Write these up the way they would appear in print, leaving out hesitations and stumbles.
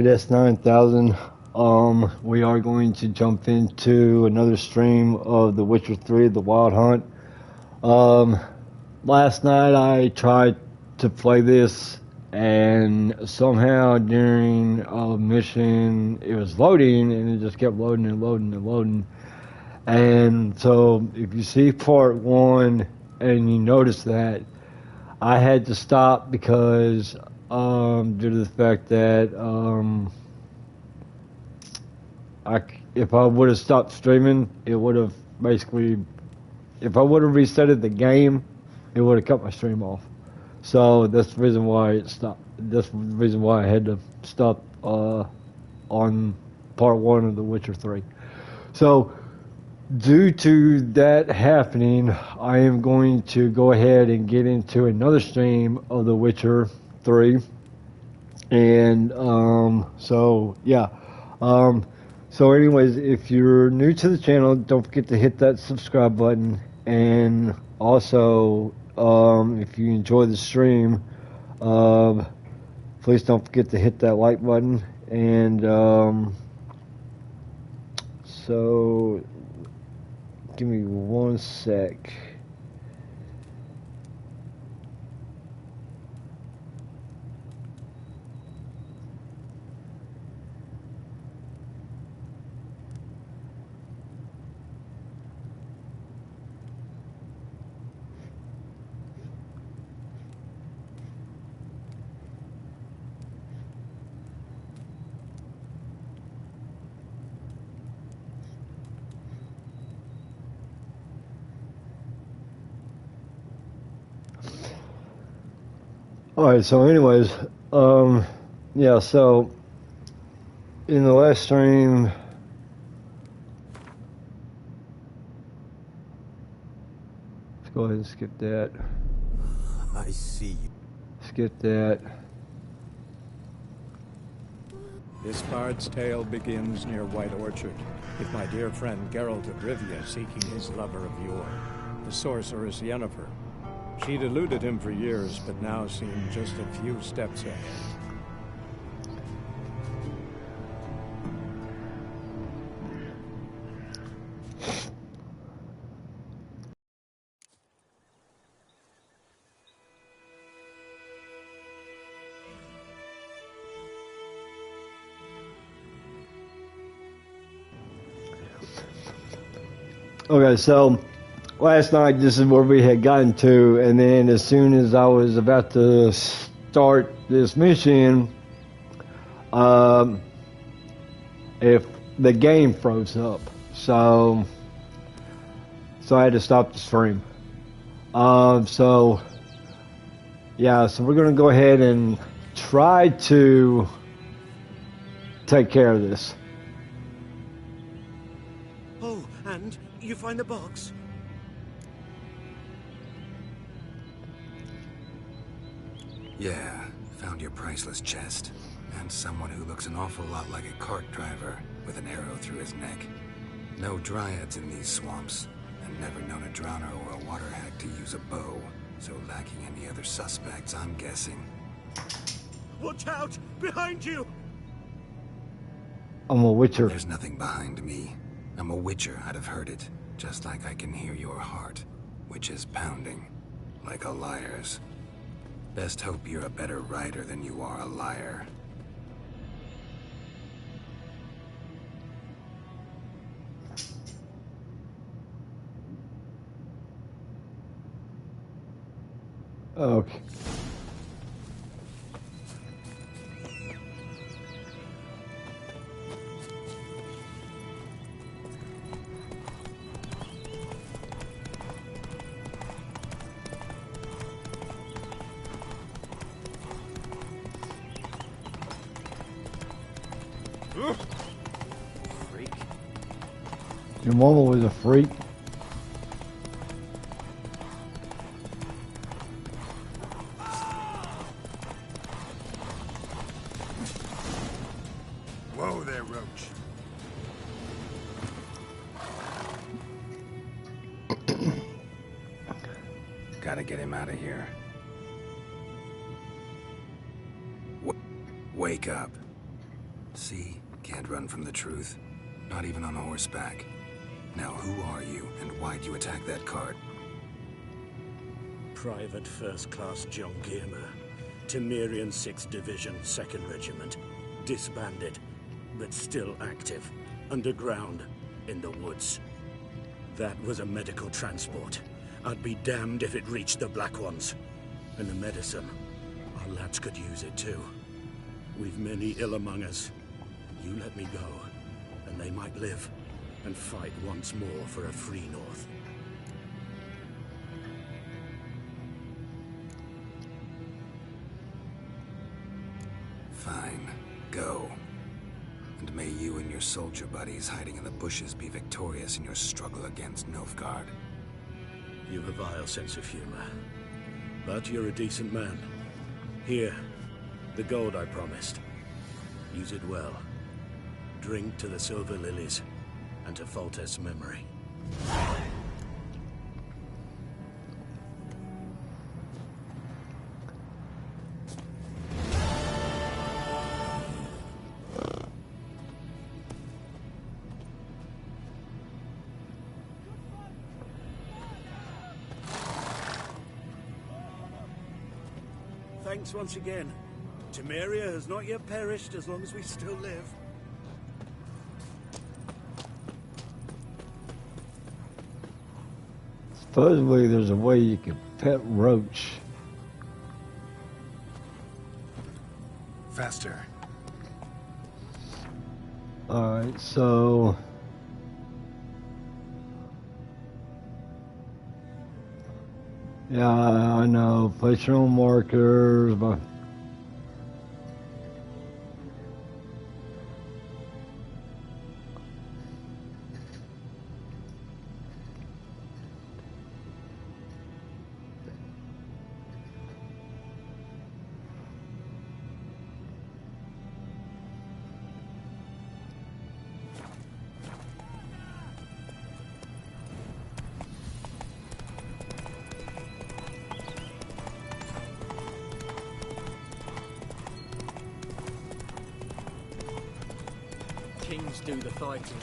That's 9,000. We are going to jump into another stream of The Witcher 3, The Wild Hunt. Um, Last night I tried to play this, and somehow during a mission it was loading, and it just kept loading and loading and loading. And so if you see part one and you notice that, I had to stop because due to the fact that if I would have stopped streaming, it would have basically, if I would have resetted the game, it would have cut my stream off. So that's the reason why it stopped. That's the reason why I had to stop on part one of The Witcher 3. So due to that happening, I am going to go ahead and get into another stream of The Witcher 3. And so yeah. So anyways, if you're new to the channel, don't forget to hit that subscribe button. And also, if you enjoy the stream, please don't forget to hit that like button. And so give me one sec. Alright, so anyways, yeah, so in the last stream, let's go ahead and skip that. I see. Skip that. This bard's tale begins near White Orchard, with my dear friend Geralt of Rivia seeking his lover of yore, the sorceress Yennefer. She'd eluded him for years, but now seemed just a few steps ahead. Okay, so last night this is where we had gotten to, and then as soon as I was about to start this mission, if the game froze up, so I had to stop the stream. So yeah, so we're gonna go ahead and try to take care of this. Oh, and you find the box? Yeah, found your priceless chest. And someone who looks an awful lot like a cart driver with an arrow through his neck. No dryads in these swamps, and never known a drowner or a water hack to use a bow. So lacking any other suspects, I'm guessing. Watch out! Behind you! I'm a Witcher. There's nothing behind me. I'm a Witcher, I'd have heard it. Just like I can hear your heart, which is pounding. Like a liar's. Best hope you're a better writer than you are a liar. Okay. Freak. Your mama was a freak. Whoa there, Roach. Gotta get him out of here. Wake up. See? Can't run from the truth. Not even on horseback. Now who are you, and why'd you attack that cart? Private First Class John Giermer, Temerian 6th Division, 2nd Regiment. Disbanded, but still active. Underground, in the woods. That was a medical transport. I'd be damned if it reached the Black Ones. And the medicine, our lads could use it too. We've many ill among us. You let me go, and they might live, and fight once more for a free North. Fine. Go. And may you and your soldier buddies hiding in the bushes be victorious in your struggle against Nilfgaard. You've a vile sense of humor. But you're a decent man. Here, the gold I promised. Use it well. Drink to the Silver Lilies, and to Foltest's memory. Thanks once again. Temeria has not yet perished as long as we still live. Supposedly there's a way you can pet roach. Faster. Alright, so... Yeah, I know. Place your own markers, but... Kings do the fighting.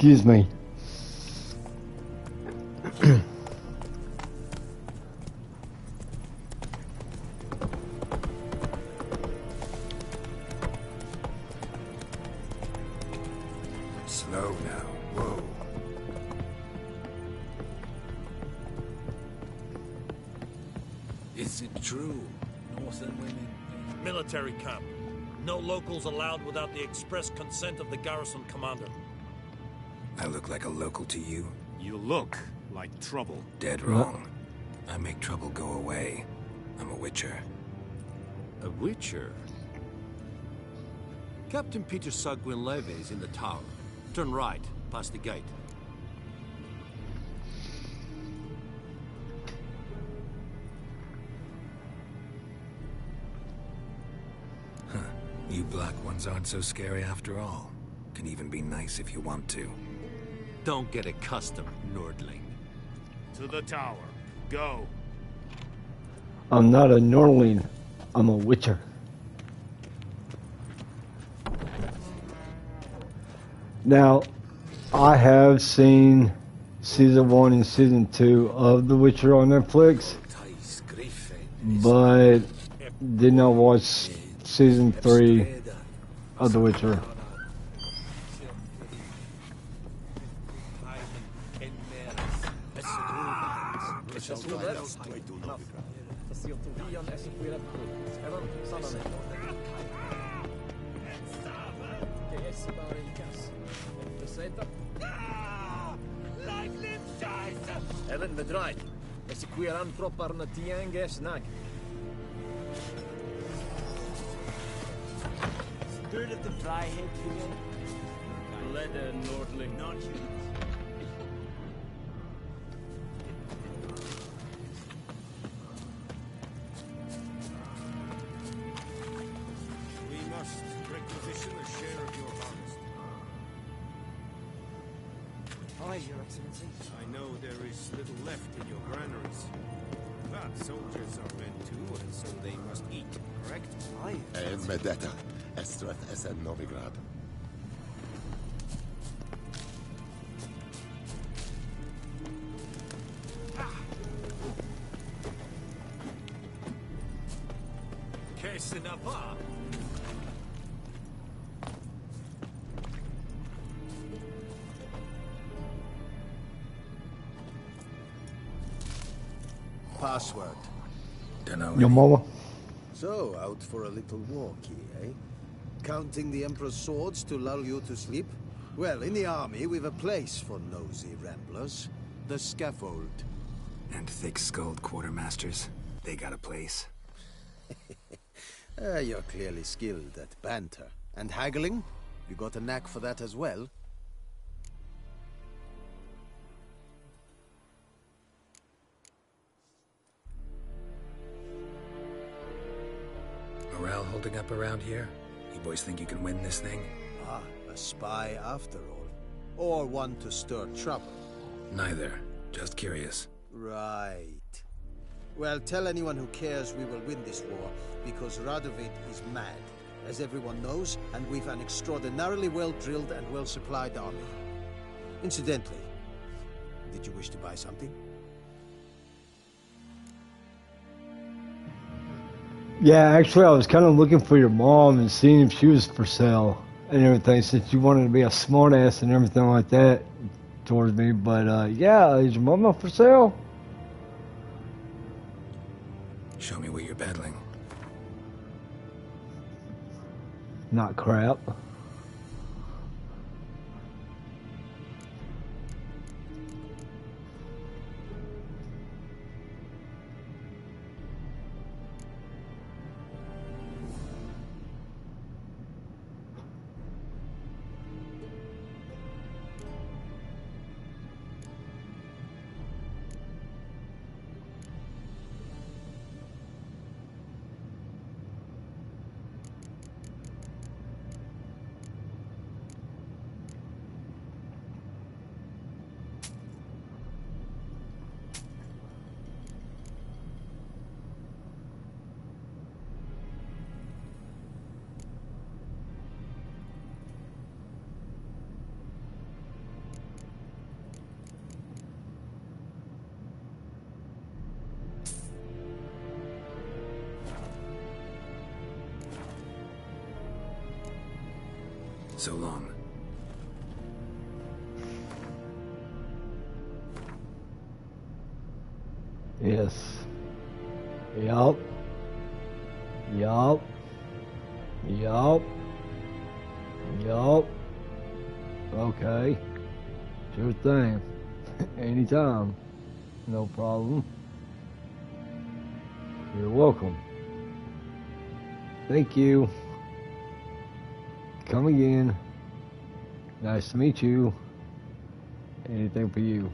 Excuse me. Slow now. Whoa. Is it true? Northern women. Military camp. No locals allowed without the express consent of the garrison commander. I look like a local to you? You look like trouble. Dead wrong. I make trouble go away. I'm a witcher. A witcher? Captain Peter Sagwin Leve is in the tower. Turn right, past the gate. Huh. You black ones aren't so scary after all. Can even be nice if you want to. Don't get accustomed, Nordling. To the tower. Go. I'm not a Nordling. I'm a witcher. Now, I have seen season 1 and season 2 of The Witcher on Netflix, but did not watch season 3 of The Witcher. Ellen bedraaid. Execueran proper na tiange snag. Heard of the Flyhead again? Leather Nordling. Not you. We must requisition a share of your harvest. Aye, Your Excellency. I know there is little left in your granaries. But soldiers are men too, and so they must eat, correct? Aye. Medeta, Estreth Esen Novigrad. Kesinapa. Password. Dunno. Your mama. So, out for a little walkie, eh? Counting the Emperor's swords to lull you to sleep? Well, in the army, we've a place for nosy ramblers. The scaffold. And thick-skulled quartermasters. They got a place. You're clearly skilled at banter. And haggling? You got a knack for that as well? Morale holding up around here? You boys think you can win this thing? Ah, a spy after all. Or one to stir trouble. Neither. Just curious. Right. Well, tell anyone who cares we will win this war, because Radovid is mad, as everyone knows, and we've an extraordinarily well-drilled and well-supplied army. Incidentally, did you wish to buy something? Yeah, actually, I was kind of looking for your mom and seeing if she was for sale and everything, since you wanted to be a smartass and everything like that towards me. But yeah, is your mama for sale? Show me what you're peddling. Not crap. So long. Yes. Yup. Yup. Yup. Yup. Okay. Sure thing. Anytime. No problem. You're welcome. Thank you. Come again. Nice to meet you. Anything for you.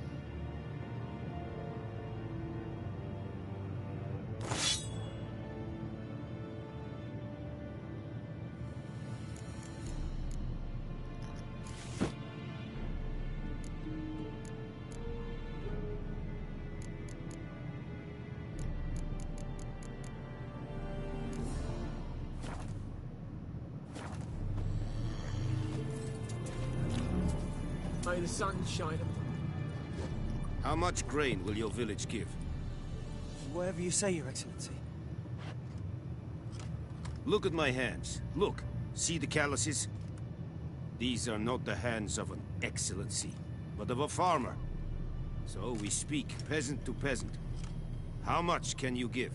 May the sun shine upon How much grain will your village give? you. Whatever you say, Your Excellency. Look at my hands. Look. See the calluses? These are not the hands of an excellency, but of a farmer. So we speak peasant to peasant. How much can you give?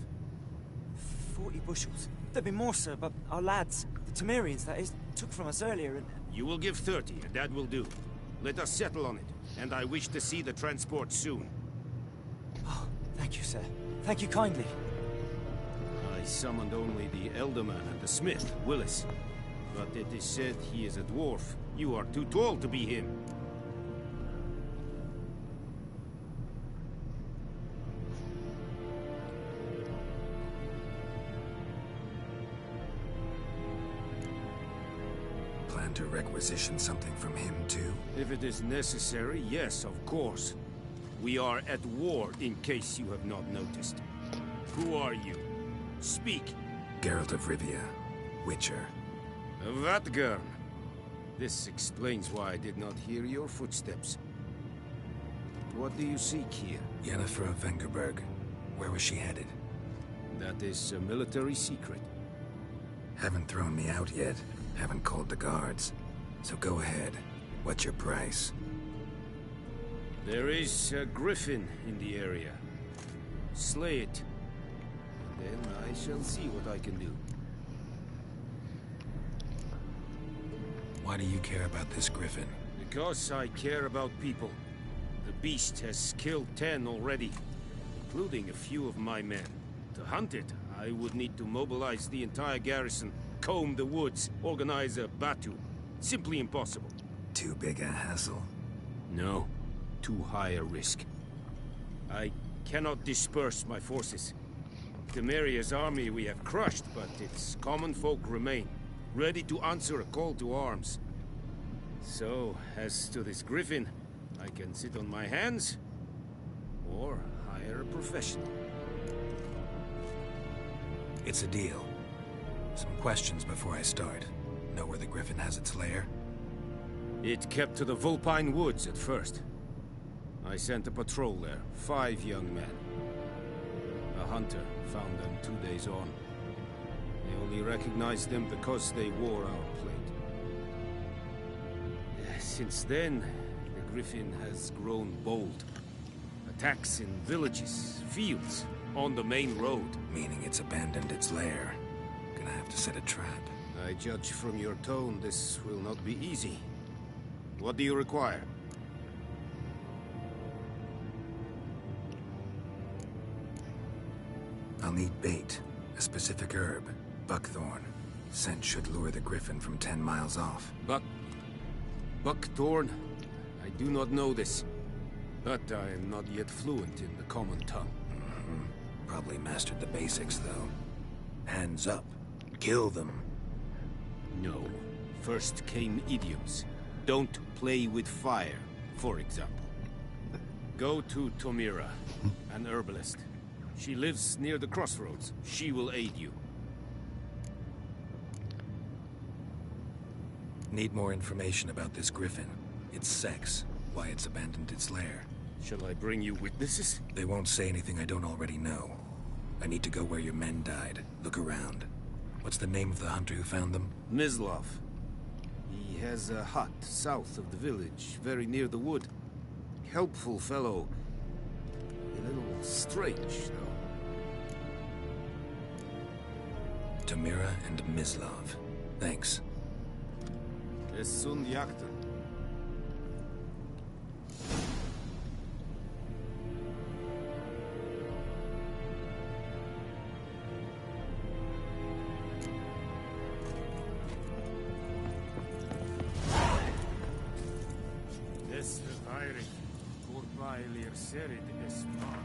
40 bushels. There'd be more, sir, but our lads, the Temerians, that is, took from us earlier and... You will give 30, and that will do. Let us settle on it, and I wish to see the transport soon. Oh, thank you, sir. Thank you kindly. I summoned only the Elderman and the smith, Willis. But it is said he is a dwarf. You are too tall to be him. Plan to requisition something from him, too? If it is necessary, yes, of course. We are at war, in case you have not noticed. Who are you? Speak. Geralt of Rivia, Witcher. Vatgern. This explains why I did not hear your footsteps. What do you seek here? Yennefer of Vengerberg. Where was she headed? That is a military secret. Haven't thrown me out yet. Haven't called the guards. So go ahead. What's your price? There is a griffin in the area. Slay it. And then I shall see what I can do. Why do you care about this griffin? Because I care about people. The beast has killed 10 already, including a few of my men. To hunt it, I would need to mobilize the entire garrison, comb the woods, organize a batu. Simply impossible. Too big a hassle? No. Too high a risk. I cannot disperse my forces. Temeria's army we have crushed, but its common folk remain, ready to answer a call to arms. So, as to this griffin, I can sit on my hands, or hire a professional. It's a deal. Some questions before I start. Know where the griffin has its lair? It kept to the Vulpine Woods at first. I sent a patrol there, 5 young men. A hunter found them 2 days on. They only recognized them because they wore our plate. Since then, the griffin has grown bold. Attacks in villages, fields, on the main road. Meaning it's abandoned its lair. Gonna have to set a trap. I judge from your tone this will not be easy. What do you require? I'll need bait. A specific herb. Buckthorn. Scent should lure the griffin from 10 miles off. Buckthorn? I do not know this. But I am not yet fluent in the common tongue. Probably mastered the basics, though. Hands up. Kill them. No. First came idioms. Don't play with fire, for example. Go to Tomira, an herbalist. She lives near the crossroads. She will aid you. Need more information about this griffin. Its sex. Why it's abandoned its lair. Shall I bring you witnesses? They won't say anything I don't already know. I need to go where your men died. Look around. What's the name of the hunter who found them? Mislav. He has a hut south of the village, very near the wood. Helpful fellow. A little strange, though. Tamira and Mislav. Thanks. Es sunt jakten. Des verweirig, voorbij leer serid es maar.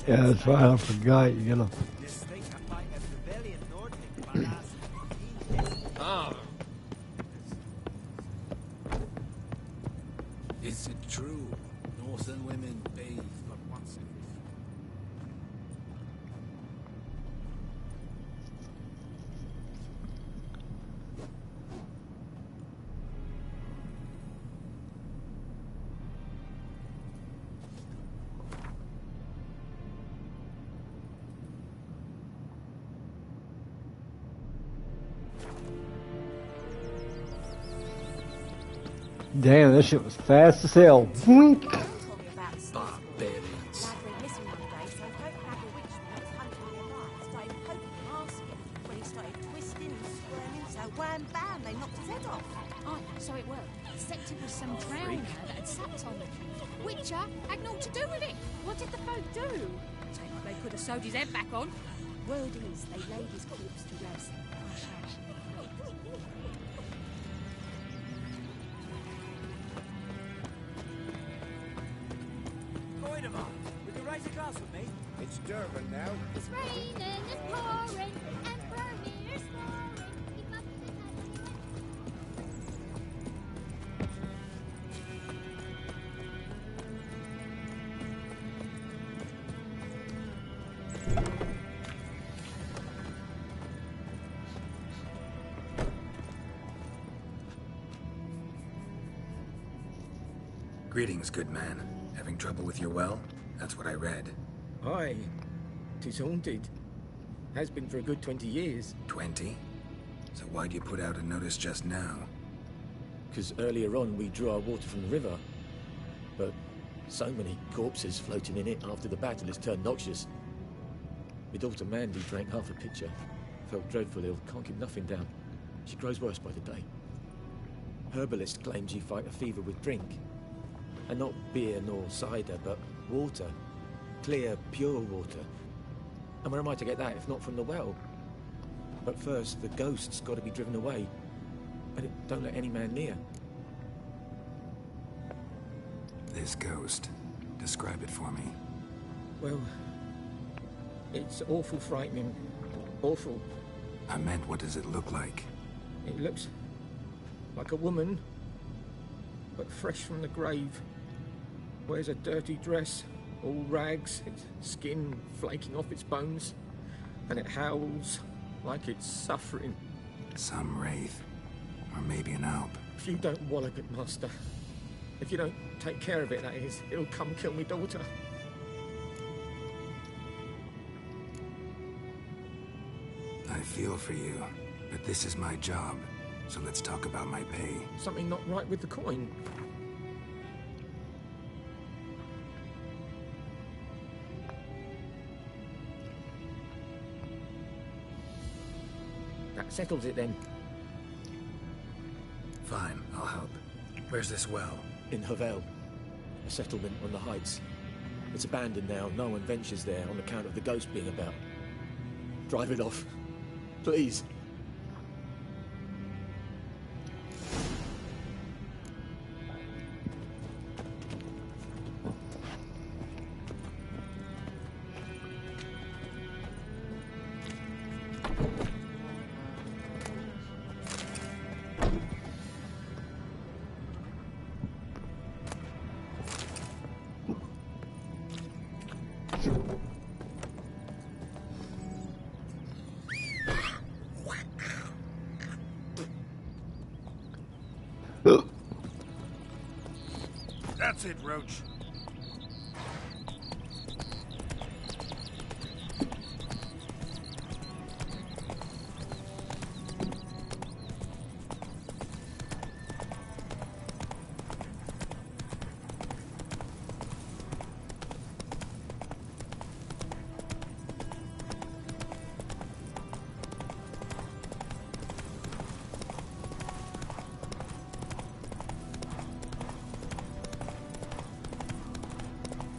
Yeah, that's right. I forgot. You gotta. Is it true? Northern women bathe but once every Damn, that shit was fast as hell. Wink. Barbarians. Lad went missing one day, so Hope had a witchman that was hunting their lives. Started poking him, asking. When he started twisting and squirming, so wham bam, they knocked his head off. Oh, so it worked. Except it was some drowner that had sapped on them. Witcher had naught to do with it. What did the folk do? Take like they could have sewed his head back on. Word is, they laid his corpse to rest. Hush, hush. Would you raise a glass with me? It's Durban now. It's raining and pouring and Bernie's snoring. He must have had Greetings, good man. Having trouble with your well? That's what I read. Aye. 'Tis haunted. Has been for a good 20 years. 20? So why'd you put out a notice just now? 'Cause earlier on we drew our water from the river. But so many corpses floating in it after the battle has turned noxious. My daughter Mandy drank half a pitcher. Felt dreadful ill, can't keep nothing down. She grows worse by the day. Herbalist claims you fight a fever with drink. And not beer nor cider, but water. Clear, pure water. And where am I to get that if not from the well? But first, the ghost's got to be driven away. And it don't let any man near. This ghost. Describe it for me. Well, it's awful frightening. Awful. I meant, what does it look like? It looks like a woman, but fresh from the grave. Wears a dirty dress, all rags, its skin flaking off its bones, and it howls like it's suffering. Some wraith. Or maybe an alp. If you don't wallop it, Master, if you don't take care of it, that is, it'll come kill me daughter. I feel for you, but this is my job, so let's talk about my pay. Something not right with the coin. That settles it then. Fine, I'll help. Where's this well? In Havel, a settlement on the heights. It's abandoned now. No one ventures there on account of the ghost being about. Drive it off, please. That's it, Roach.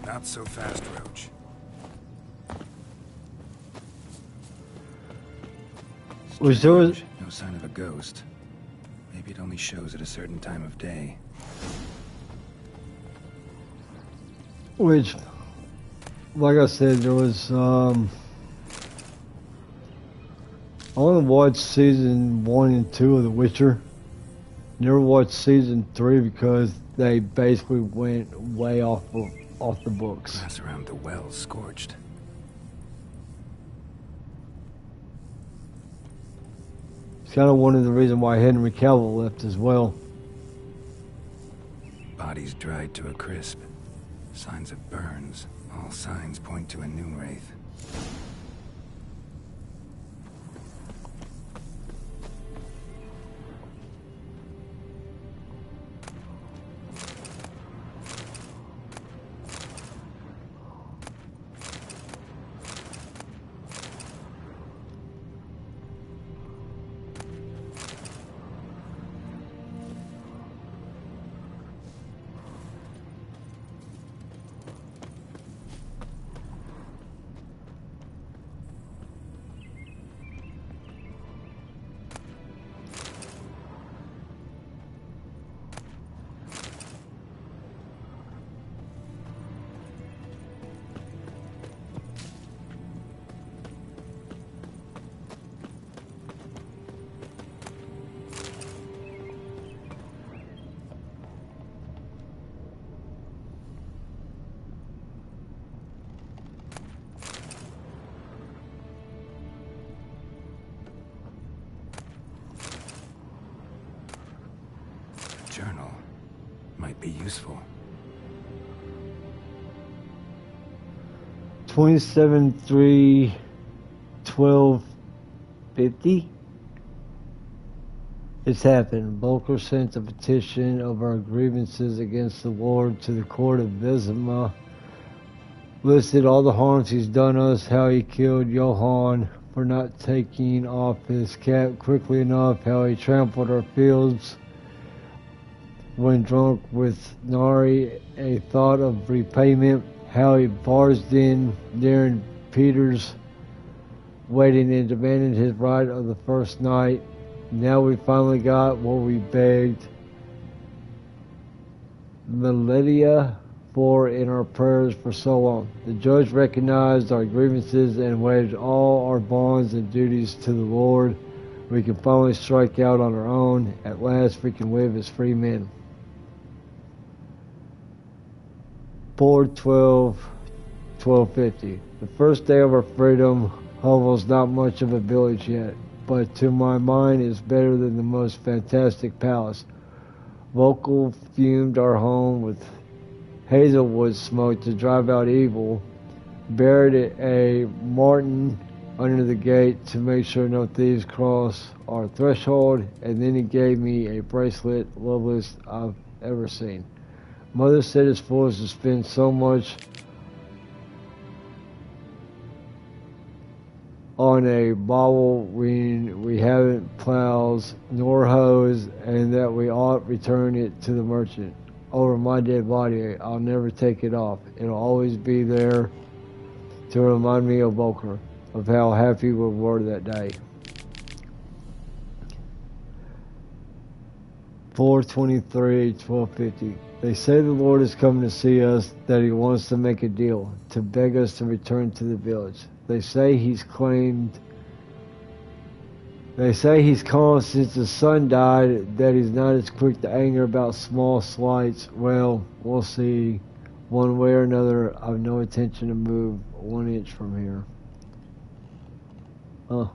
Not so fast, Roach. Was there? Strange. No sign of a ghost. Maybe it only shows at a certain time of day. Which, like I said, there was, I only watched season 1 and 2 of The Witcher. Never watched season 3 because they basically went way off the books. Grass around the well scorched. It's kind of one of the reasons why Henry Cavill left as well. Bodies dried to a crisp. Signs of burns. All signs point to a new wraith. be useful. 27-3-12-50. It's happened. Volker sent a petition of our grievances against the Lord to the court of Vizima. Listed all the harms he's done us, how he killed Johann for not taking off his cap quickly enough, how he trampled our fields when drunk with Nari, a thought of repayment, how he barged in during Peter's wedding and demanded his right of the first night. Now we finally got what we begged Melidia for in our prayers for so long. The judge recognized our grievances and waived all our bonds and duties to the Lord. We can finally strike out on our own. At last we can live as free men. 4/12/1250. The first day of our freedom. Hovel's not much of a village yet, but to my mind is better than the most fantastic palace. Vocal fumed our home with hazelwood smoke to drive out evil, buried a marten under the gate to make sure no thieves cross our threshold, and then he gave me a bracelet, loveliest I've ever seen. Mother said it's foolish to spend so much on a bauble when we haven't plows nor hoes, and that we ought return it to the merchant. Over my dead body, I'll never take it off. It'll always be there to remind me of Volker, of how happy we were that day. 4/23/1250. They say the Lord is coming to see us, that he wants to make a deal, to beg us to return to the village. They say he's calm since the son died, that he's not as quick to anger about small slights. Well, we'll see. One way or another, I've no intention to move 1 inch from here. Huh.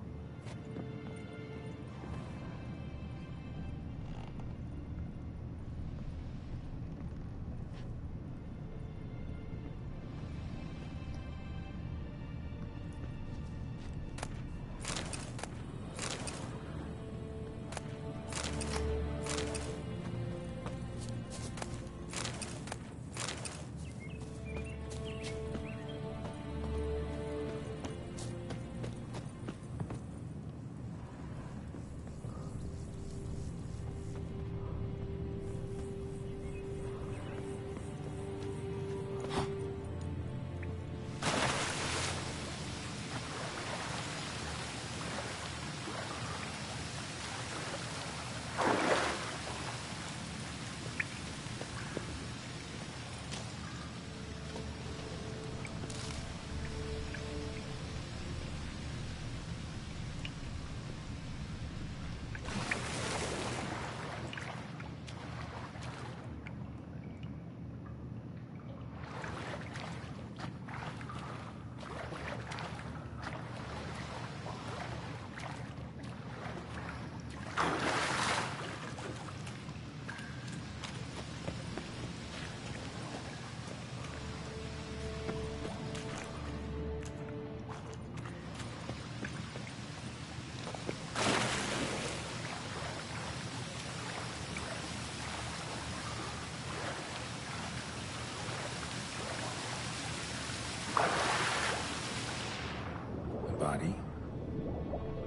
Body.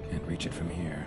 Can't reach it from here.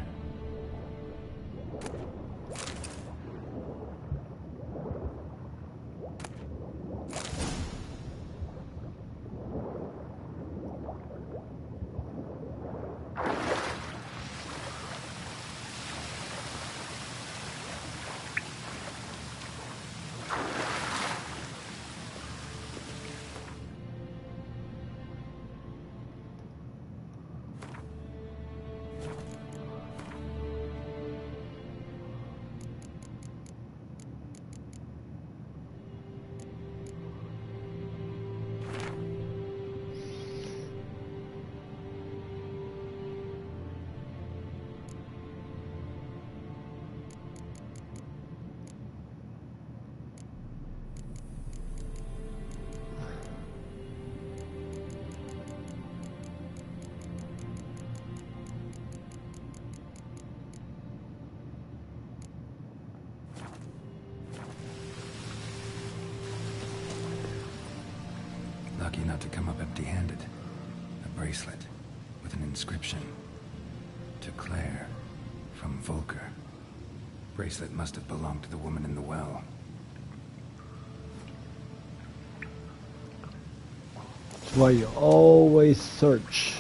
Lucky not to come up empty-handed. A bracelet with an inscription. To Claire, from Volker. Bracelet must have belonged to the woman in the well. That's why you always search.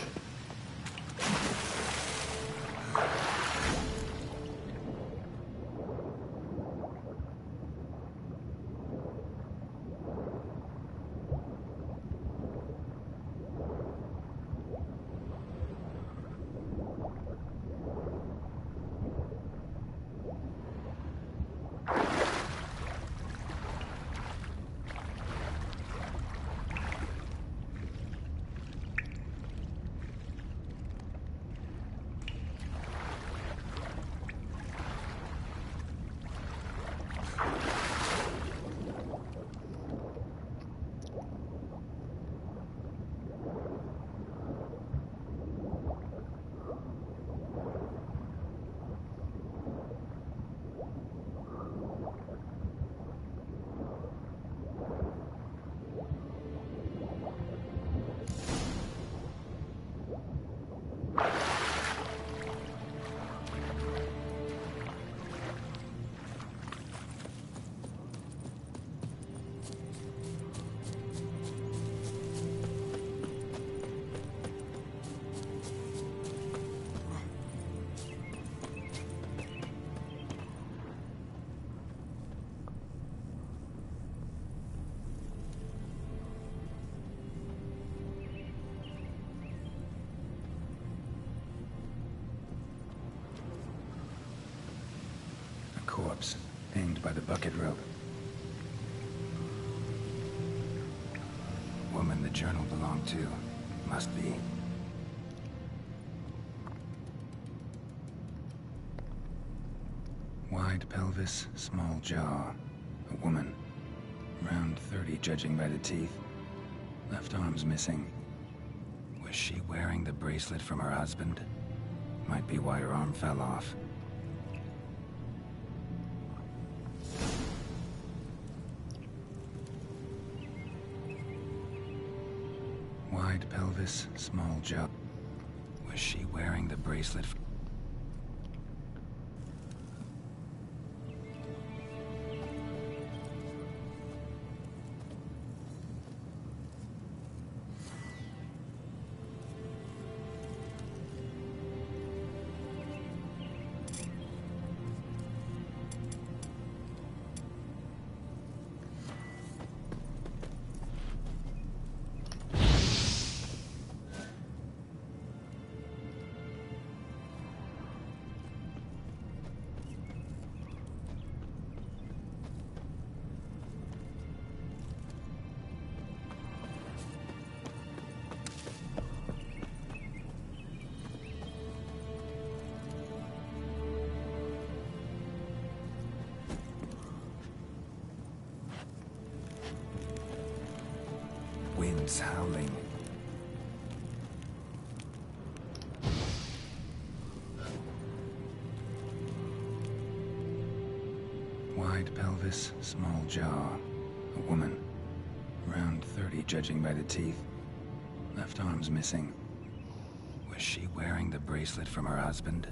Corpse, hanged by the bucket rope. Woman the journal belonged to. Must be. Wide pelvis, small jaw. A woman. Around 30, judging by the teeth. Left arm's missing. Was she wearing the bracelet from her husband? Might be why her arm fell off. Wide pelvis, small jaw. Was she wearing the bracelet? Winds howling. Wide pelvis, small jaw. A woman. Around 30, judging by the teeth. Left arm's missing. Was she wearing the bracelet from her husband?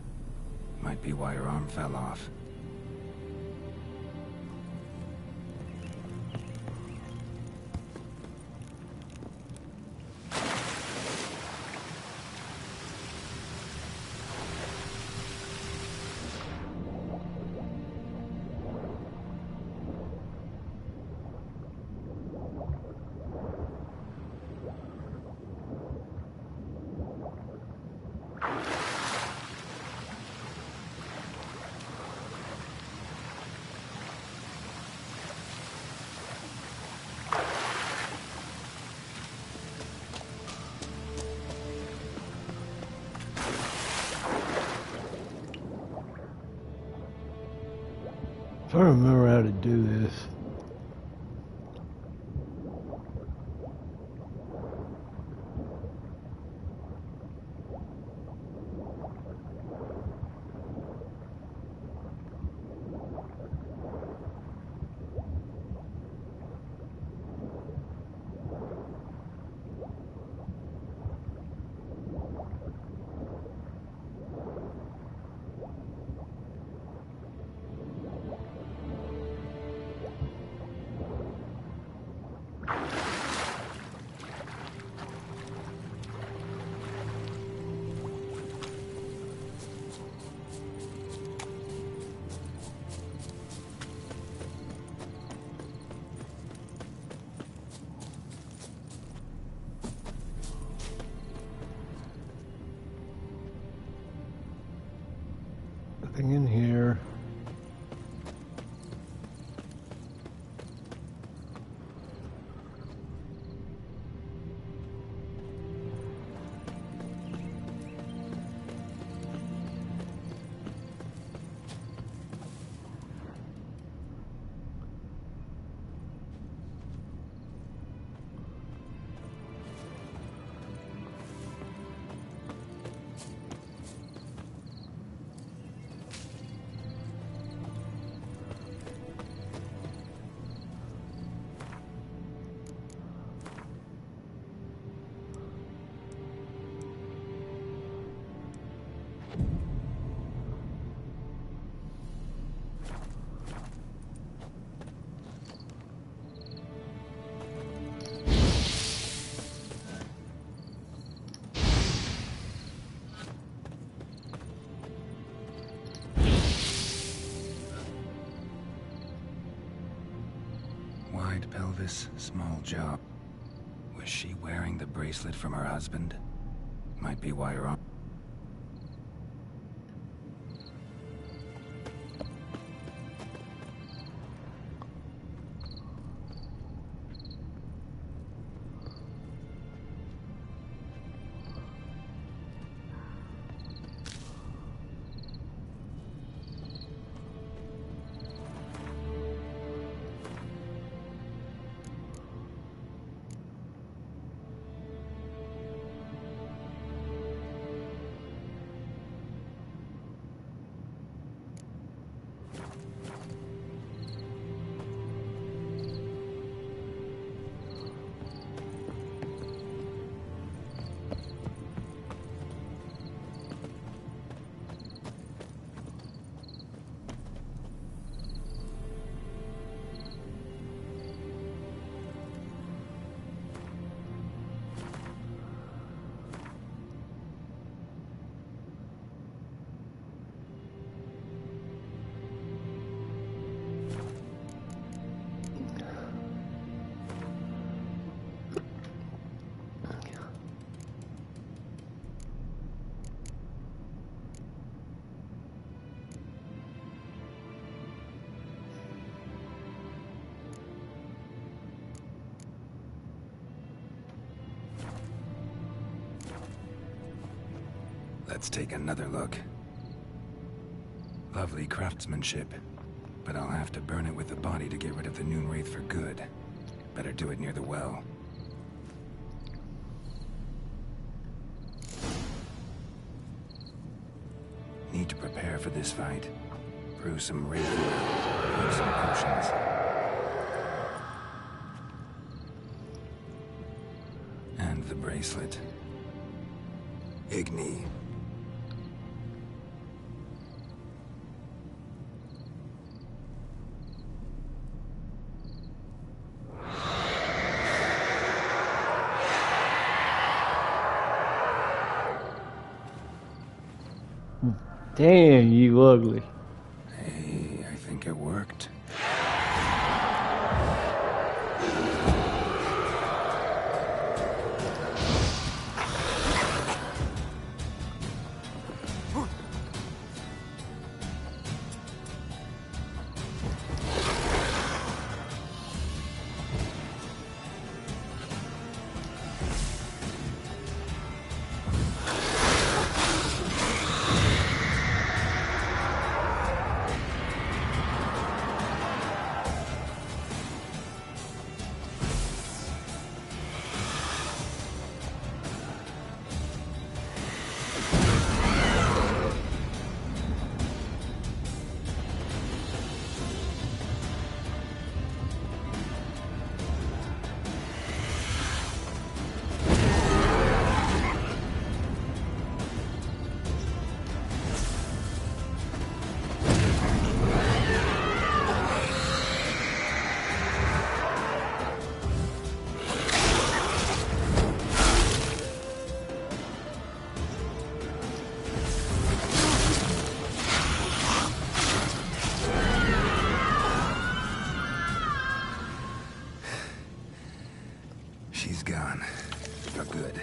Might be why her arm fell off. I don't remember how to do this. pelvis, small jaw. Was she wearing the bracelet from her husband? Might be why her arm... Let's take another look. Lovely craftsmanship, but I'll have to burn it with the body to get rid of the Noon Wraith for good. Better do it near the well. Need to prepare for this fight. Brew some Wraith oil, use some potions. And the bracelet. Igni. Damn, you ugly. Hey, I think it worked. She's gone. For good.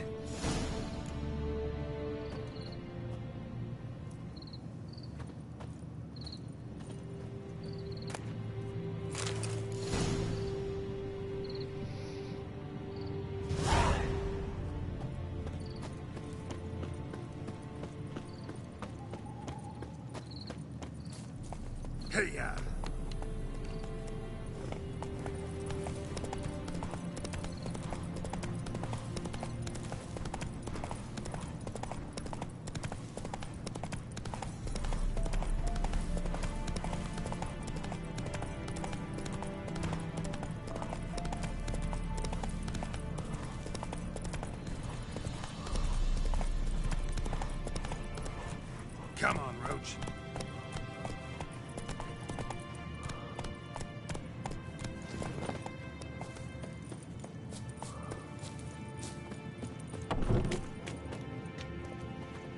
Hey-ya! Come on, Roach.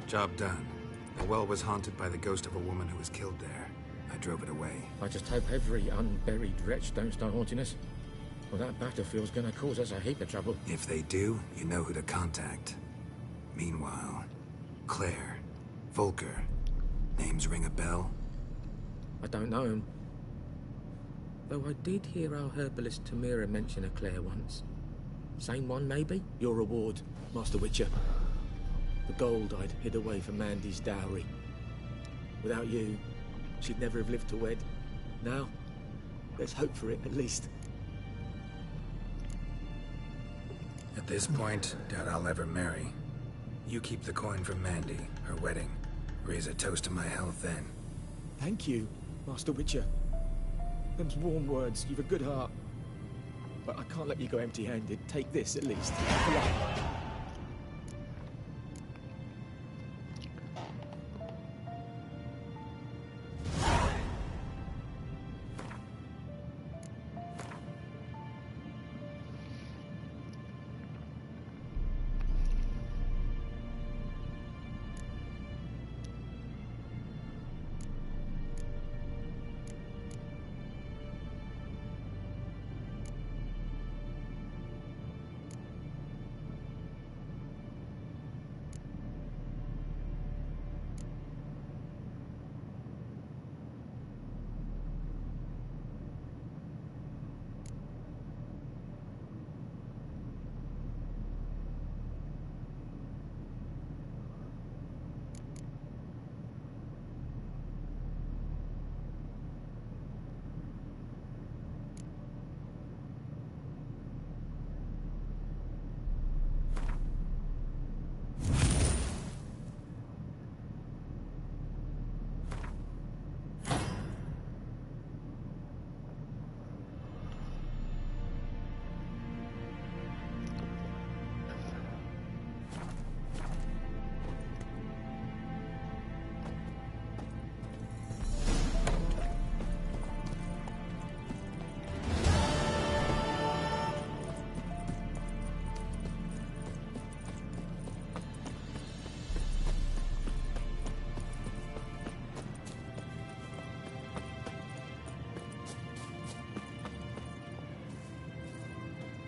Job done. The well was haunted by the ghost of a woman who was killed there. I drove it away. I just hope every unburied wretch don't start haunting us. Well, that battlefield's gonna cause us a heap of trouble. If they do, you know who to contact. Meanwhile, Claire, Volker, names ring a bell? I don't know him. Though I did hear our herbalist Tamira mention a Claire once. Same one, maybe? Your reward, Master Witcher. The gold I'd hid away for Mandy's dowry. Without you, she'd never have lived to wed. Now, let's hope for it, at least. At this point, doubt I'll ever marry. You keep the coin from Mandy, her wedding. Raise a toast to my health then. Thank you, Master Witcher. Them's warm words, you've a good heart. But I can't let you go empty-handed. Take this, at least.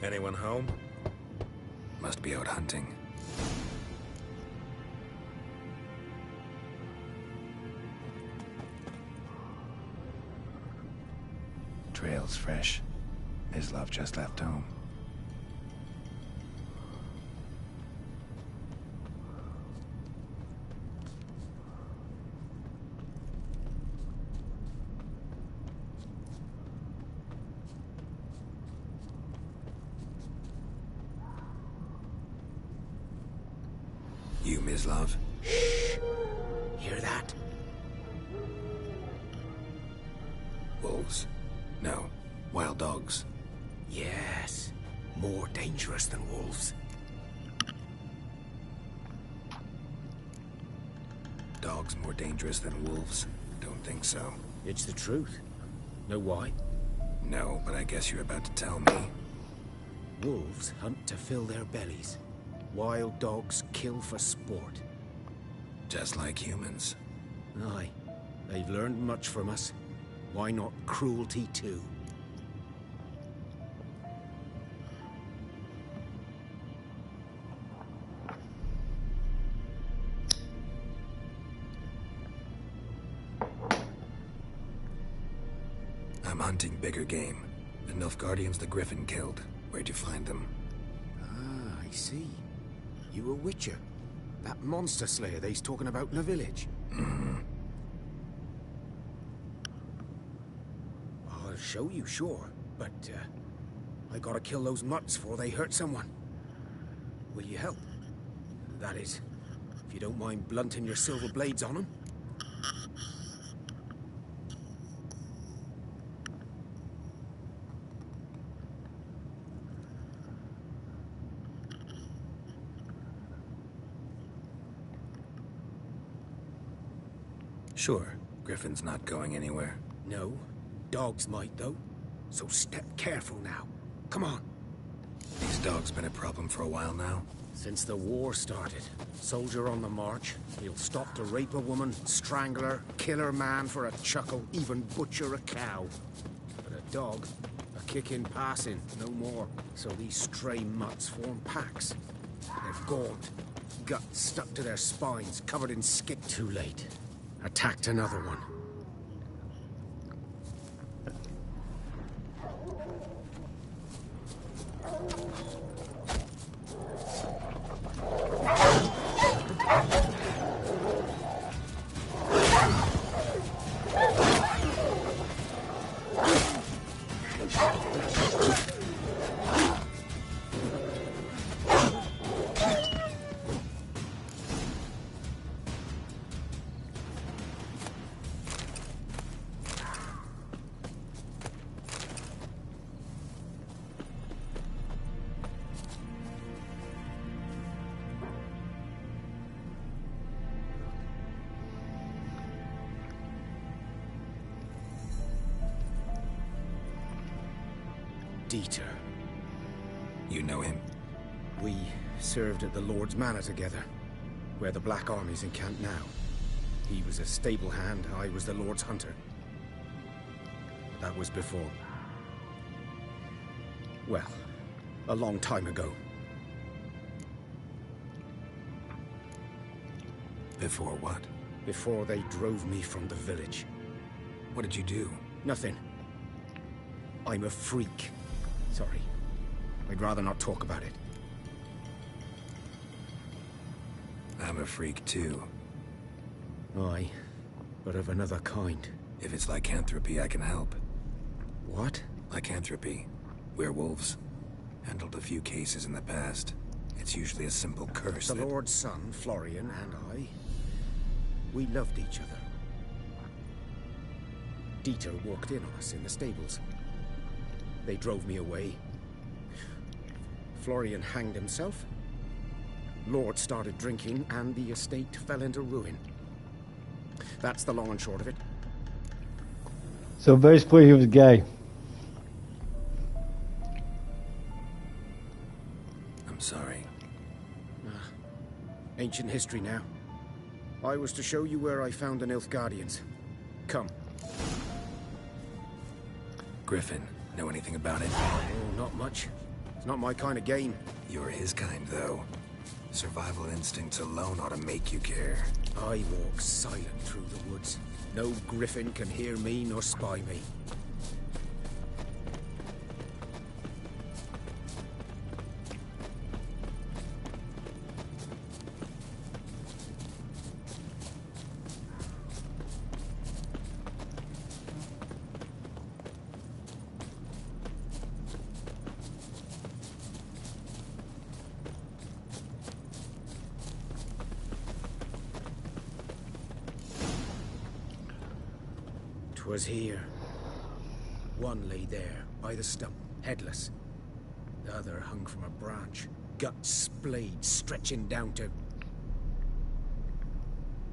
Anyone home? Must be out hunting. Trail's fresh. Islov just left home. You, Mislov? Shh! Hear that? Wolves? No. Wild dogs. Yes. More dangerous than wolves. Dogs more dangerous than wolves? Don't think so. It's the truth. Know why? No, but I guess you're about to tell me. Wolves hunt to fill their bellies. Wild dogs kill for sport. Just like humans. Aye. They've learned much from us. Why not cruelty too? I'm hunting bigger game. The Nilfgaardians the Griffin killed. Where'd you find them? Ah, I see. You a witcher. That monster slayer they's talking about in the village. Mm-hmm. I'll show you, sure. But, I gotta kill those mutts before they hurt someone. Will you help? That is, if you don't mind blunting your silver blades on them. Sure. Griffin's not going anywhere. No. Dogs might, though. So step careful now. Come on. These dogs been a problem for a while now? Since the war started. Soldier on the march. He'll stop to rape a woman, strangle her, kill her man for a chuckle, even butcher a cow. But a dog, a kick in passing, no more. So these stray mutts form packs. They're gaunt, guts stuck to their spines, covered in skin. Too late. Attacked another one. Dieter. You know him? We served at the Lord's Manor together, where the Black Army's encamped now. He was a stable hand, I was the Lord's hunter. That was before... well, a long time ago. Before what? Before they drove me from the village. What did you do? Nothing. I'm a freak. Sorry. I'd rather not talk about it. I'm a freak too. Aye, but of another kind. If it's lycanthropy, I can help. What? Lycanthropy. Werewolves. Handled a few cases in the past. It's usually a simple curse The Lord's son, Florian, and I... we loved each other. Dieter walked in on us in the stables. They drove me away. Florian hanged himself. Lord started drinking, and the estate fell into ruin. That's the long and short of it. So basically he was gay. I'm sorry. Ancient history now. I was to show you where I found the Nilfgaardians. Come. Griffin, know anything about it? Oh, not much. It's not my kind of game. You're his kind, though. Survival instincts alone ought to make you care. I walk silent through the woods. No griffin can hear me nor spy me. 'Twas here. One lay there, by the stump, headless. The other hung from a branch, guts splayed, stretching down to...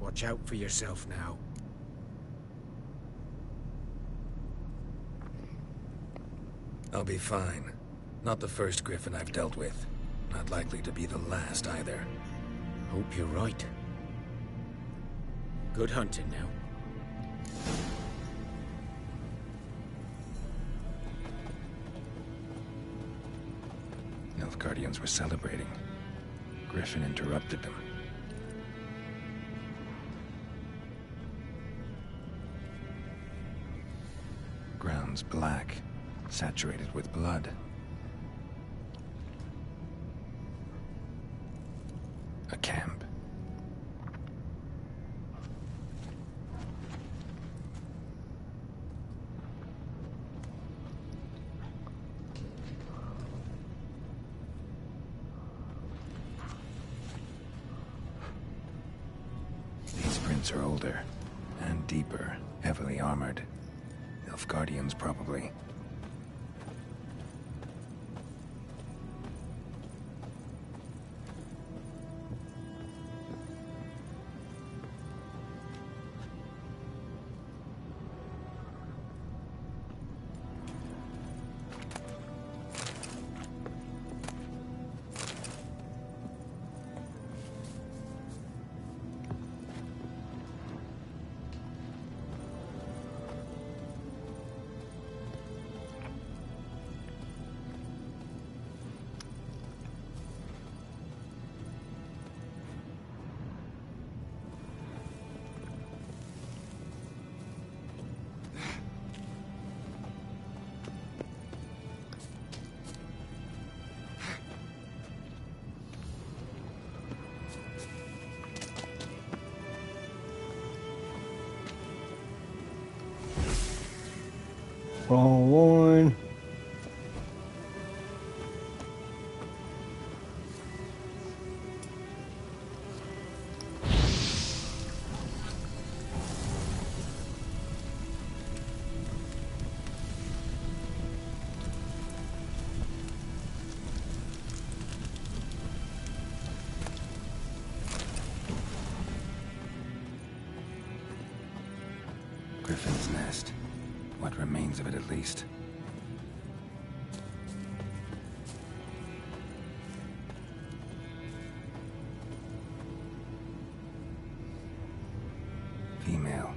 Watch out for yourself now. I'll be fine. Not the first griffin I've dealt with. Not likely to be the last either. Hope you're right. Good hunting now. Nilfgaardians were celebrating. Griffin interrupted them. Ground's black, saturated with blood. A camp. These prints are older and deeper, heavily armored. Nilfgaardians, probably. one. Griffin's nest. What remains of it, at least. Female.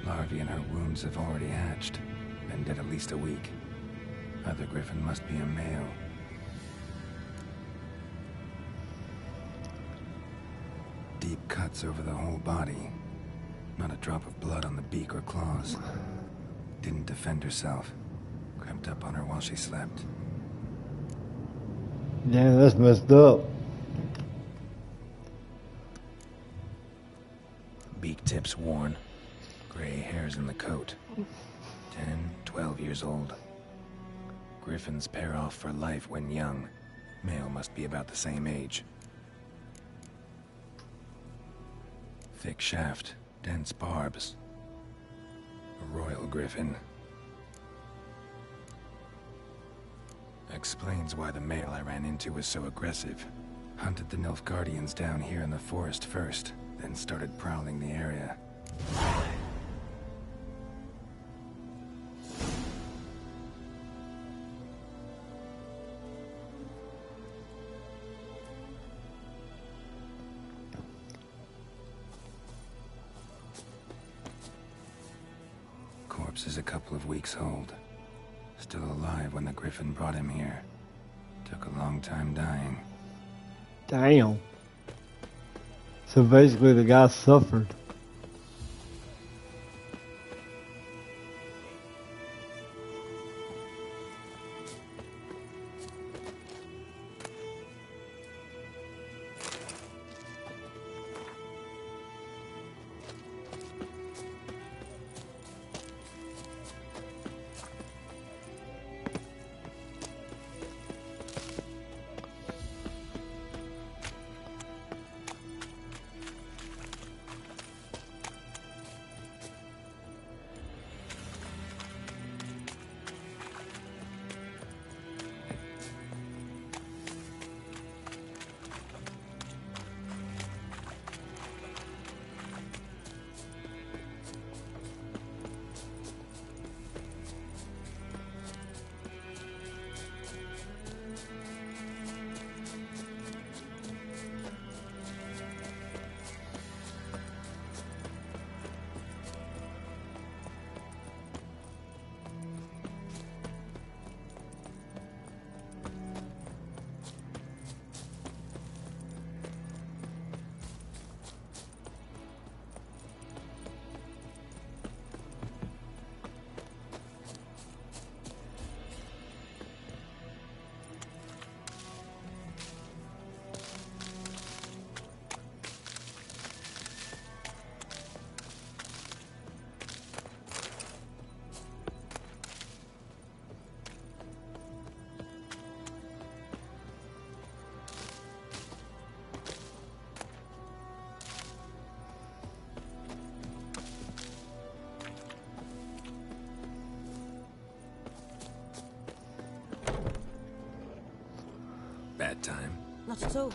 Larvae in her wounds have already hatched. Been dead at least a week. Other griffin must be a male. Deep cuts over the whole body. Not a drop of blood on the beak or claws. Didn't defend herself. Crept up on her while she slept. Damn, that's messed up. Beak tips worn. Gray hairs in the coat. 10, 12 years old. Griffins pair off for life when young. Male must be about the same age. Thick shaft. Dense barbs. A royal griffin. Explains why the male I ran into was so aggressive. Hunted the Nilfgaardians down here in the forest first, then started prowling the area. Corpse is a couple of weeks old. Still alive when the griffin brought him here. Took a long time dying. Damn. So basically the guy suffered. Bad time. Not at all.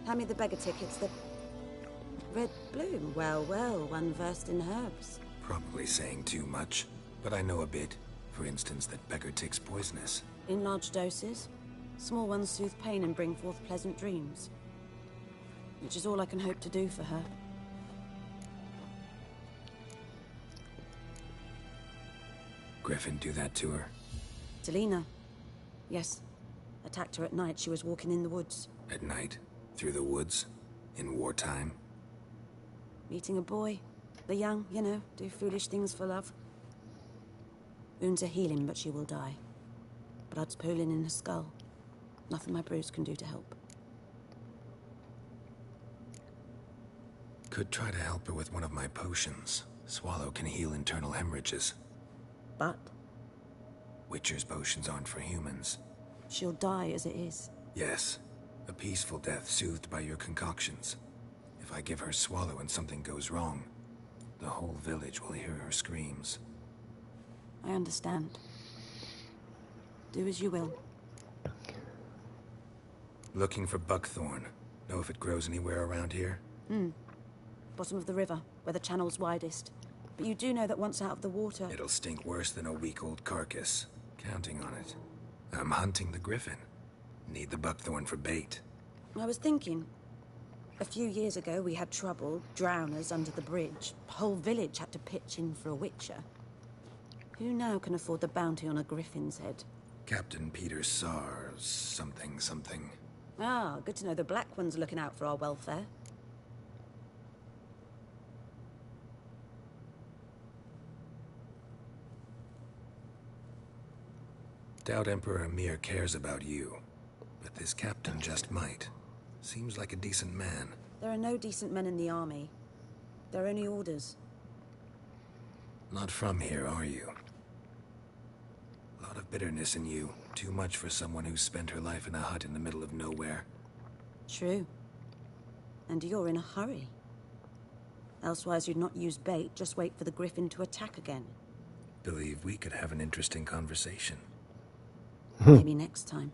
Hand me the beggar tickets, the red bloom. Well, well, one versed in herbs. Probably saying too much, but I know a bit. For instance, that beggar tick's poisonous. In large doses. Small ones soothe pain and bring forth pleasant dreams. Which is all I can hope to do for her. Griffin do that to her? Delina. Yes. Attacked her at night. She was walking in the woods. At night? Through the woods? In wartime? Meeting a boy. The young, you know, do foolish things for love. Wounds are healing, but she will die. Blood's pooling in her skull. Nothing my brews can do to help. Could try to help her with one of my potions. Swallow can heal internal hemorrhages. But Witcher's potions aren't for humans. She'll die as it is. Yes, a peaceful death soothed by your concoctions. If I give her Swallow and something goes wrong, the whole village will hear her screams. I understand. Do as you will. Looking for buckthorn. Know if it grows anywhere around here? Bottom of the river, where the channel's widest. But you do know that once out of the water... It'll stink worse than a week-old carcass. Counting on it. I'm hunting the griffin. Need the buckthorn for bait. I was thinking... A few years ago, we had trouble, drowners under the bridge. The whole village had to pitch in for a witcher. Who now can afford the bounty on a griffin's head? Captain Peter Sars, something. Ah, good to know the Black One's looking out for our welfare. Doubt Emperor Emir cares about you, but this captain just might. Seems like a decent man. There are no decent men in the army. They're only orders. Not from here, are you? Lot of bitterness in you. Too much for someone who spent her life in a hut in the middle of nowhere. True. And you're in a hurry. Elsewise you'd not use bait, just wait for the griffin to attack again. Believe we could have an interesting conversation. Maybe next time.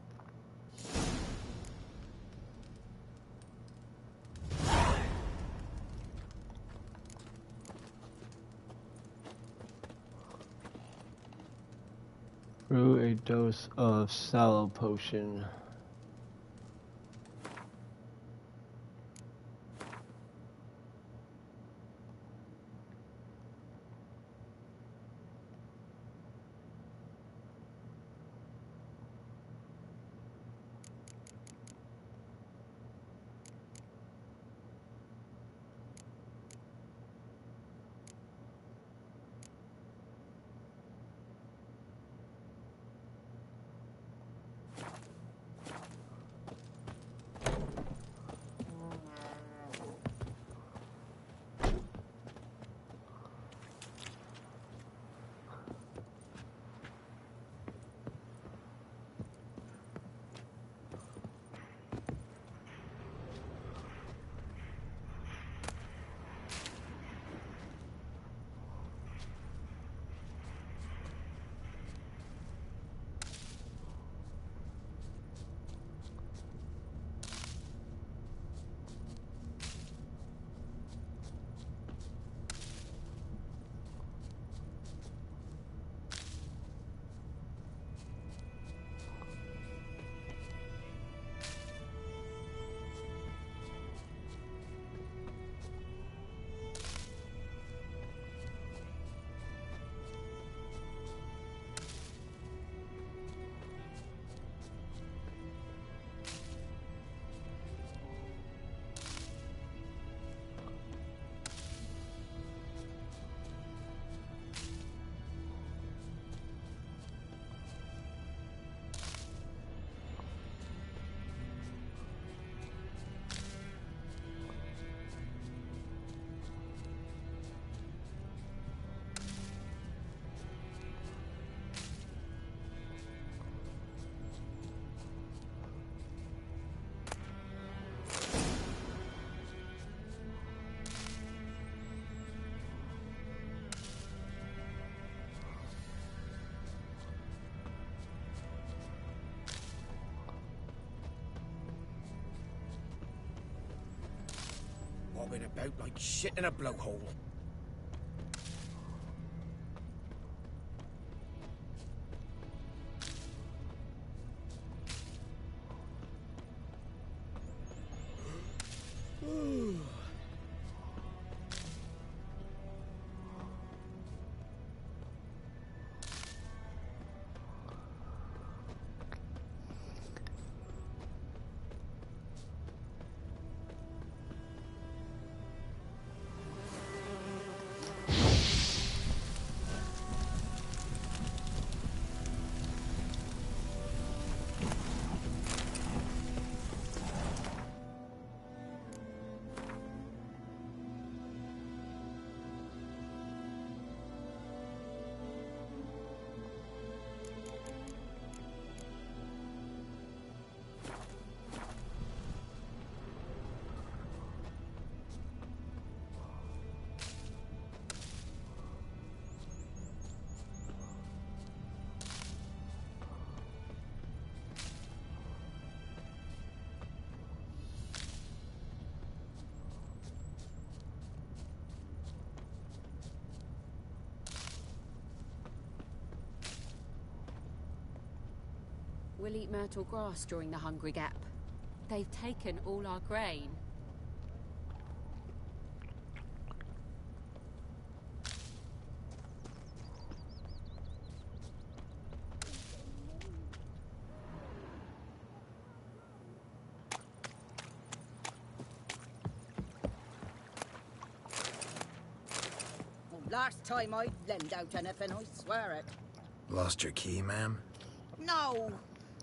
Brew a dose of sallow potion. Bobbing about like shit in a blowhole. We'll eat myrtle grass during the hungry gap. They've taken all our grain. Last time I lend out anything, I swear it. Lost your key, ma'am? No,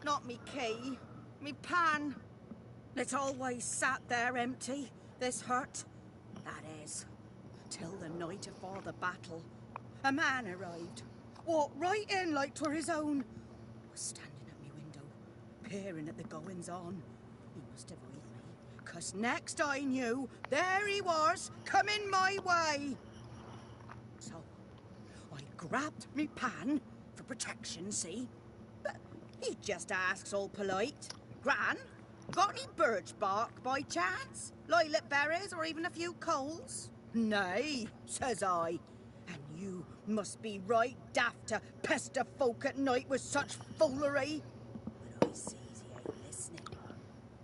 not me key. Me pan. It's always sat there empty, this hut. That is, till the night afore the battle. A man arrived, walked right in like 'twere his own. Was standing at me window, peering at the goings-on. He must have eyed me, 'cause next I knew, there he was, coming my way. So, I grabbed me pan, for protection, see? But he just asks all polite, Gran, got any birch bark by chance? Lilac berries or even a few coals? Nay, says I. And you must be right daft to pester folk at night with such foolery. But I sees he ain't listening.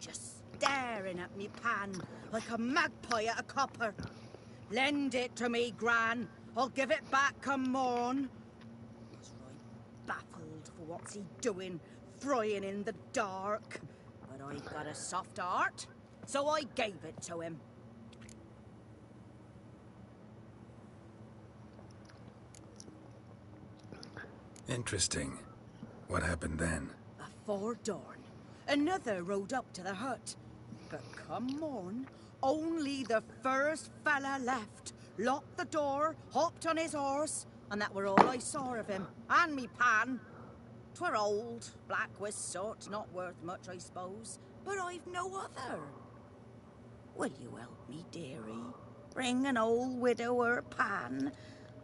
Just staring at me pan like a magpie at a copper. Lend it to me, Gran. I'll give it back come morn. I was right baffled for what's he doing, frying in the dark. But I've got a soft heart, so I gave it to him. Interesting. What happened then? Afore dawn, another rode up to the hut. But come morn, only the first fella left. Locked the door, hopped on his horse, and that were all I saw of him. And me pan. 'Twere old, black with soot, not worth much, I suppose. But I've no other. Will you help me, dearie? Bring an old widower pan.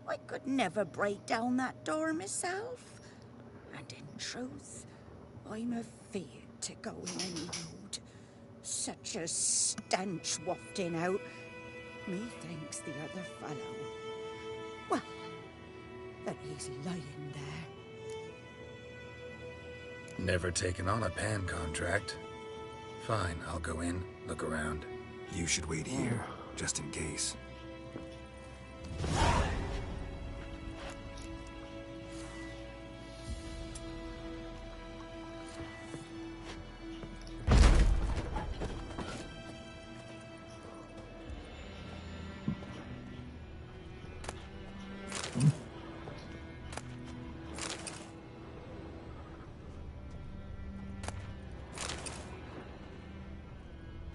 I could never break down that door myself. And in truth, I'm afeard to go in any road. Such a stench wafting out. Methinks the other fellow. Well, that he's lying there. Never taken on a pan contract. Fine, I'll go in, look around. You should wait here, just in case.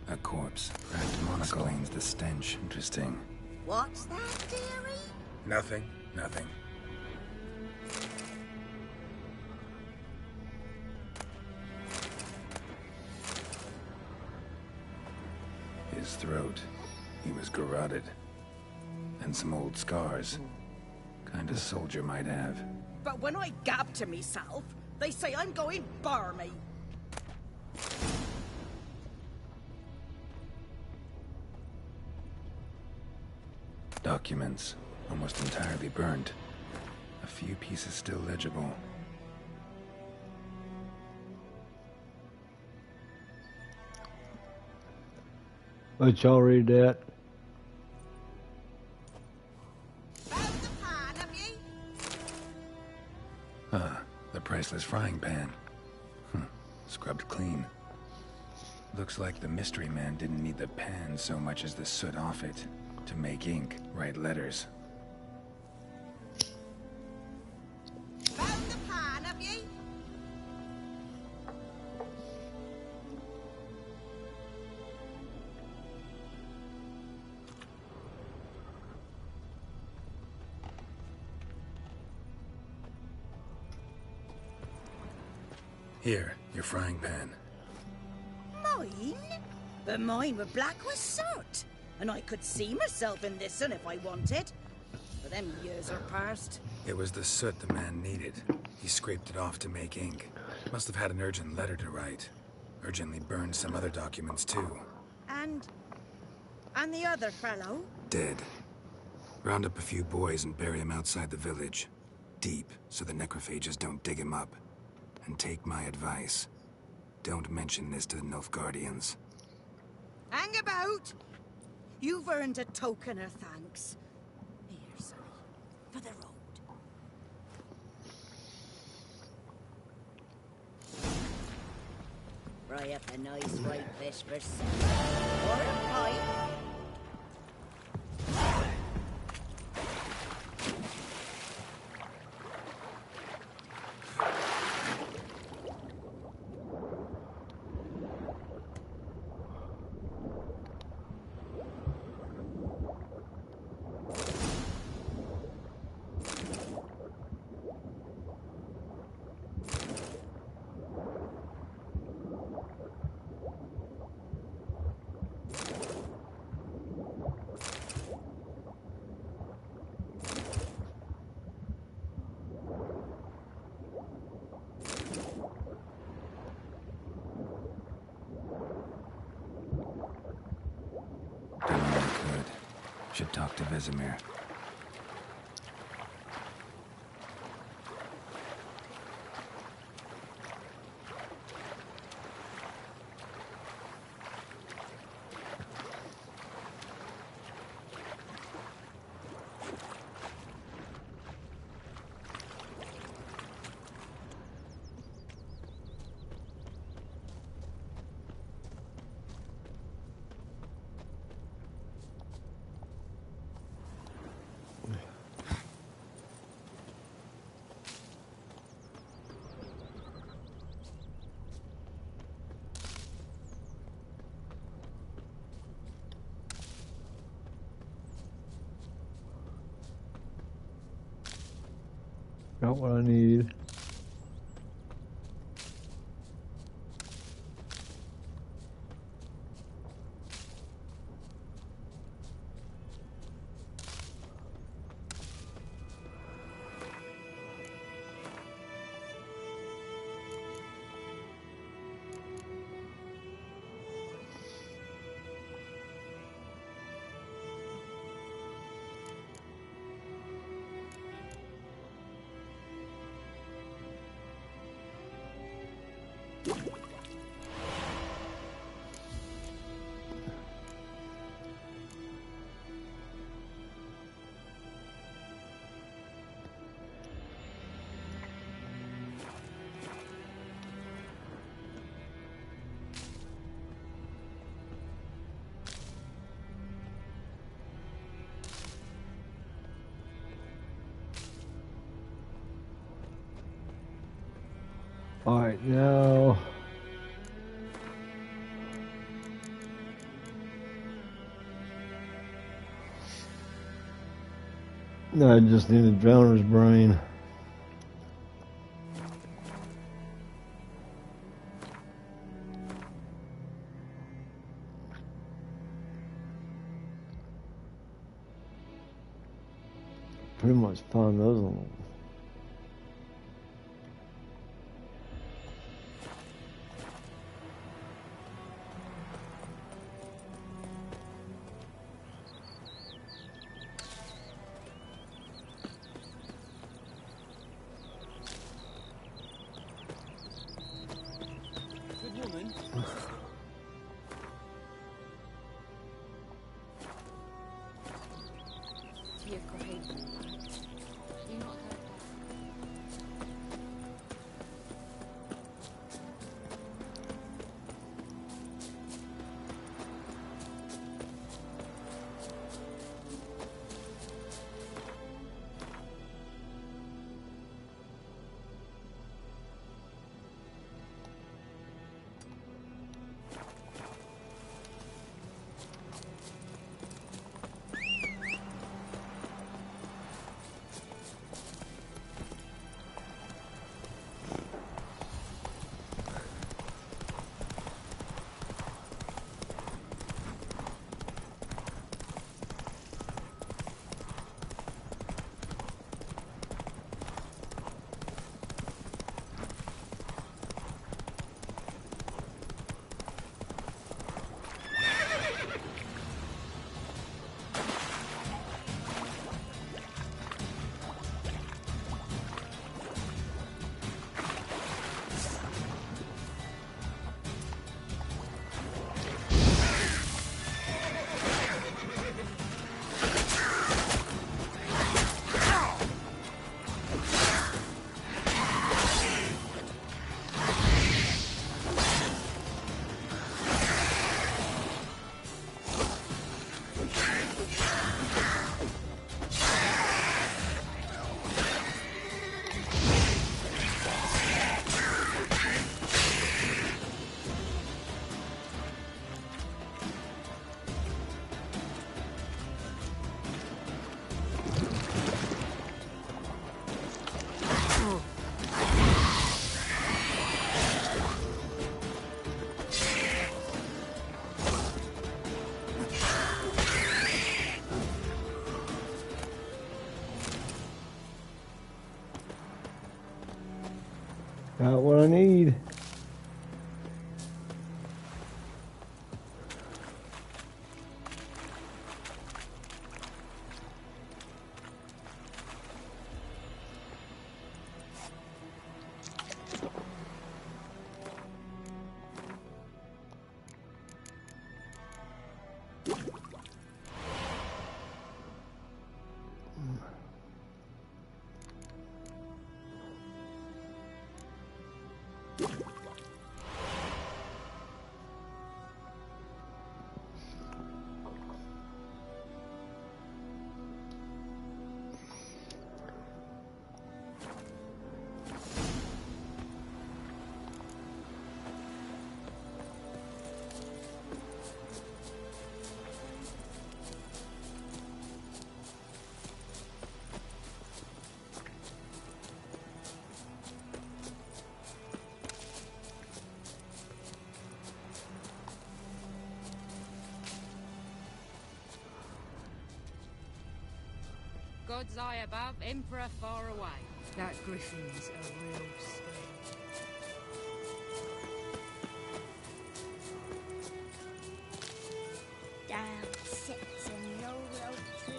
A corpse. Cracked monocle. Explains the stench. Interesting. What's that, dearie? Nothing. Nothing. His throat. He was garroted. And some old scars. Kind of soldier might have. But when I gab to myself, they say I'm going barmy. Documents, almost entirely burnt. A few pieces still legible. Let y'all read that. Found the pan, have ye? The priceless frying pan. Scrubbed clean. Looks like the mystery man didn't need the pan so much as the soot off it. To make ink, write letters. Found the pan, have ye? Here, your frying pan. Mine? But mine were black with soot. And I could see myself in this one if I wanted. But them years are past. It was the soot the man needed. He scraped it off to make ink. Must have had an urgent letter to write. Urgently burned some other documents too. And the other fellow? Dead. Round up a few boys and bury him outside the village. Deep, so the necrophages don't dig him up. And take my advice. Don't mention this to the Nilfgaardians. Hang about! You've earned a token of thanks. Here, sonny, for the road. Fry up a nice white fish for supper. Or a pie. Should talk to Vesemir. Got what I need. All right, now I just need a drowner's brain. Pretty much found those on. Got what I need. God's eye above, Emperor far away. That griffin's a real star. Down sits a noble oak tree.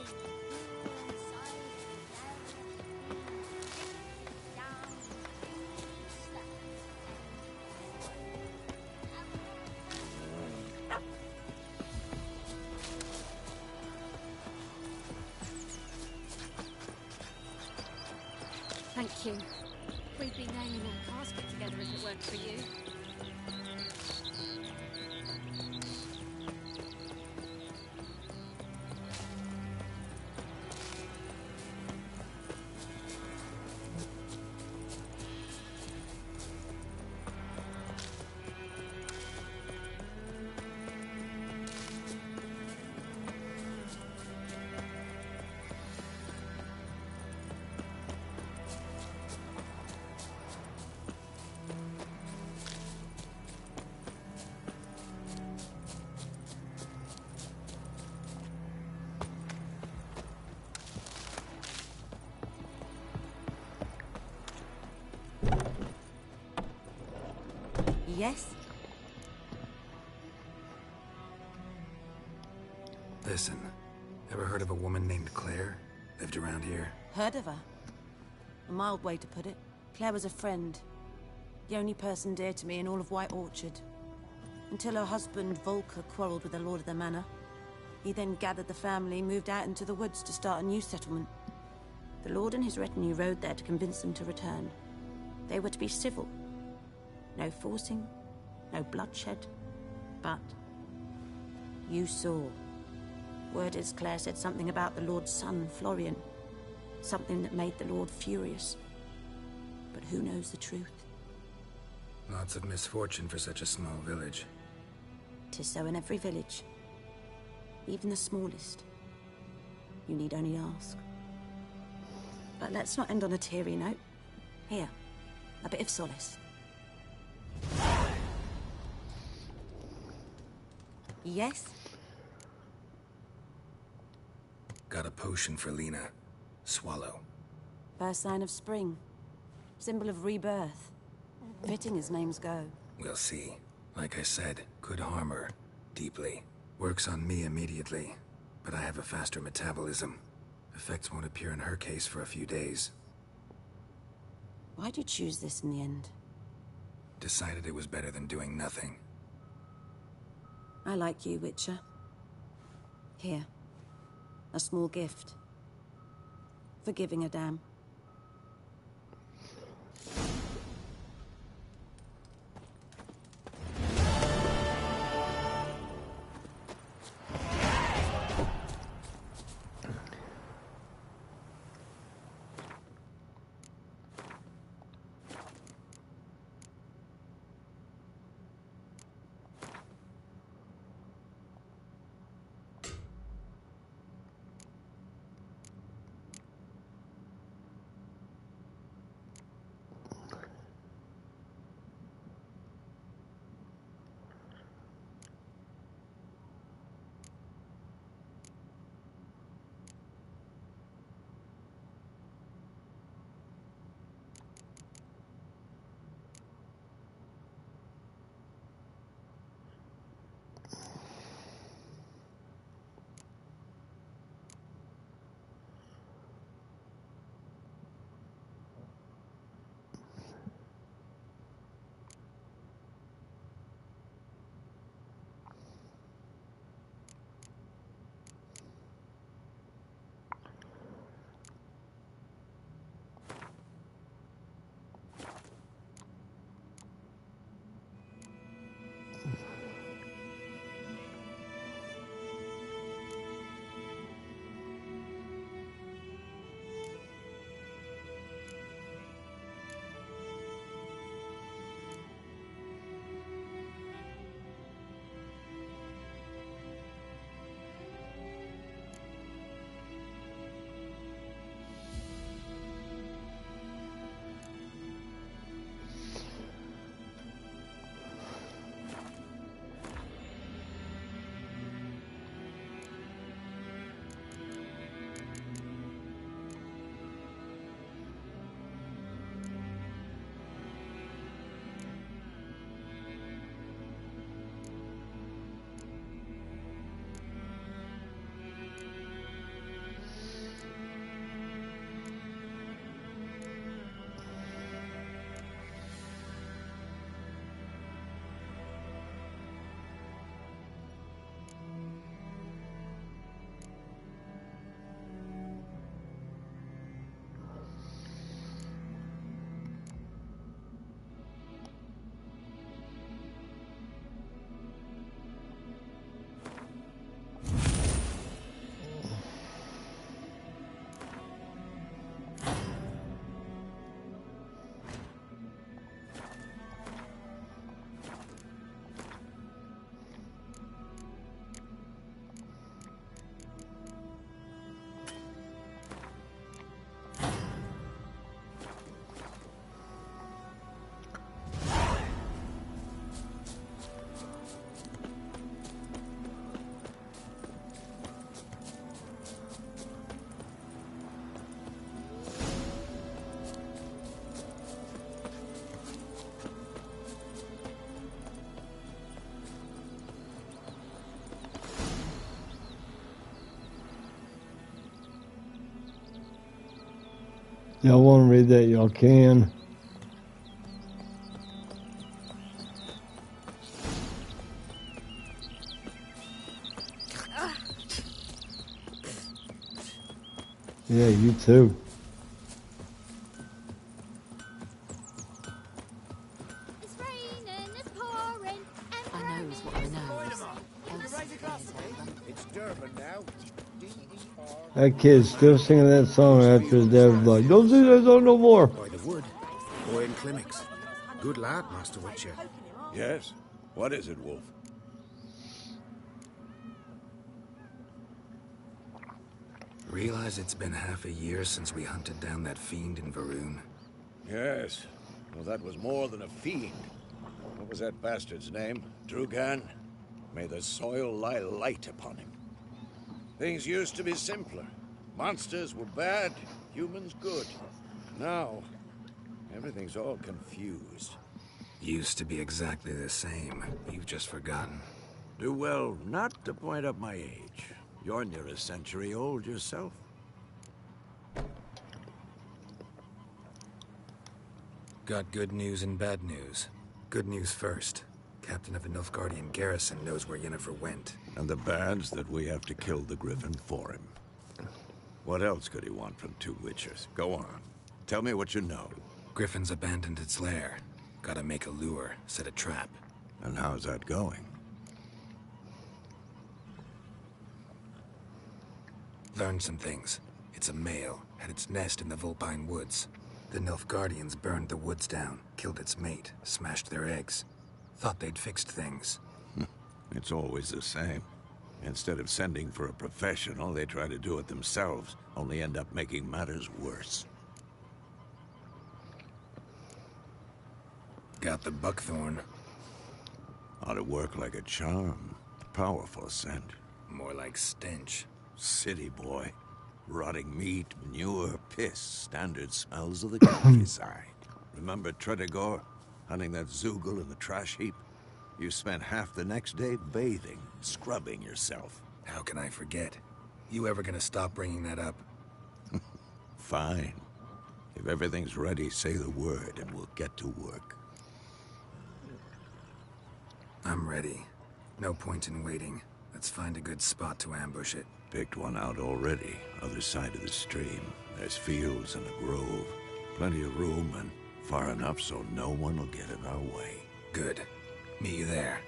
Thank you. We'd be naming our casket together if it weren't for you. Yes? Listen, ever heard of a woman named Claire? Lived around here? Heard of her? A mild way to put it. Claire was a friend. The only person dear to me in all of White Orchard. Until her husband, Volker, quarreled with the lord of the manor. He then gathered the family, moved out into the woods to start a new settlement. The lord and his retinue rode there to convince them to return. They were to be civil. No forcing, no bloodshed, but you saw. Word is Claire said something about the Lord's son, Florian. Something that made the Lord furious. But who knows the truth? Lots of misfortune for such a small village. 'Tis so in every village. Even the smallest. You need only ask. But let's not end on a teary note. Here, a bit of solace. Yes? Got a potion for Lena. Swallow. First sign of spring. Symbol of rebirth. Fitting as names go. We'll see. Like I said, could harm her. Deeply. Works on me immediately. But I have a faster metabolism. Effects won't appear in her case for a few days. Why'd you choose this in the end? Decided it was better than doing nothing. I like you, Witcher. Here. A small gift. For giving a damn. Y'all want to read that? Y'all can. Yeah, you too. It's raining, it's pouring, and I knows what I knows. It's Durban now. D-E-R. That kid's still singing that song after his dad was like, don't sing that song no more. By the wood. Boy in clinics. Good lad, Master Witcher. Yes? What is it, Wolf? Realize it's been half a year since we hunted down that fiend in Varun? Yes. Well, that was more than a fiend. What was that bastard's name? Drugan? May the soil lie light upon him. Things used to be simpler. Monsters were bad, humans good. Now, everything's all confused. Used to be exactly the same. You've just forgotten. Do well not to point up my age. You're near a century old yourself. Got good news and bad news. Good news first. Captain of the Nilfgaardian garrison knows where Yennefer went. And the bad's that we have to kill the Griffin for him. What else could he want from two Witchers? Go on. Tell me what you know. Griffin's abandoned its lair. Gotta make a lure, set a trap. And how's that going? Learned some things. It's a male, had its nest in the Vulpine Woods. The Nilfgaardians burned the woods down, killed its mate, smashed their eggs. Thought they'd fixed things. It's always the same. Instead of sending for a professional, they try to do it themselves, only end up making matters worse. Got the buckthorn. Ought to work like a charm. Powerful scent. More like stench. City boy. Rotting meat, manure, piss. Standard smells of the countryside. Remember Tredegor? Hunting that Zoogle in the trash heap? You spent half the next day bathing, scrubbing yourself. How can I forget? You ever gonna stop bringing that up? Fine. If everything's ready, say the word and we'll get to work. I'm ready. No point in waiting. Let's find a good spot to ambush it. Picked one out already, other side of the stream. There's fields and a grove. Plenty of room and far enough so no one will get in our way. Good. Meet you there.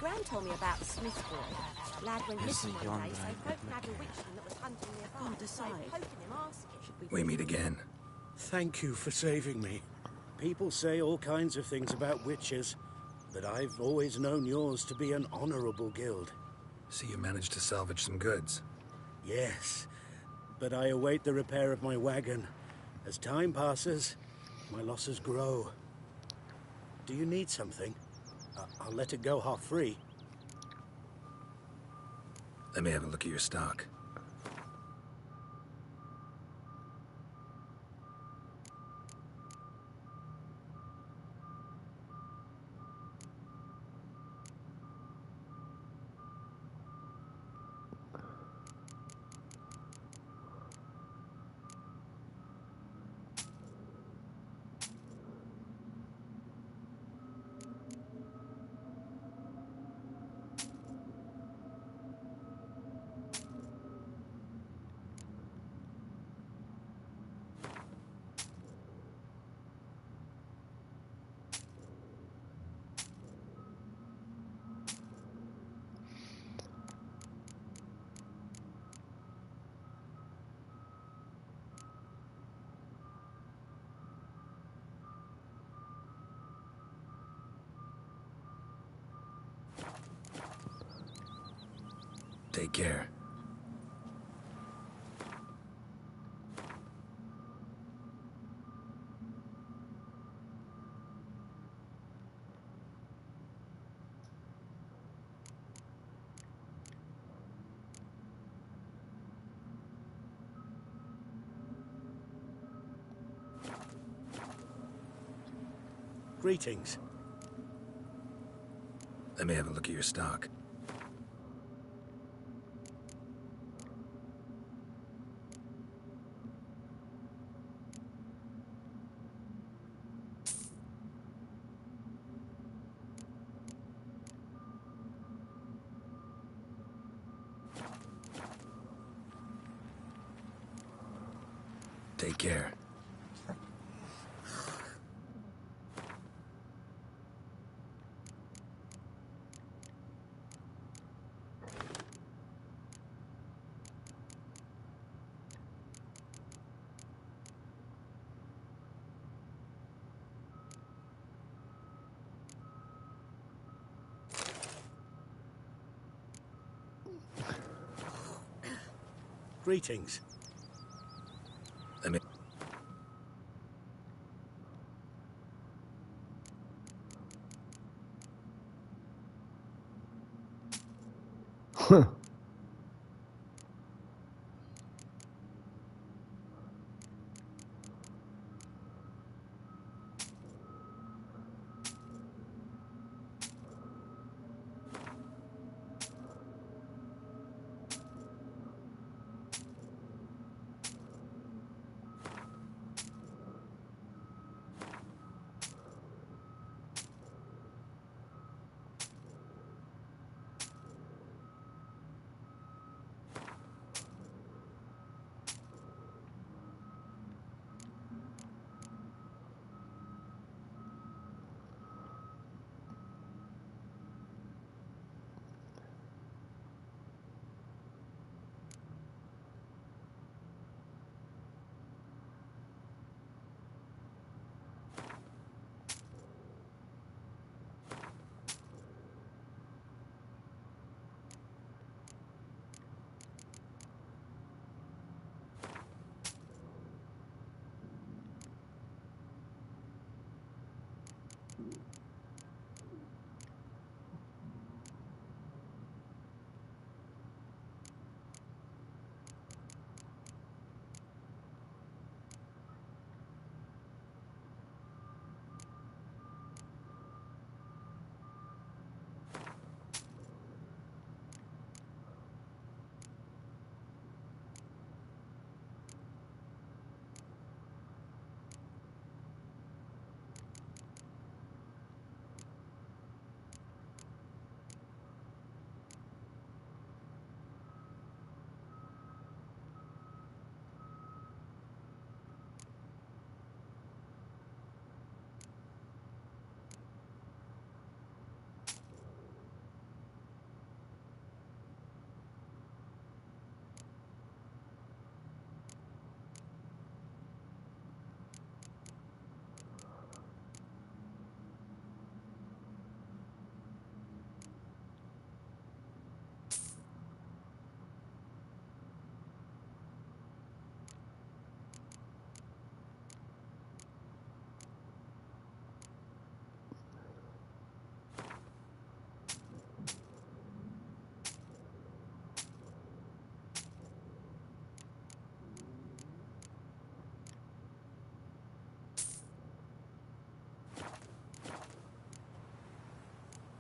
Gran told me about the Smith boy. Lad went missing one day, so folk nabbed a witchman that was hunting nearby. Can't decide. Poking him, asking. We meet again. Thank you for saving me. People say all kinds of things about witches, but I've always known yours to be an honorable guild. So you managed to salvage some goods? Yes, but I await the repair of my wagon. As time passes, my losses grow. Do you need something? I'll let it go half-free. Let me have a look at your stock. Take care. Greetings. Let me have a look at your stock. Take care. Greetings. Let me... Huh.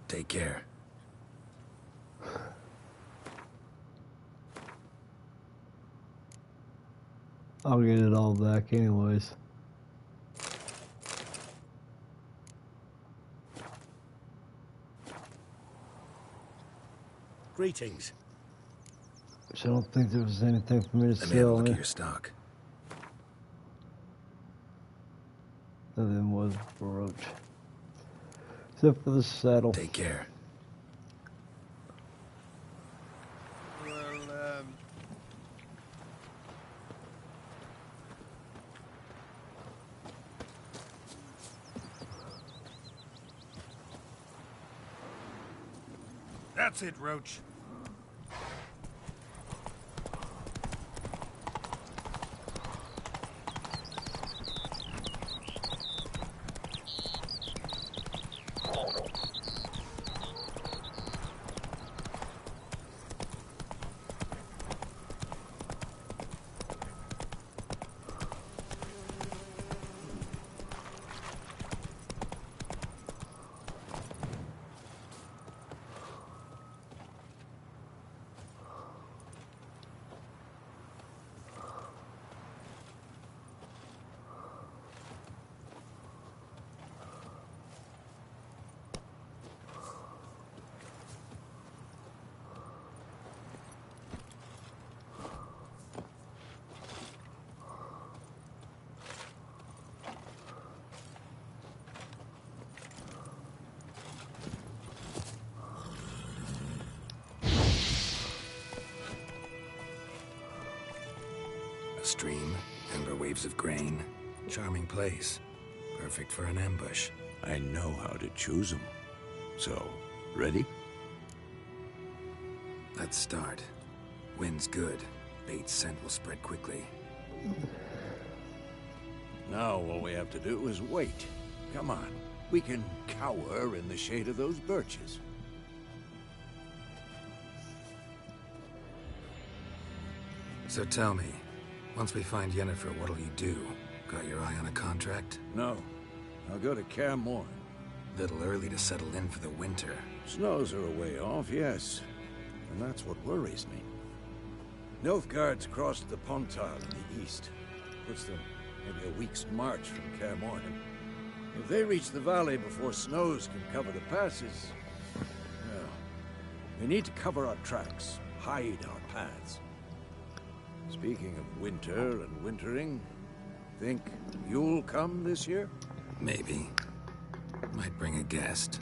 Take care. I'll get it all back anyways. Greetings. So I don't think there was anything for me to Let me have a sell. look at your stock. Other than was brooch. Except for the saddle. Take care. Well, That's it, Roach. A stream, amber waves of grain. Charming place. Perfect for an ambush. I know how to choose them. So, ready? Let's start. Wind's good. Bait's scent will spread quickly. Now all we have to do is wait. Come on. We can cower in the shade of those birches. So tell me, once we find Yennefer, what'll you do? Got your eye on a contract? No. I'll go to Kaer Morhen. Little early to settle in for the winter. Snows are a way off, yes. And that's what worries me. Nilfgaard's crossed the Pontar in the east. Puts them maybe a week's march from Kaer Morhen. If they reach the valley before snows can cover the passes... well, we need to cover our tracks, hide our paths. Speaking of winter and wintering, think you'll come this year? Maybe. Might bring a guest.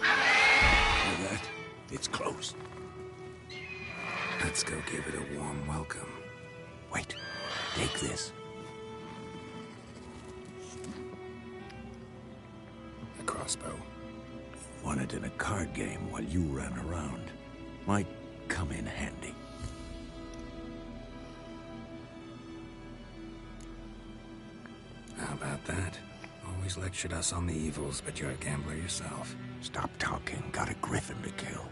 Hear that? It's close. Let's go give it a warm welcome. Wait. Take this. A crossbow. Won it in a card game while you ran around. Might come in handy. How about that? Always lectured us on the evils, but you're a gambler yourself. Stop talking. Got a griffin to kill.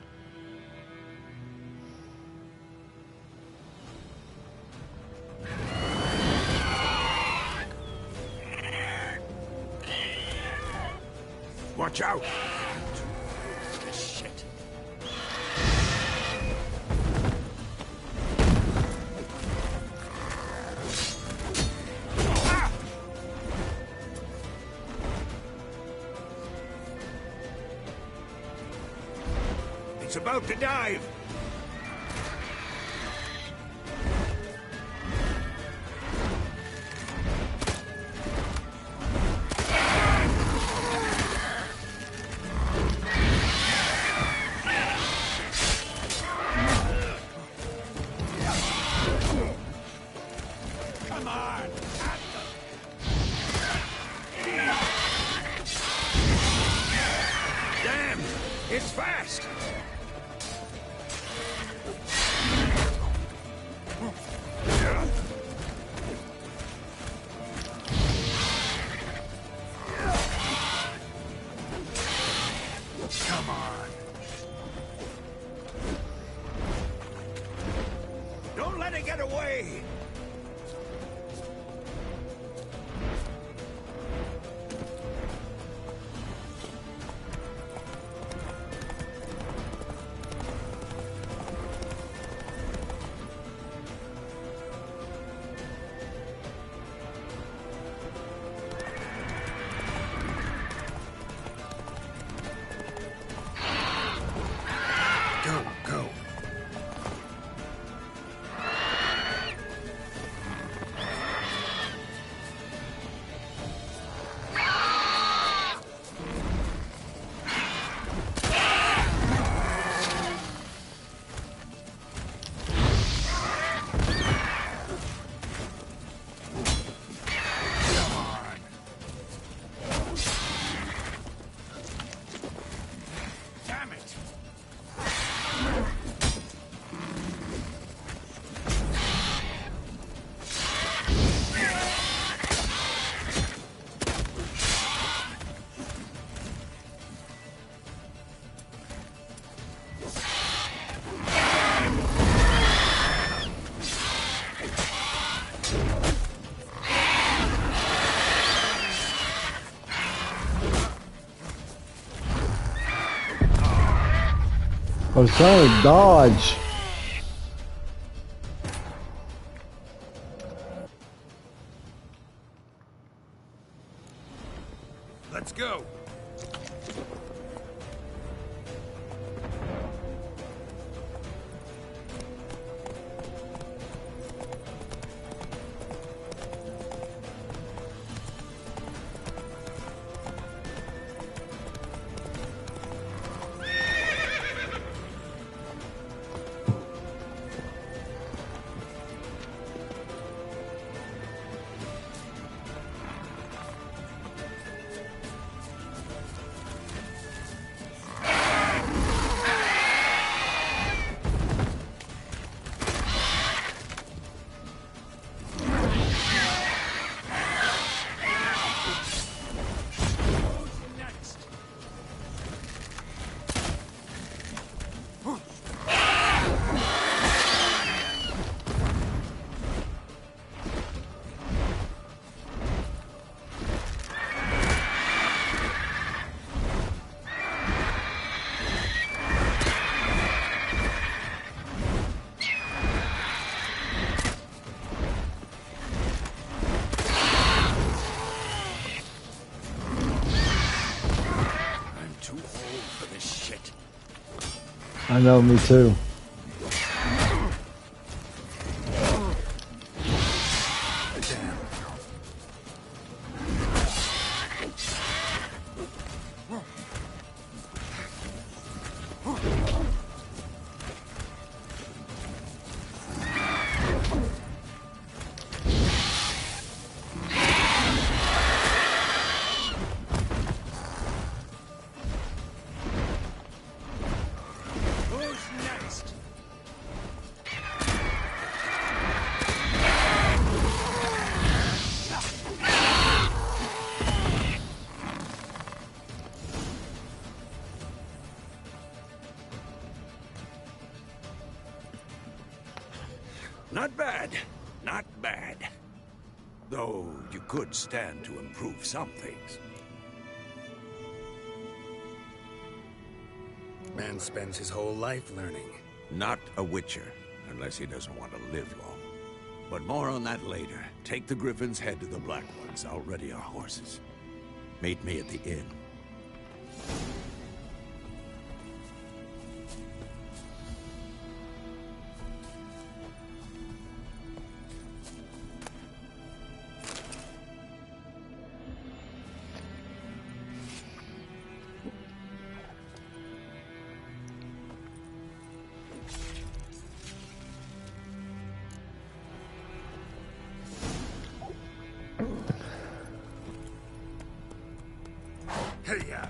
Watch out! Shit. It's about to dive! Come on! Damn! It's fast! Come on. I was trying to dodge. Let's go. I know, me too. Not bad. Not bad. Though you could stand to improve some things. Man spends his whole life learning. Not a witcher, unless he doesn't want to live long. But more on that later. Take the Griffin's head to the Black Ones. I'll ready our horses. Meet me at the inn. Hey-ya!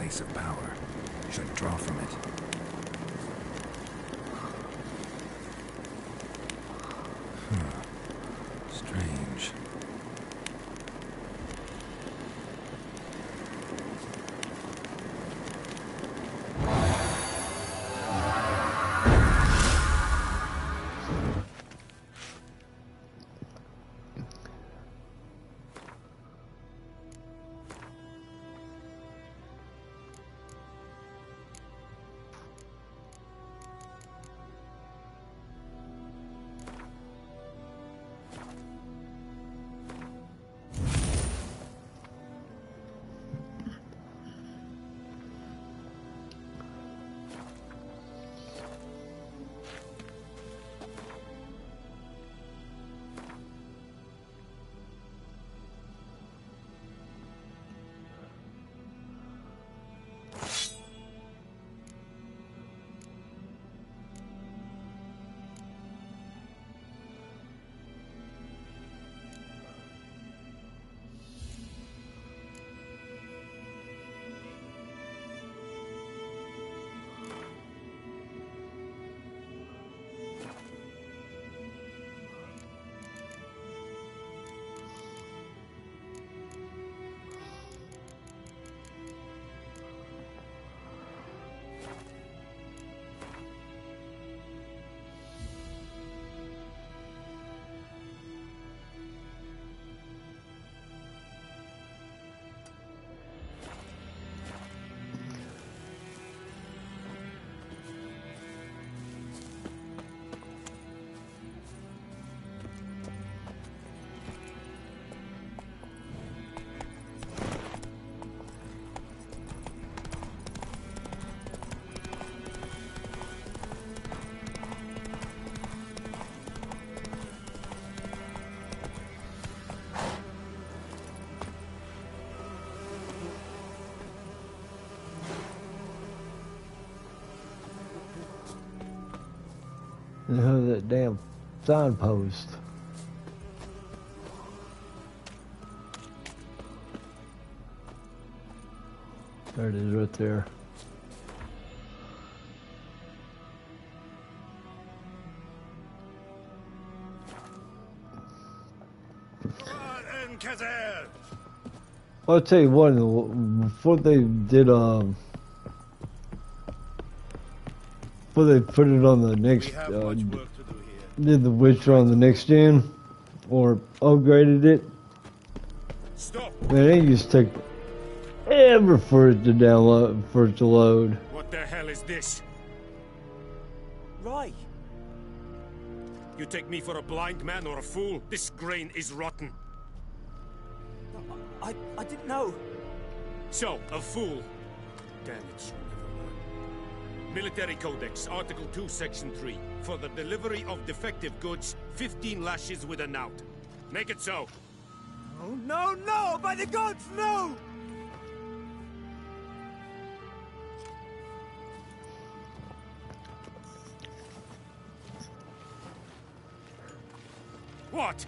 place of power. Should draw from it. Strange. That damn signpost. There it is right there. I'll tell you what, before they did, before they put it on the next, did the Witcher on the next gen, or upgraded it, man, it used to take ever for it to download, for it to load. What the hell is this? Right. You take me for a blind man or a fool? This grain is rotten. I didn't know. So, a fool. Damn it, you'll never learn. Military Codex, Article 2, Section 3. For the delivery of defective goods, 15 lashes with a knout. Make it so. Oh, no, no! By the gods, no! What?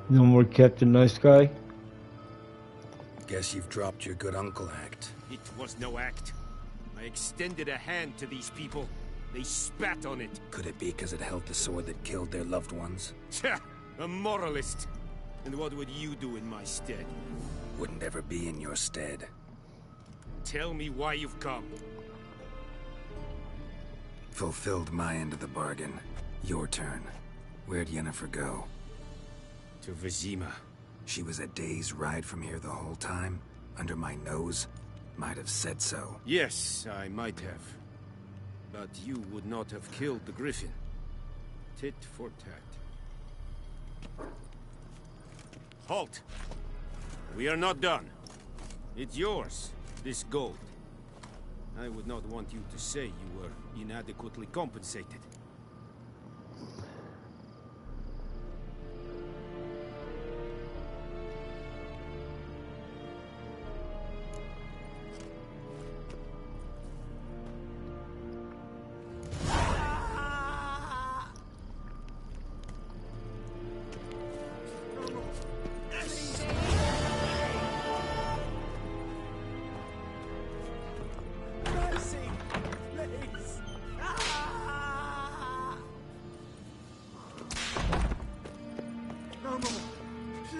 No more Captain Nice Guy? Guess you've dropped your good uncle act. It was no act. I extended a hand to these people. They spat on it. Could it be because it held the sword that killed their loved ones? Tja, a moralist. And what would you do in my stead? Wouldn't ever be in your stead. Tell me why you've come. Fulfilled my end of the bargain. Your turn. Where'd Yennefer go? To Vizima. She was a day's ride from here the whole time? Under my nose? Might have said so. Yes, I might have. But you would not have killed the Griffin. Tit for tat. Halt! We are not done. It's yours, this gold. I would not want you to say you were inadequately compensated.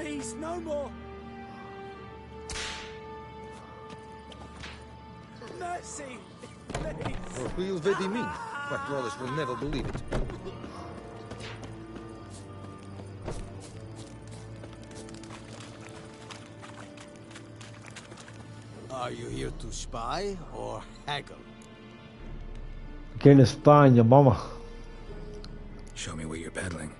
Please, no more. Mercy, please. What will Vedi mean? My brothers will never believe it. Are you here to spy or haggle? Can't spy on your mama. Show me what you're peddling.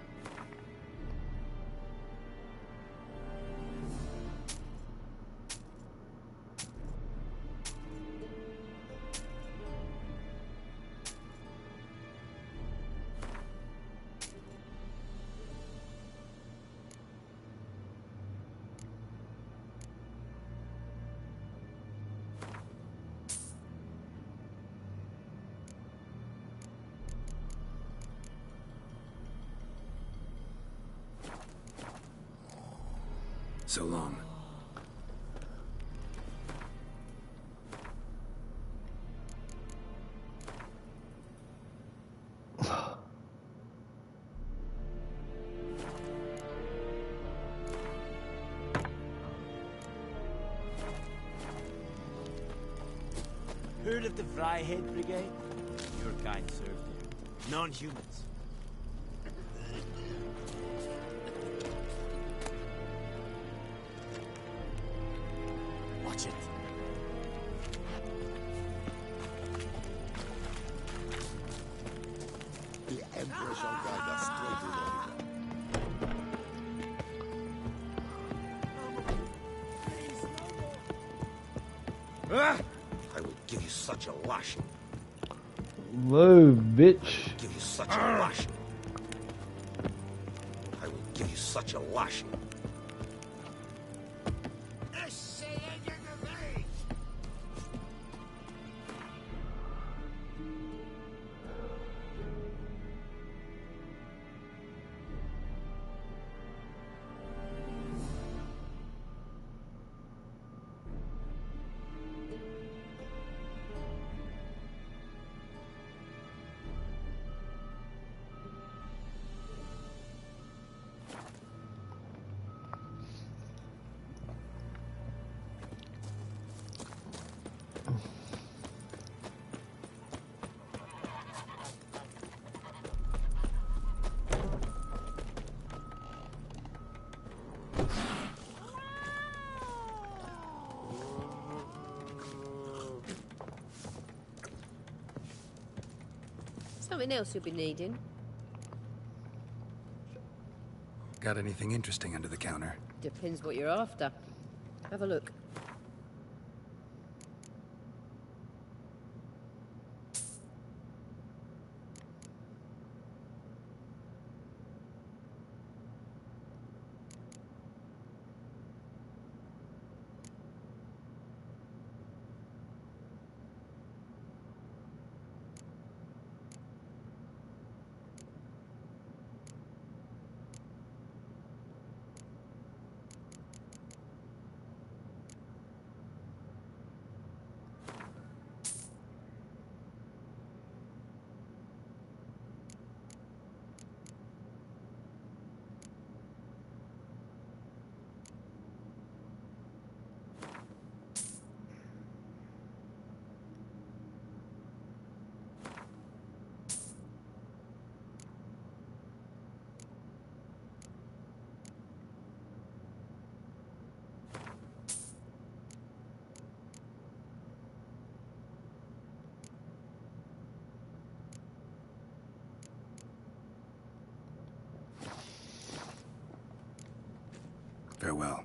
So long. Heard of the Fryhead Brigade? Your kind served here. Non-humans. Watch it. The Emperor shall guide us straight to the river. I will give you such a lashing. Whoa, bitch. Give you such a lashing. I will give you such a lashing. Something else you'll be needing? Got anything interesting under the counter? Depends what you're after. Have a look. Farewell.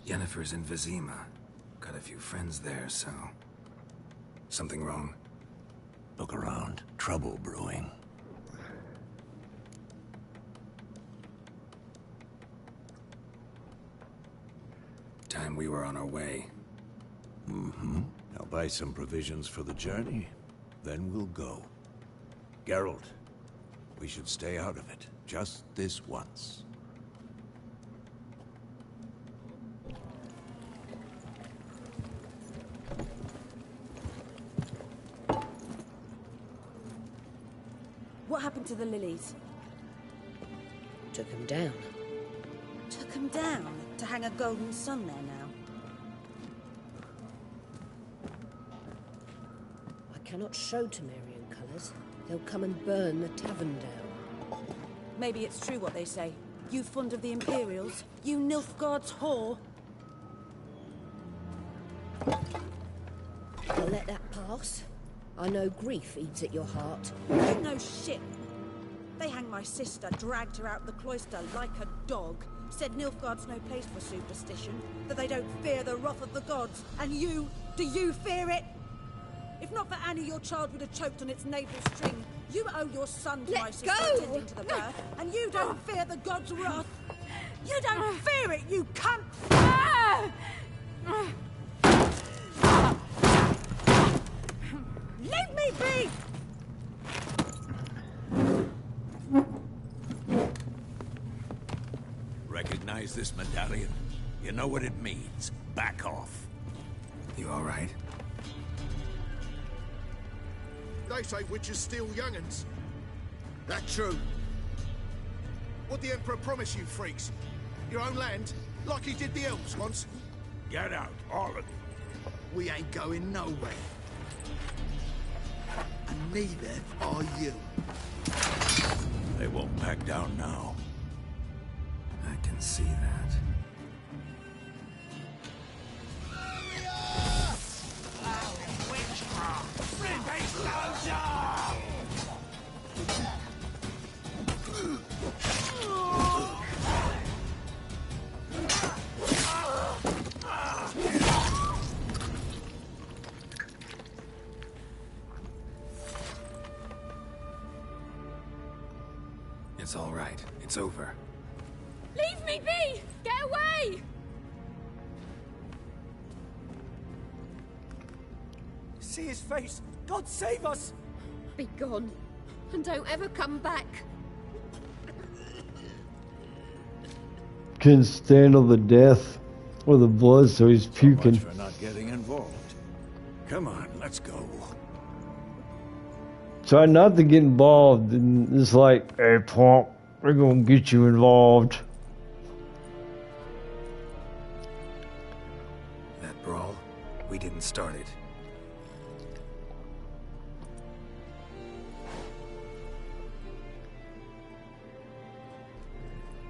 Yennefer's in Vizima. Got a few friends there, so... Something wrong? Look around. Trouble brewing. Time we were on our way. Mm-hmm. I'll buy some provisions for the journey. Then we'll go. Geralt, We should stay out of it, just this once. What happened to the lilies? Took him down. Took them down to hang a golden sun there now. I cannot show Temerian colours. They'll come and burn the tavern down. Maybe it's true what they say. You fond of the Imperials? You Nilfgaard's whore? I'll let that pass. I know grief eats at your heart. You know shit. They hanged my sister, dragged her out the cloister like a dog. Said Nilfgaard's no place for superstition, that they don't fear the wrath of the gods. And you, do you fear it? If not for Annie, your child would have choked on its navel string. You owe your son to my sister attending to the birth, and you don't fear the gods' wrath. You don't fear it, you cunt! Leave me be! Recognize this medallion? You know what it means. Back off. You all right? They say witches steal young'uns. That true? What the Emperor promise you, freaks? Your own land? Like he did the elves once? Get out, all of you. We ain't going nowhere. And neither are you. They won't back down now. I can see that. It's all right. It's over. Leave me be! Get away! See his face! God save us! Be gone. And don't ever come back. Couldn't stand all the death or the blood, so he's puking. So much for not getting involved. Come on, let's go. Try not to get involved, and it's like, hey, punk, we're gonna get you involved. That brawl, we didn't start it.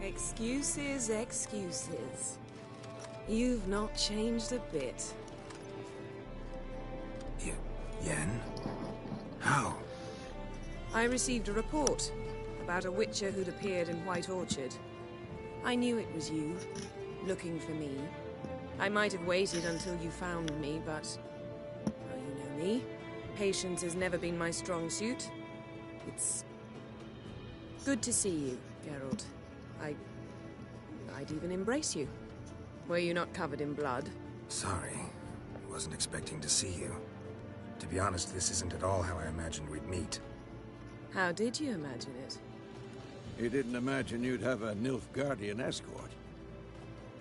Excuses, excuses. You've not changed a bit. Yen? How? I received a report about a witcher who'd appeared in White Orchard. I knew it was you, looking for me. I might have waited until you found me, but... well, you know me. Patience has never been my strong suit. It's... good to see you, Geralt. I'd even embrace you. Were you not covered in blood? Sorry. Wasn't expecting to see you. To be honest, this isn't at all how I imagined we'd meet. How did you imagine it? You didn't imagine you'd have a Nilfgaardian escort.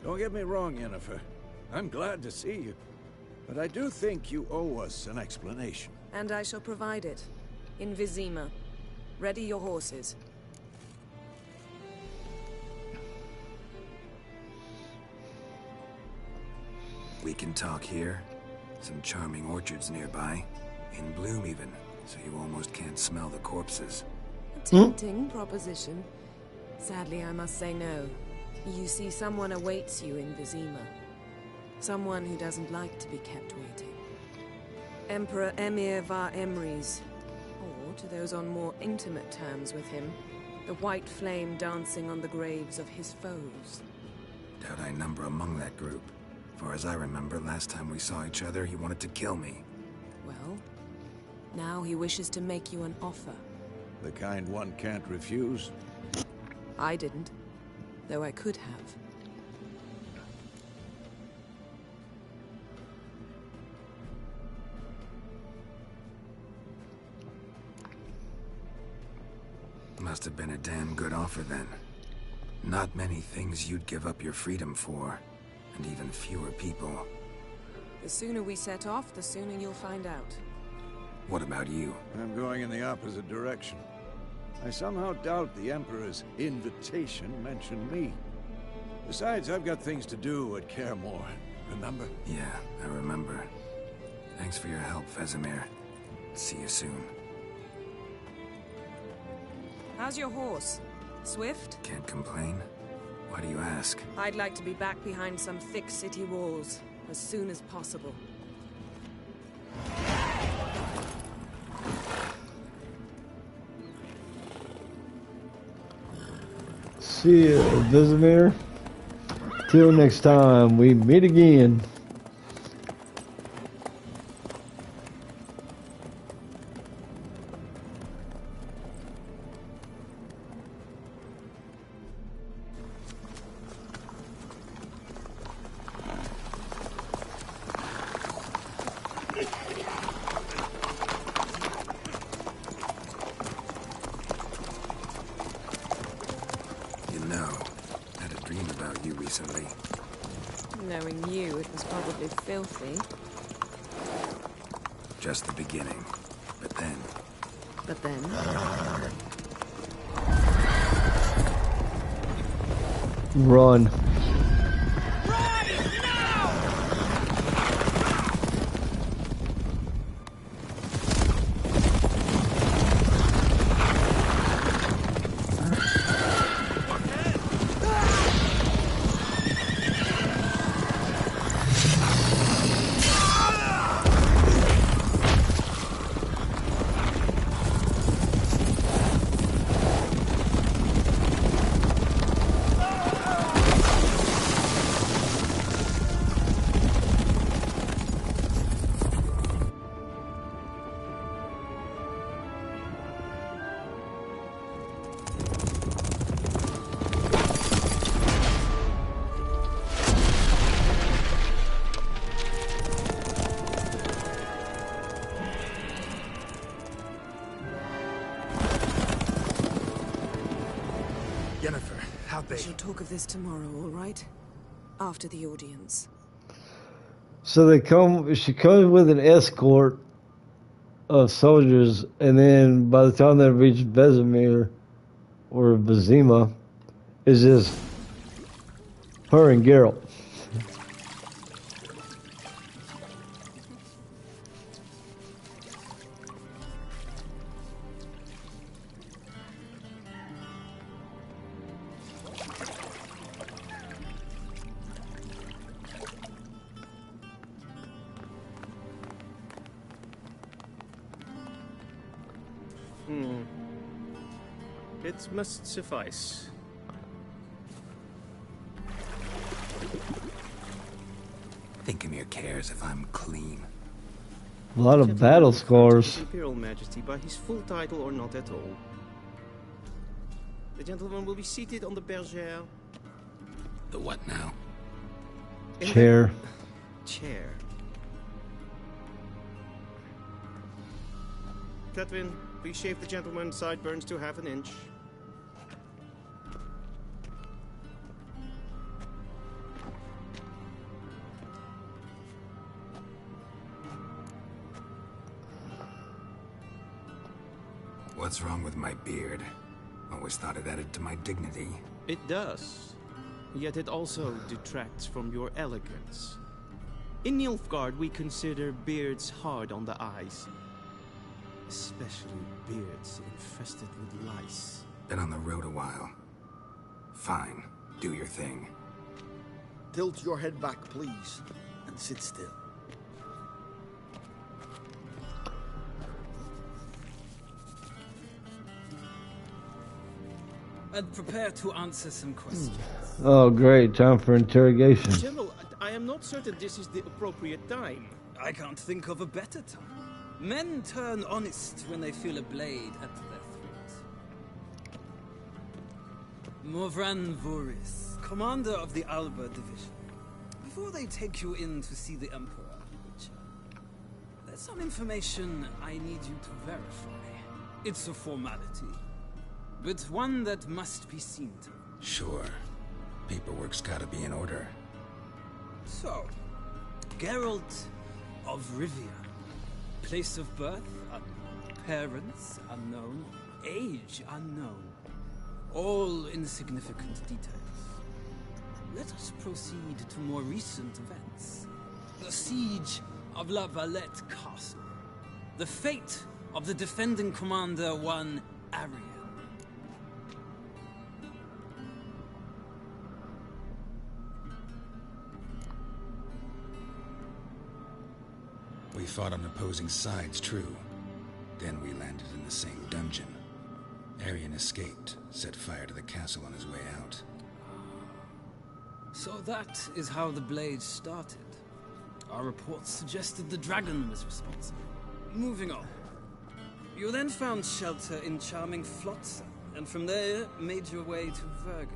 Don't get me wrong, Yennefer. I'm glad to see you. But I do think you owe us an explanation. And I shall provide it. In Vizima. Ready your horses. We can talk here. Some charming orchards nearby. In bloom even, so you almost can't smell the corpses. A tempting proposition. Sadly, I must say no. You see, someone awaits you in Vizima. Someone who doesn't like to be kept waiting. Emperor Emir var Emrys. Or, to those on more intimate terms with him, the white flame dancing on the graves of his foes. Doubt I number among that group. Far as I remember, last time we saw each other, he wanted to kill me. Well, now he wishes to make you an offer. The kind one can't refuse? I didn't, though I could have. Must have been a damn good offer then. Not many things you'd give up your freedom for, and even fewer people. The sooner we set off, the sooner you'll find out. What about you? I'm going in the opposite direction. I somehow doubt the Emperor's invitation mentioned me. Besides, I've got things to do at Kaer Morhen, remember? Yeah, I remember. Thanks for your help, Vesemir. See you soon. How's your horse? Swift? Can't complain. Why do you ask? I'd like to be back behind some thick city walls as soon as possible. See you, Vesemir. Till next time we meet again. Knowing you, it was probably filthy. Just the beginning. But then... But then... Run. Yennefer, how'd they... We shall talk of this tomorrow, all right? After the audience. So she comes with an escort of soldiers, and then by the time they reach Vesemir, or Vizima, is just her and Geralt. It must suffice. Thinking cares if I'm clean. A lot of battle scars. His Imperial Majesty by his full title or not at all. The gentleman will be seated on the bergère. The what now? Chair. Chair. Cletwin, please shave the gentleman's sideburns to half an inch. What's wrong with my beard? Always thought it added to my dignity. It does. Yet it also detracts from your elegance. In Nilfgaard, we consider beards hard on the eyes. Especially beards infested with lice. Been on the road a while. Fine. Do your thing. Tilt your head back, please, and sit still. And prepare to answer some questions. Oh, great. Time for interrogation. General, I am not certain this is the appropriate time. I can't think of a better time. Men turn honest when they feel a blade at their throat. Morvran Voris, commander of the Alba Division. Before they take you in to see the Emperor, there's some information I need you to verify. It's a formality. but one that must be seen to. Sure. Paperwork's gotta be in order. So, Geralt of Rivia. Place of birth unknown. Parents unknown. Age unknown. All insignificant details. Let us proceed to more recent events. The siege of La Valette Castle. The fate of the defending commander, one Arian. We fought on opposing sides, true. Then we landed in the same dungeon. Arian escaped, set fire to the castle on his way out. So that is how the Blade started. Our reports suggested the dragon was responsible. Moving on. You then found shelter in charming Flotsam, and from there made your way to Vergen.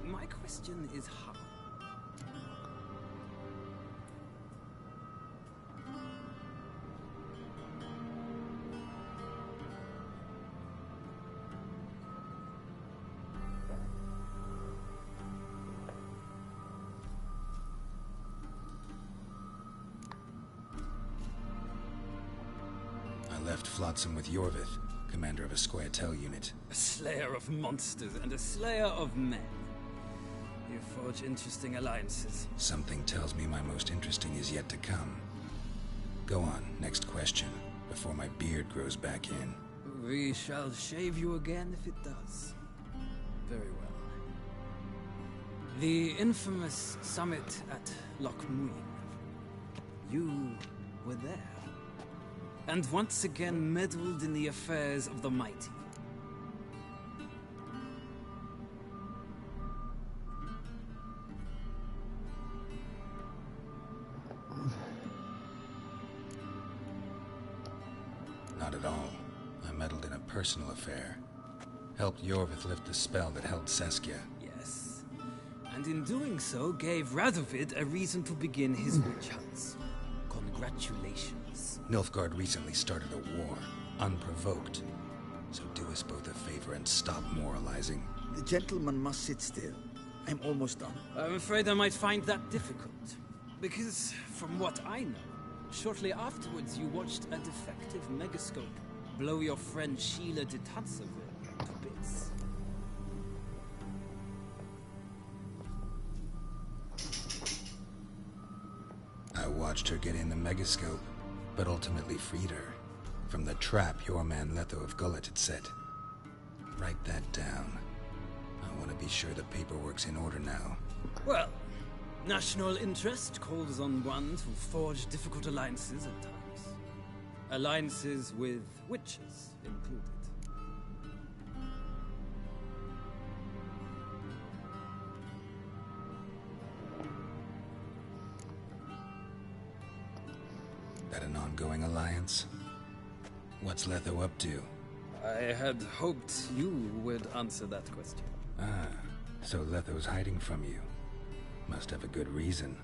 My question is how? I left Flotsam with Yorvith, commander of a Squaretel unit. A slayer of monsters and a slayer of men. You forge interesting alliances. Something tells me my most interesting is yet to come. Go on, next question, before my beard grows back in. We shall shave you again if it does. Very well. The infamous summit at Loch Muin. You were there. And once again meddled in the affairs of the mighty. Not at all. I meddled in a personal affair. Helped Yorvith lift the spell that held Saskia. Yes. And in doing so, gave Radovid a reason to begin his witch hunts. Congratulations. Nilfgaard recently started a war, unprovoked. So do us both a favor and stop moralizing. The gentleman must sit still. I'm almost done. I'm afraid I might find that difficult. Because, from what I know, shortly afterwards you watched a defective megascope blow your friend Sheila de Tatseville to bits. I watched her get in the megascope, but ultimately freed her from the trap your man Letho of Gullet had set. Write that down. I want to be sure the paperwork's in order now. Well, national interest calls on one to forge difficult alliances at times. Alliances with witches included. That an ongoing alliance? What's Letho up to? I had hoped you would answer that question. Ah, so Letho's hiding from you. Must have a good reason.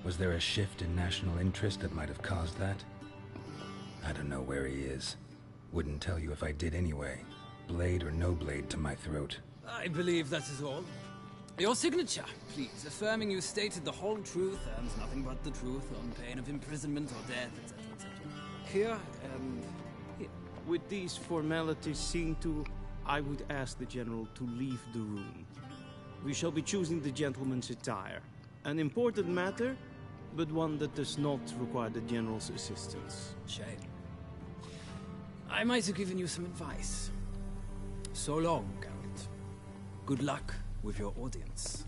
Was there a shift in national interest that might have caused that? I don't know where he is. Wouldn't tell you if I did anyway. Blade or no blade to my throat. I believe that is all. Your signature, please, affirming you stated the whole truth and nothing but the truth on pain of imprisonment or death, etc., etc. Here and here. With these formalities seen to, I would ask the General to leave the room. We shall be choosing the gentleman's attire. An important matter, but one that does not require the General's assistance. Shame. I might have given you some advice. So long, Geralt. Good luck with your audience.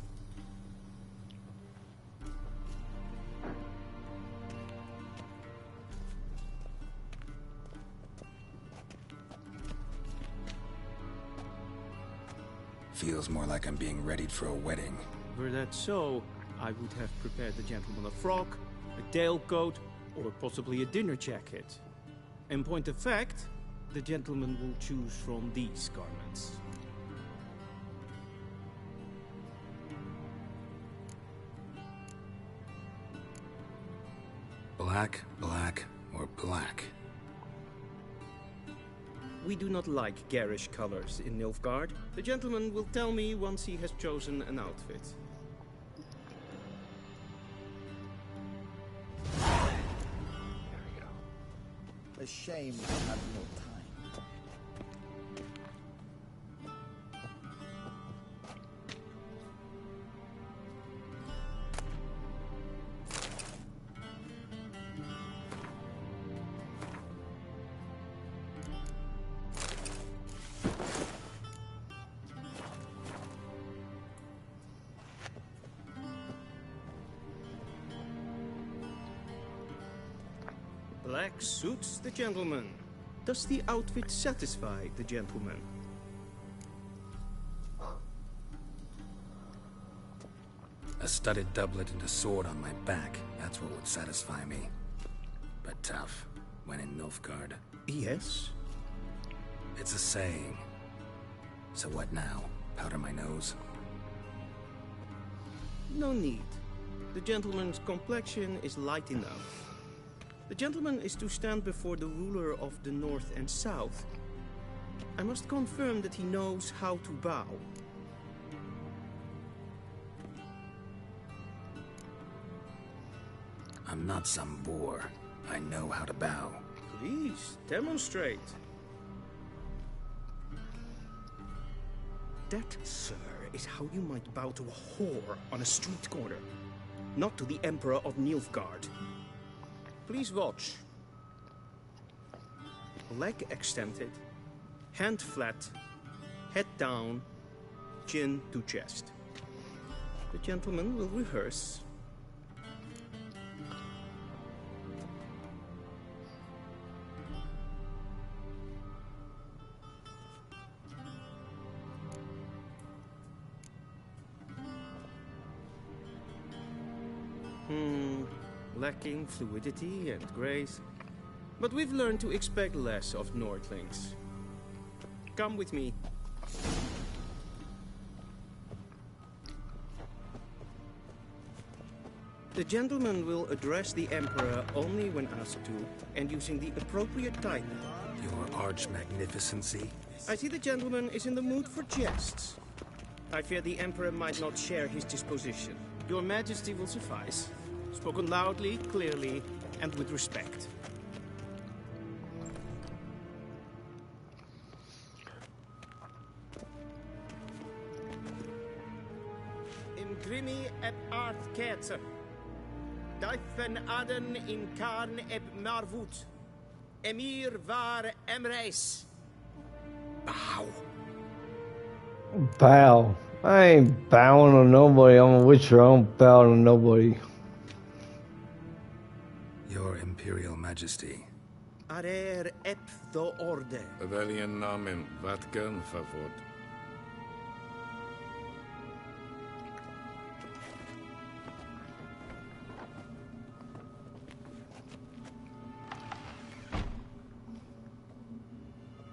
Feels more like I'm being readied for a wedding. Were that so, I would have prepared the gentleman a frock, a tailcoat, or possibly a dinner jacket. In point of fact, the gentleman will choose from these garments. Black, black, or black? We do not like garish colors in Nilfgaard. The gentleman will tell me once he has chosen an outfit. A shame I have no time. Black suits the gentleman. Does the outfit satisfy the gentleman? A studded doublet and a sword on my back, that's what would satisfy me. But tough, when in Nilfgaard. Yes? It's a saying. So what now? Powder my nose? No need. The gentleman's complexion is light enough. The gentleman is to stand before the ruler of the North and South. I must confirm that he knows how to bow. I'm not some boor. I know how to bow. Please, demonstrate. That, sir, is how you might bow to a whore on a street corner, not to the Emperor of Nilfgaard. Please watch. Leg extended, hand flat, head down, chin to chest. The gentleman will rehearse. Lacking fluidity and grace. But we've learned to expect less of Nordlings. Come with me. The gentleman will address the Emperor only when asked to, and using the appropriate title. Your arch-magnificency? I see the gentleman is in the mood for jests. I fear the Emperor might not share his disposition. Your Majesty will suffice. Spoken loudly, clearly, and with respect. In grimi eb art ketzer. Duifen aden in karn eb marvoet. Emir var emreis. Bow. Bow. I ain't bowing to nobody. I'm a witcher. I don't bow to nobody. Your Imperial Majesty. Arer ep the orde. Weljen namen, wat gern favort.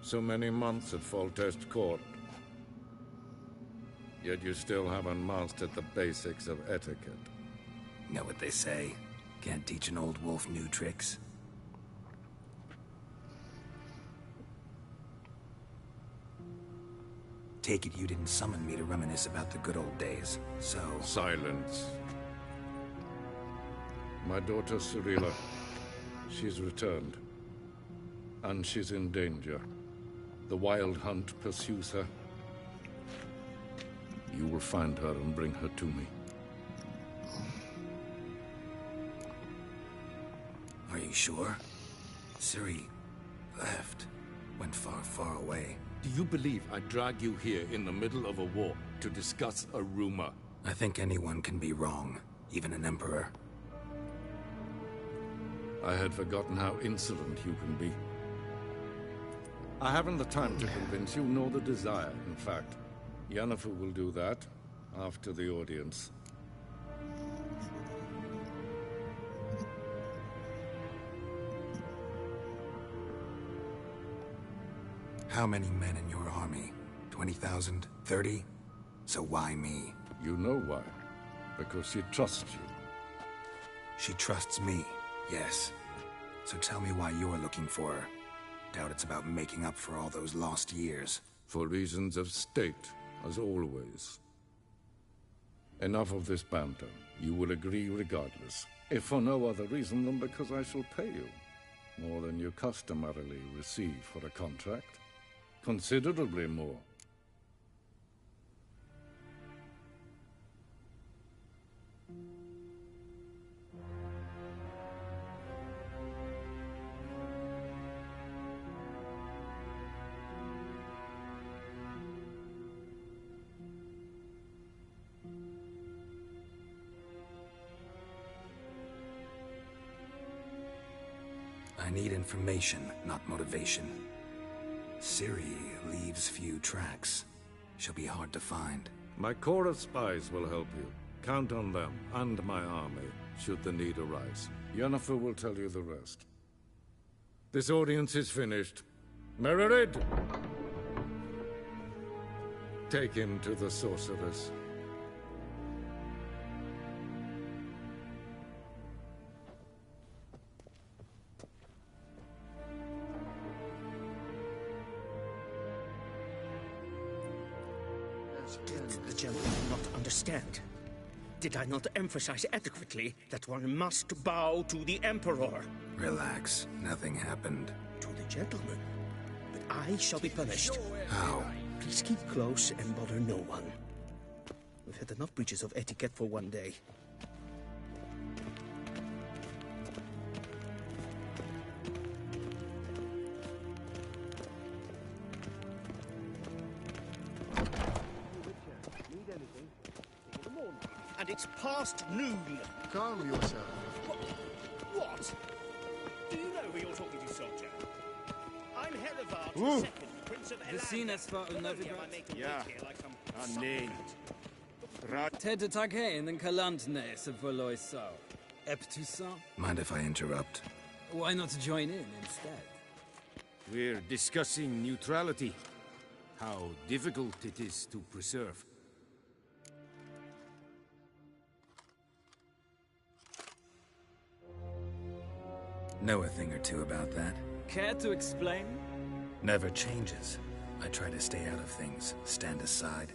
So many months at Foltest Court. Yet you still haven't mastered the basics of etiquette. Know what they say? Can't teach an old wolf new tricks. Take it you didn't summon me to reminisce about the good old days, so... Silence. My daughter Cirilla, she's returned. And she's in danger. The Wild Hunt pursues her. You will find her and bring her to me. Are you sure? Ciri left. Went far, far away. Do you believe I drag you here in the middle of a war to discuss a rumor? I think anyone can be wrong, even an emperor. I had forgotten how insolent you can be. I haven't the time to convince you, nor the desire, in fact. Yennefer will do that after the audience. How many men in your army? 20,000? 30? So why me? You know why. Because she trusts you. She trusts me, yes. So tell me why you're looking for her. Doubt it's about making up for all those lost years. For reasons of state, as always. Enough of this banter. You will agree regardless. If for no other reason than because I shall pay you. More than you customarily receive for a contract. Considerably more. I need information, not motivation. Ciri leaves few tracks. She'll be hard to find. My corps of spies will help you. Count on them, and my army, should the need arise. Yennefer will tell you the rest. This audience is finished. Mererid! Take him to the sorceress. Did the gentleman not understand? Did I not emphasize adequately that one must bow to the Emperor? Relax. Nothing happened. To the gentleman. But I shall be punished. How? Please keep close and bother no one. We've had enough breaches of etiquette for one day. And it's past noon. Calm yourself. What? Do you know who you're talking to, soldier? I'm Herivard Ooh. II, Prince of Elan. Ja, nee. Ted Takane and Kalantne se Voloisau. Eptusan? Mind if I interrupt? Why not join in instead? We're discussing neutrality. How difficult it is to preserve. Know a thing or two about that? Care to explain? Never changes. I try to stay out of things, stand aside.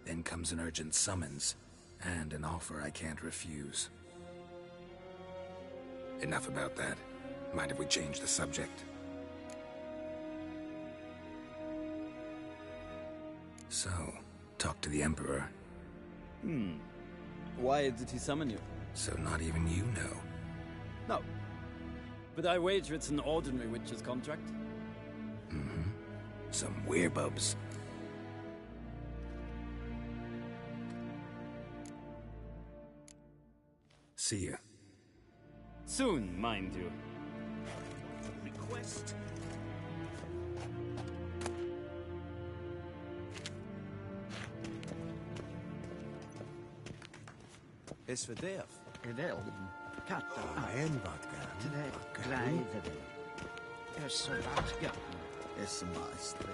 Then comes an urgent summons, and an offer I can't refuse. Enough about that. Mind if we change the subject? So, talk to the Emperor. Why did he summon you? So not even you know. No. But I wager it's an ordinary witch's contract. Mm-hmm. Some werebubs. See ya. Soon, mind you. Request. Es verderf. Edel. Katta. En wat gaan. Tre. Gleider. Så vaska. Es maestre.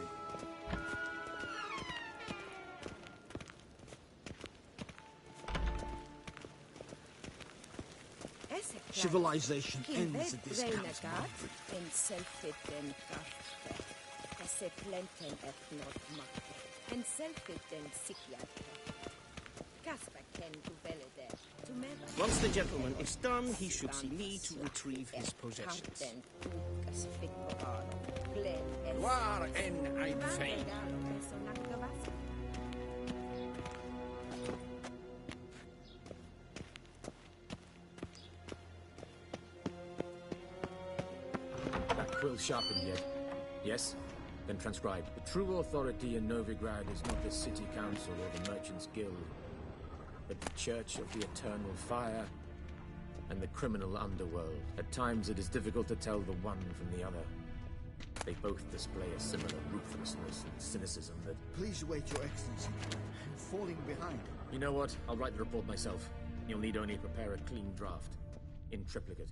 Civilization ends at this castle. En selfiten krafte. Esse plenten etnot makte. En selfiten sikjate. Kasper ken duvelede. Once the gentleman is done, he should see me to retrieve his possessions. Waar en ein fein. That quill sharpened yet? Yes? Then transcribe. The true authority in Novigrad is not the city council or the merchants' guild, but the Church of the Eternal Fire and the criminal underworld. At times it is difficult to tell the one from the other. They both display a similar ruthlessness and cynicism that... Please wait, Your Excellency. I'm falling behind. You know what? I'll write the report myself. You'll need only prepare a clean draft. In triplicate.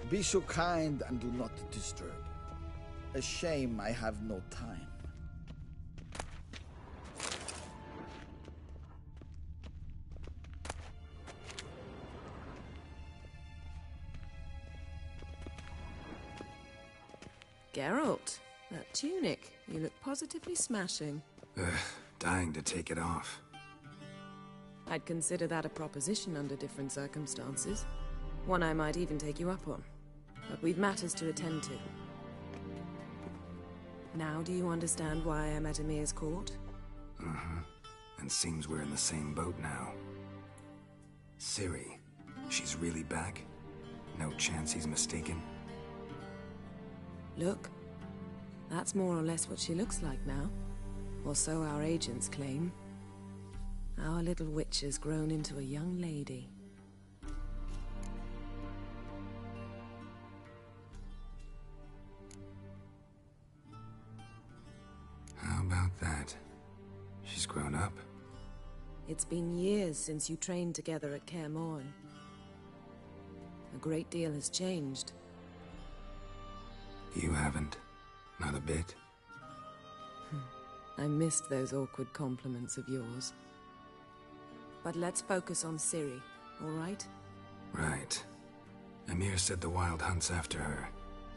Be so kind and do not disturb. A shame I have no time. Geralt, that tunic. You look positively smashing. Ugh, dying to take it off. I'd consider that a proposition under different circumstances. One I might even take you up on. But we've matters to attend to. Now do you understand why I'm at Emir's court? Uh-huh. And seems we're in the same boat now. Ciri, she's really back? No chance he's mistaken? Look, that's more or less what she looks like now. Or so our agents claim. Our little witch has grown into a young lady. How about that? She's grown up? It's been years since you trained together at Kaer Morhen. A great deal has changed. You haven't. Not a bit. I missed those awkward compliments of yours. But let's focus on Ciri, all right? Right. Emir said the Wild Hunt's after her.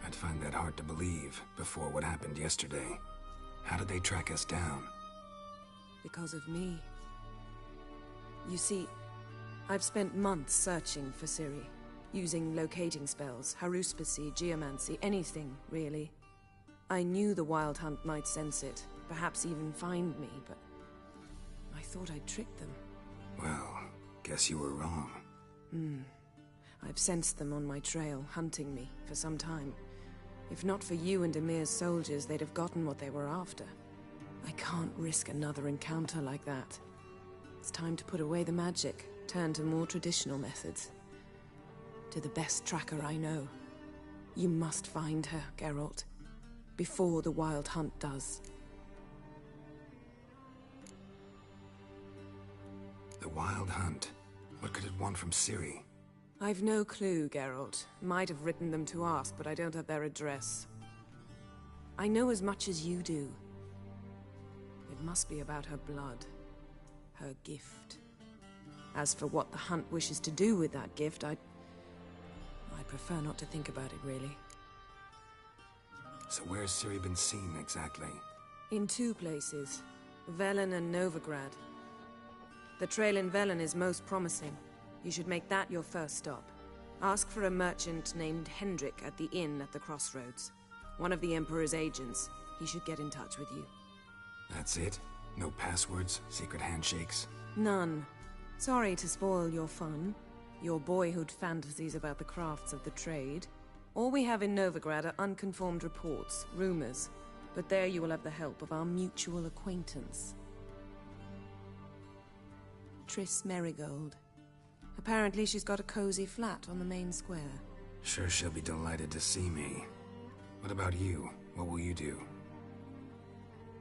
I'd find that hard to believe before what happened yesterday. How did they track us down? Because of me. You see, I've spent months searching for Ciri. Using locating spells, haruspicy, geomancy, anything, really. I knew the Wild Hunt might sense it, perhaps even find me, but I thought I'd tricked them. Well, guess you were wrong. I've sensed them on my trail, hunting me, for some time. If not for you and Emir's soldiers, they'd have gotten what they were after. I can't risk another encounter like that. It's time to put away the magic, turn to more traditional methods. To the best tracker I know. You must find her, Geralt. Before the Wild Hunt does. The Wild Hunt? What could it want from Ciri? I've no clue, Geralt. Might have written them to ask, but I don't have their address. I know as much as you do. It must be about her blood. Her gift. As for what the Hunt wishes to do with that gift, I prefer not to think about it, really. So where's Ciri been seen, exactly? In two places. Velen and Novigrad. The trail in Velen is most promising. You should make that your first stop. Ask for a merchant named Hendrik at the inn at the crossroads. One of the Emperor's agents. He should get in touch with you. That's it? No passwords? Secret handshakes? None. Sorry to spoil your fun. Your boyhood fantasies about the crafts of the trade. All we have in Novigrad are unconfirmed reports, rumors. But there you will have the help of our mutual acquaintance. Triss Merigold. Apparently she's got a cozy flat on the main square. Sure she'll be delighted to see me. What about you? What will you do?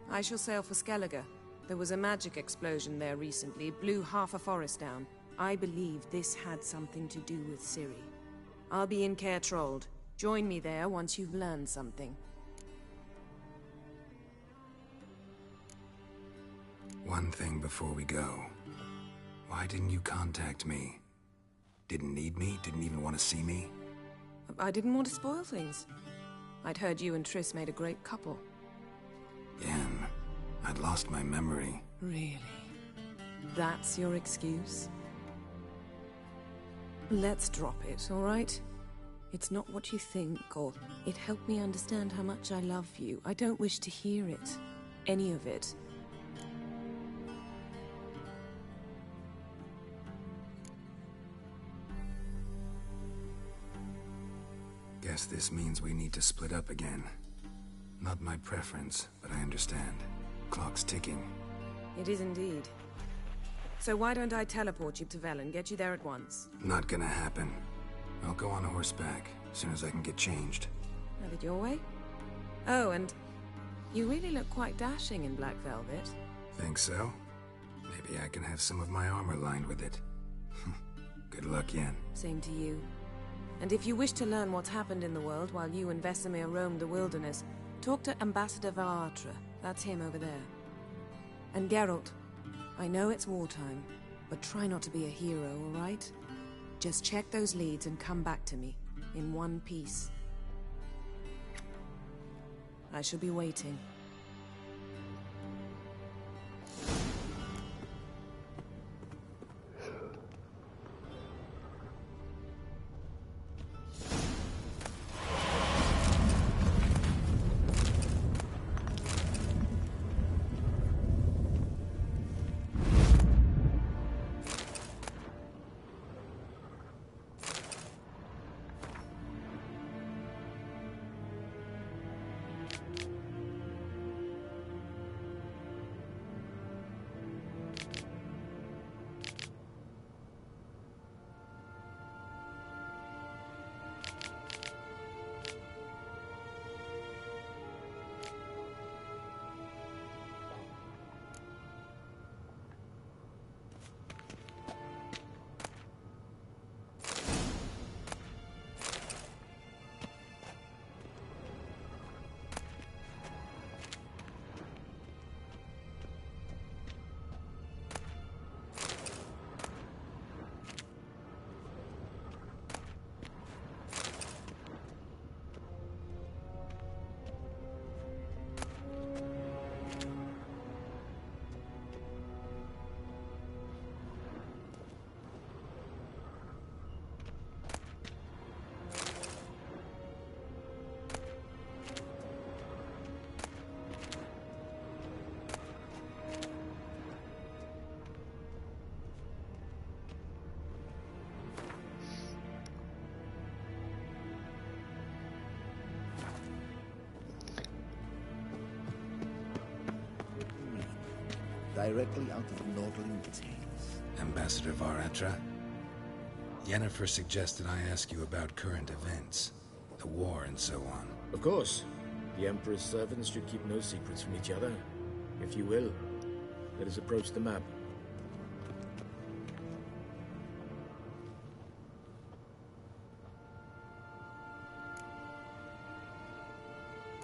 I shall sail for Skellige. There was a magic explosion there recently, blew half a forest down. I believe this had something to do with Ciri. I'll be in Caer Trold. Join me there once you've learned something. One thing before we go. Why didn't you contact me? Didn't need me? Didn't even want to see me? I didn't want to spoil things. I'd heard you and Triss made a great couple. Yen, I'd lost my memory. Really? That's your excuse? Let's drop it, all right? It's not what you think, or it helped me understand how much I love you. I don't wish to hear it. Any of it. Guess this means we need to split up again. Not my preference, but I understand. Clock's ticking. It is indeed. So why don't I teleport you to Velen, get you there at once? Not gonna happen. I'll go on horseback, as soon as I can get changed. Have it your way? Oh, and you really look quite dashing in black velvet. Think so? Maybe I can have some of my armor lined with it. Good luck, Yen. Same to you. And if you wish to learn what's happened in the world while you and Vesemir roamed the wilderness, talk to Ambassador Varatra. That's him over there. And Geralt, I know it's wartime, but try not to be a hero, all right? Just check those leads and come back to me, in one piece. I shall be waiting. Directly out of Nordling Tales. Ambassador Varatra, Yennefer suggested I ask you about current events, the war and so on. Of course. The Emperor's servants should keep no secrets from each other. If you will, let us approach the map.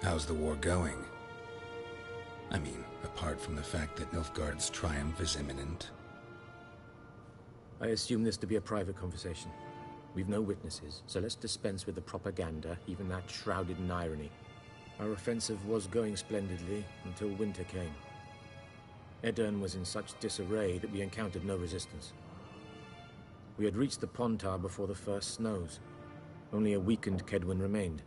How's the war going? I mean, apart from the fact that Nilfgaard's triumph is imminent. I assume this to be a private conversation. We've no witnesses, so let's dispense with the propaganda, even that shrouded in irony. Our offensive was going splendidly until winter came. Edirn was in such disarray that we encountered no resistance. We had reached the Pontar before the first snows. Only a weakened Kedwin remained,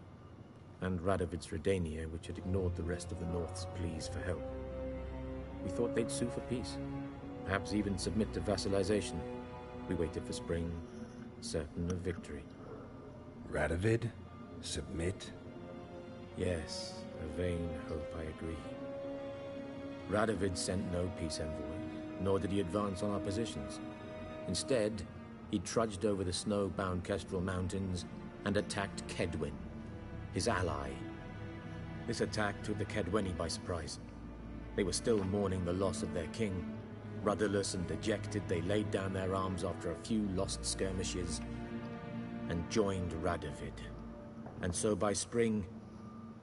and Radovid's Redania, which had ignored the rest of the North's pleas for help. We thought they'd sue for peace, perhaps even submit to vassalization. We waited for spring, certain of victory. Radovid? Submit? Yes, a vain hope, I agree. Radovid sent no peace envoys, nor did he advance on our positions. Instead, he trudged over the snow-bound Kestrel Mountains and attacked Kedwin, his ally. This attack took the Kedweni by surprise. They were still mourning the loss of their king. Rudderless and dejected, they laid down their arms after a few lost skirmishes and joined Radovid. And so by spring,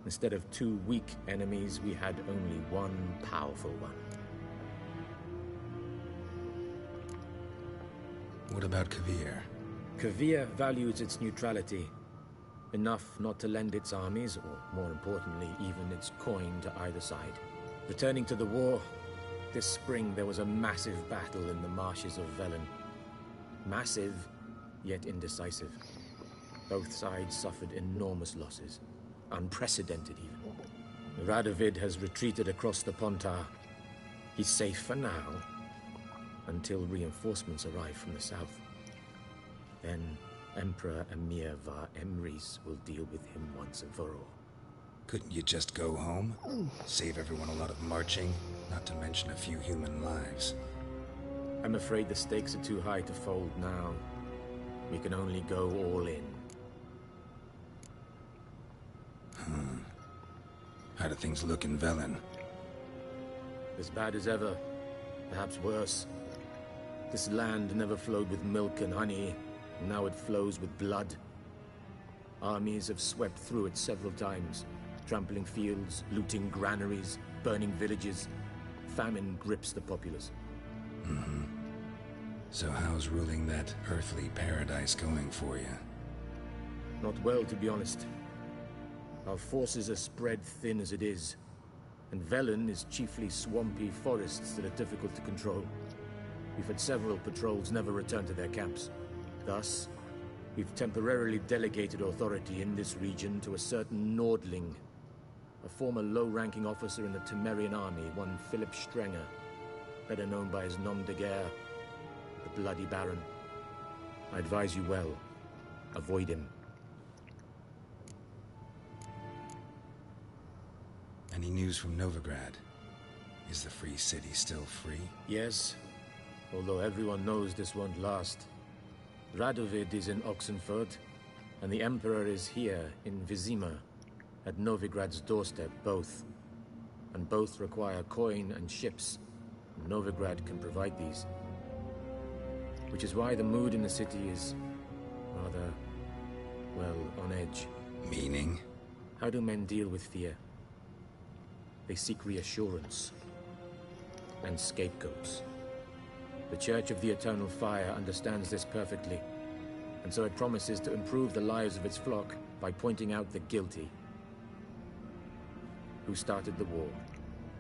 instead of 2 weak enemies, we had only one powerful one. What about Kavir? Kavir values its neutrality, enough not to lend its armies, or more importantly, even its coin to either side. Returning to the war, this spring there was a massive battle in the marshes of Velen. Massive, yet indecisive. Both sides suffered enormous losses, unprecedented even. Radovid has retreated across the Pontar. He's safe for now, until reinforcements arrive from the south. Then Emperor Emir Var Emrys will deal with him once and for all. Couldn't you just go home? Save everyone a lot of marching, not to mention a few human lives. I'm afraid the stakes are too high to fold now. We can only go all in. How do things look in Velen? As bad as ever, perhaps worse. This land never flowed with milk and honey, and now it flows with blood. Armies have swept through it several times, trampling fields, looting granaries, burning villages. Famine grips the populace. Mm-hmm. So how's ruling that earthly paradise going for you? Not well, to be honest. Our forces are spread thin as it is, and Velen is chiefly swampy forests that are difficult to control. We've had several patrols never return to their camps. Thus, we've temporarily delegated authority in this region to a certain Nordling, a former low-ranking officer in the Temerian army, one Philip Strenger, better known by his nom de guerre, the Bloody Baron. I advise you well. Avoid him. Any news from Novigrad? Is the Free City still free? Yes, although everyone knows this won't last. Radovid is in Oxenford, and the Emperor is here in Vizima, at Novigrad's doorstep, both. And both require coin and ships. Novigrad can provide these. Which is why the mood in the city is rather, well, on edge. Meaning? How do men deal with fear? They seek reassurance and scapegoats. The Church of the Eternal Fire understands this perfectly, and so it promises to improve the lives of its flock by pointing out the guilty. Who started the war?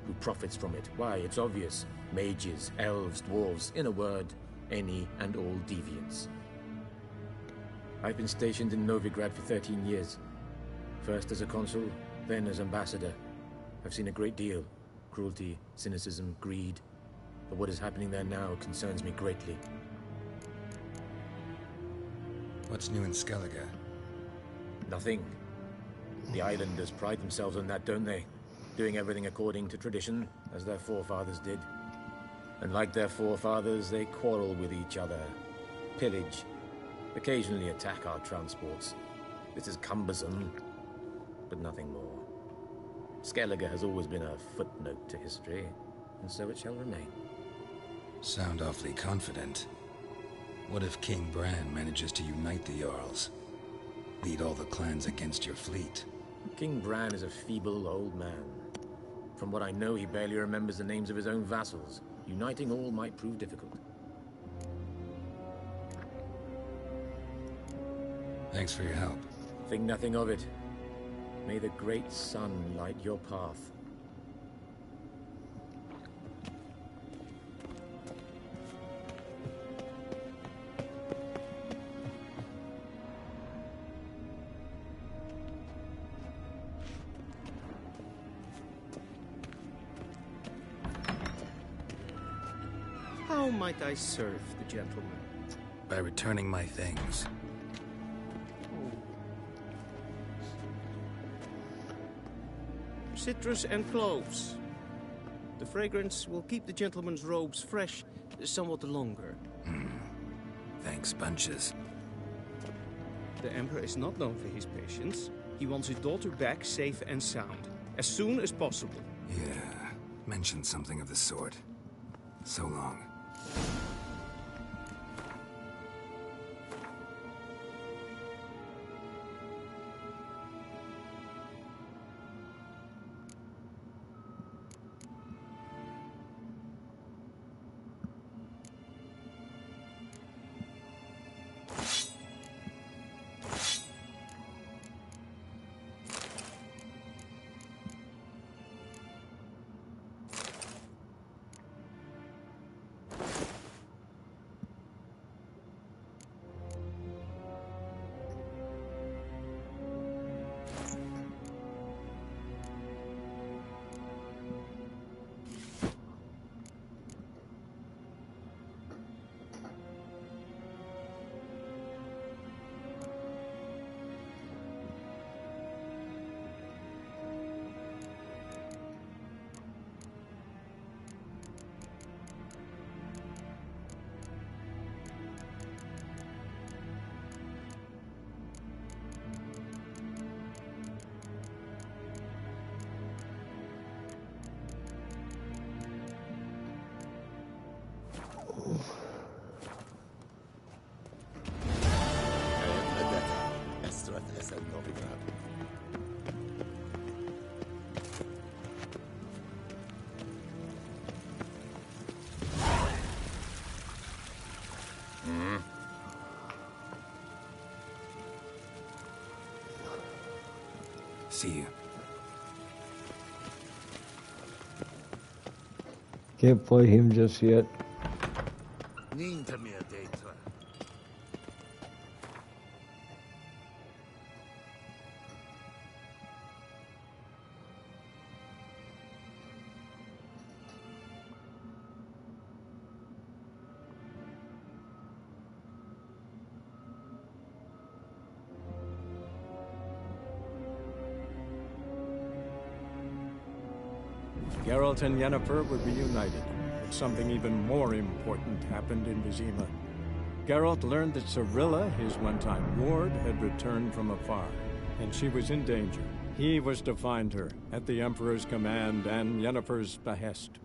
Who profits from it? Why, it's obvious. Mages, elves, dwarves, in a word, any and all deviants. I've been stationed in Novigrad for 13 years. First as a consul, then as ambassador. I've seen a great deal. Cruelty, cynicism, greed. But what is happening there now concerns me greatly. What's new in Skellige? Nothing. The islanders pride themselves on that, don't they? Doing everything according to tradition, as their forefathers did. And like their forefathers, they quarrel with each other, pillage, occasionally attack our transports. This is cumbersome, but nothing more. Skellige has always been a footnote to history, and so it shall remain. Sound awfully confident. What if King Bran manages to unite the Jarls? Lead all the clans against your fleet? King Bran is a feeble old man. From what I know, he barely remembers the names of his own vassals. Uniting all might prove difficult. Thanks for your help. Think nothing of it. May the great sun light your path. How might I serve the gentleman? By returning my things. Citrus and cloves. The fragrance will keep the gentleman's robes fresh somewhat longer. Thanks, bunches. The Emperor is not known for his patience. He wants his daughter back safe and sound, as soon as possible. Yeah, mentioned something of the sort. So long. See you. Can't play him just yet. Niente mehr data. Geralt and Yennefer were reunited, but something even more important happened in Vizima. Geralt learned that Cirilla, his one-time ward, had returned from afar, and she was in danger. He was to find her, at the Emperor's command and Yennefer's behest.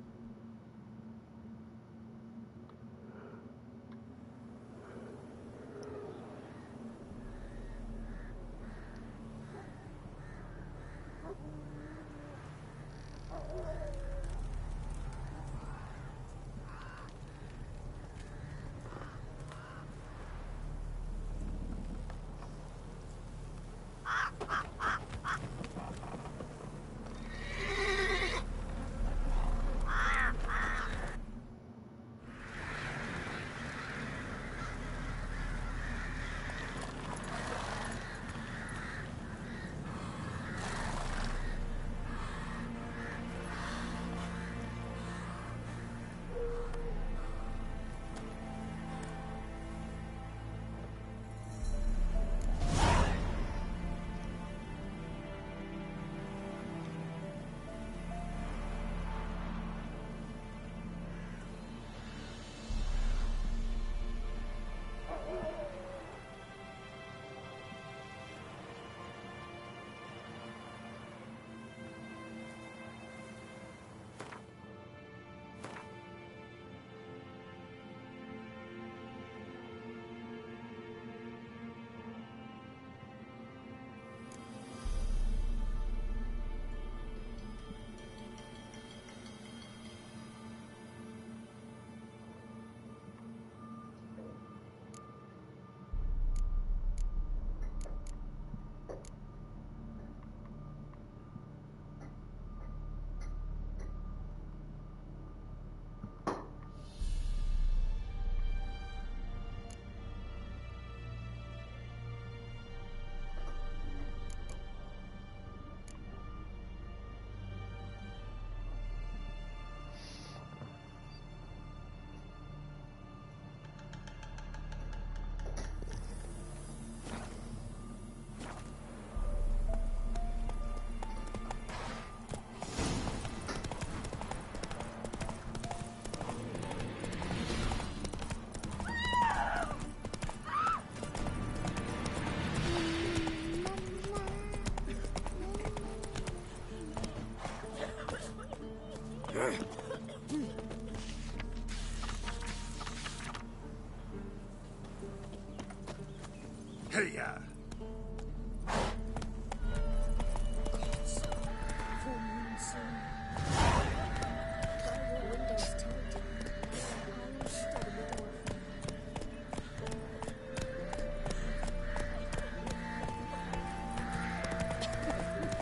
Hey-ya!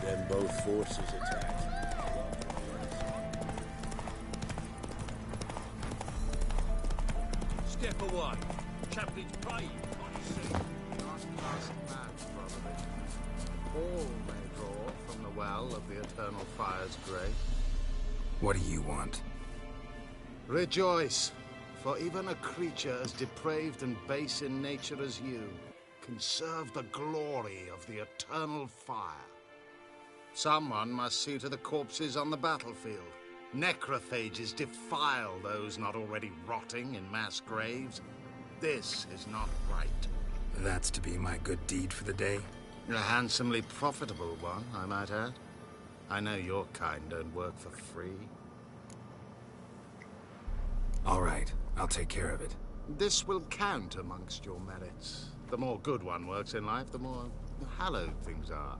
Then both forces attack. Step away. Chaplain's praying, I see. Last match, probably. All may draw from the well of the eternal fire's grave. What do you want? Rejoice, for even a creature as depraved and base in nature as you can serve the glory of the eternal fire. Someone must see to the corpses on the battlefield. Necrophages defile those not already rotting in mass graves. This is not right. That's to be my good deed for the day? A handsomely profitable one, I might add. I know your kind don't work for free. All right, I'll take care of it. This will count amongst your merits. The more good one works in life, the more hallowed things are.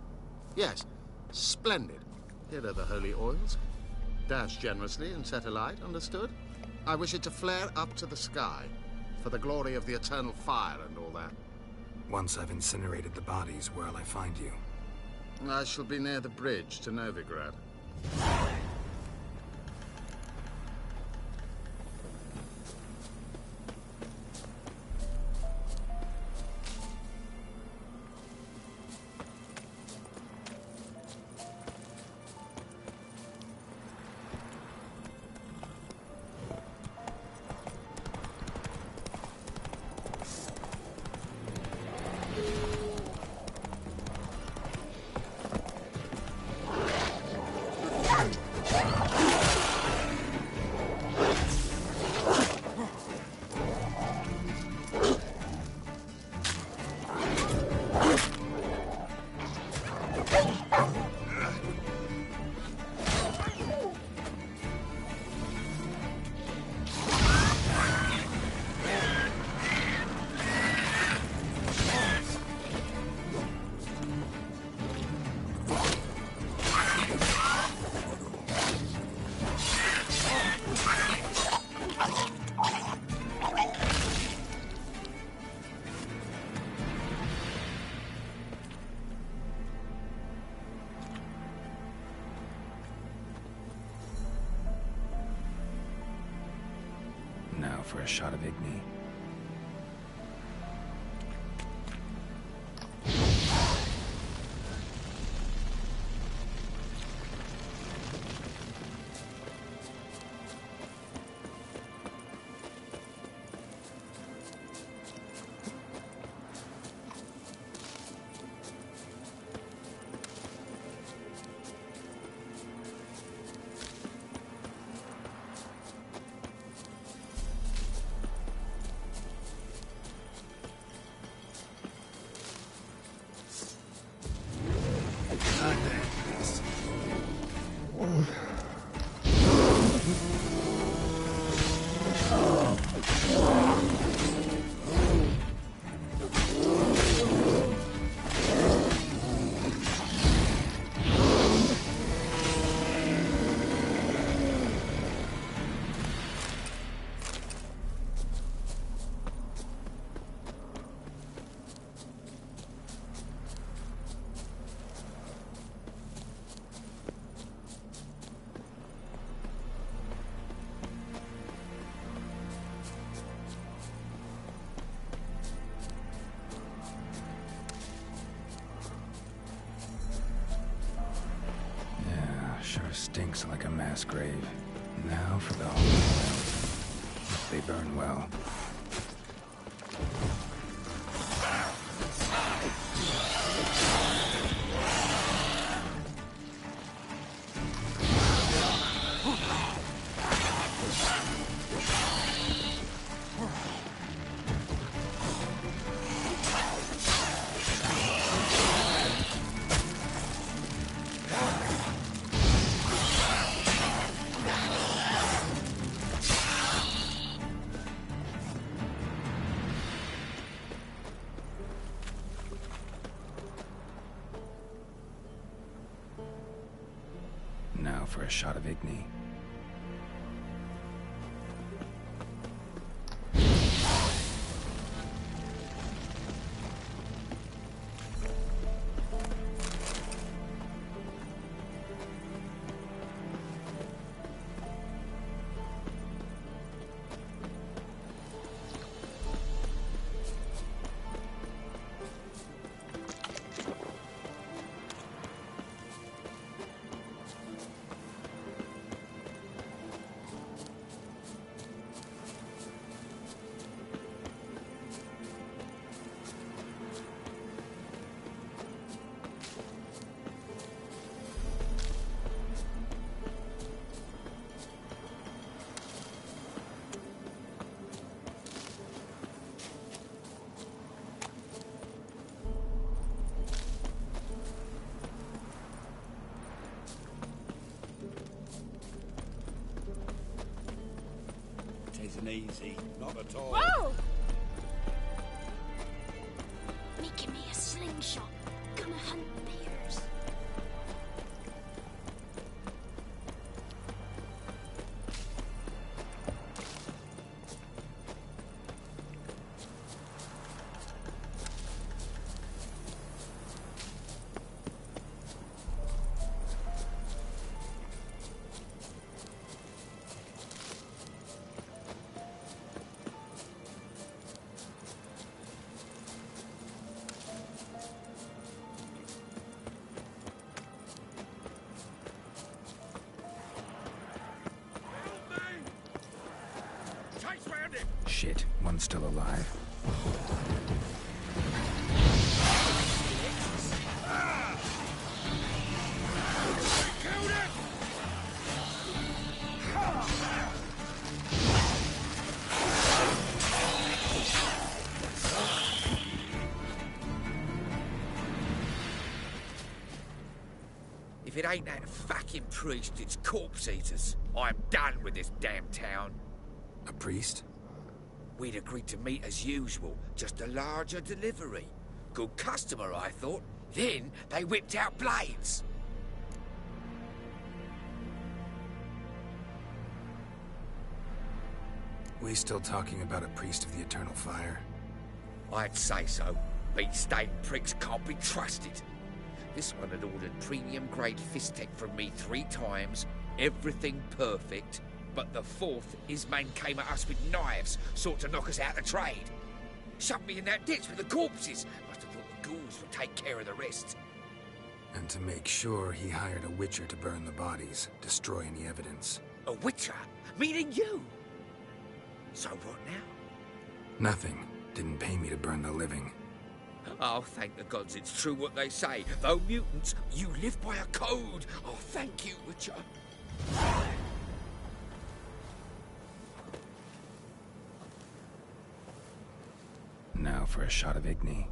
Yes, splendid. Here are the holy oils. Dash generously and set alight, understood? I wish it to flare up to the sky, for the glory of the eternal fire and all that. Once I've incinerated the bodies, where'll I find you? I shall be near the bridge to Novigrad. Now for a shot of Igni. Sure stinks like a mass grave. Now for the holy wells. They burn well. Now for a shot of Igni. Isn't easy, not at all. Whoa! Making me a slingshot. Gonna hunt bears. Shit, one's still alive. If it ain't that fucking priest, it's corpse eaters. I'm done with this damn town. A priest? We'd agreed to meet as usual, just a larger delivery. Good customer, I thought. Then they whipped out blades. We still talking about a priest of the Eternal Fire? I'd say so. These state pricks can't be trusted. This one had ordered premium-grade fist tech from me 3 times, everything perfect, but the 4th, his men came at us with knives, sought to knock us out of trade. Shoved me in that ditch with the corpses. Must have thought the ghouls would take care of the rest. And to make sure, he hired a witcher to burn the bodies, destroy any evidence. A witcher? Meaning you? So what now? Nothing. Didn't pay me to burn the living. Oh, thank the gods it's true what they say. Though mutants, you live by a code. Oh, thank you, Witcher. Now for a shot of Igni.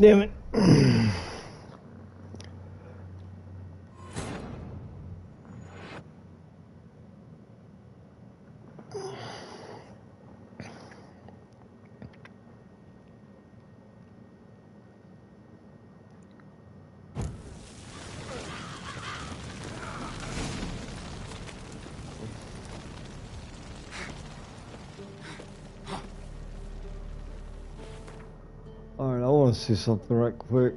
Damn it. Alright, I want to see something right quick.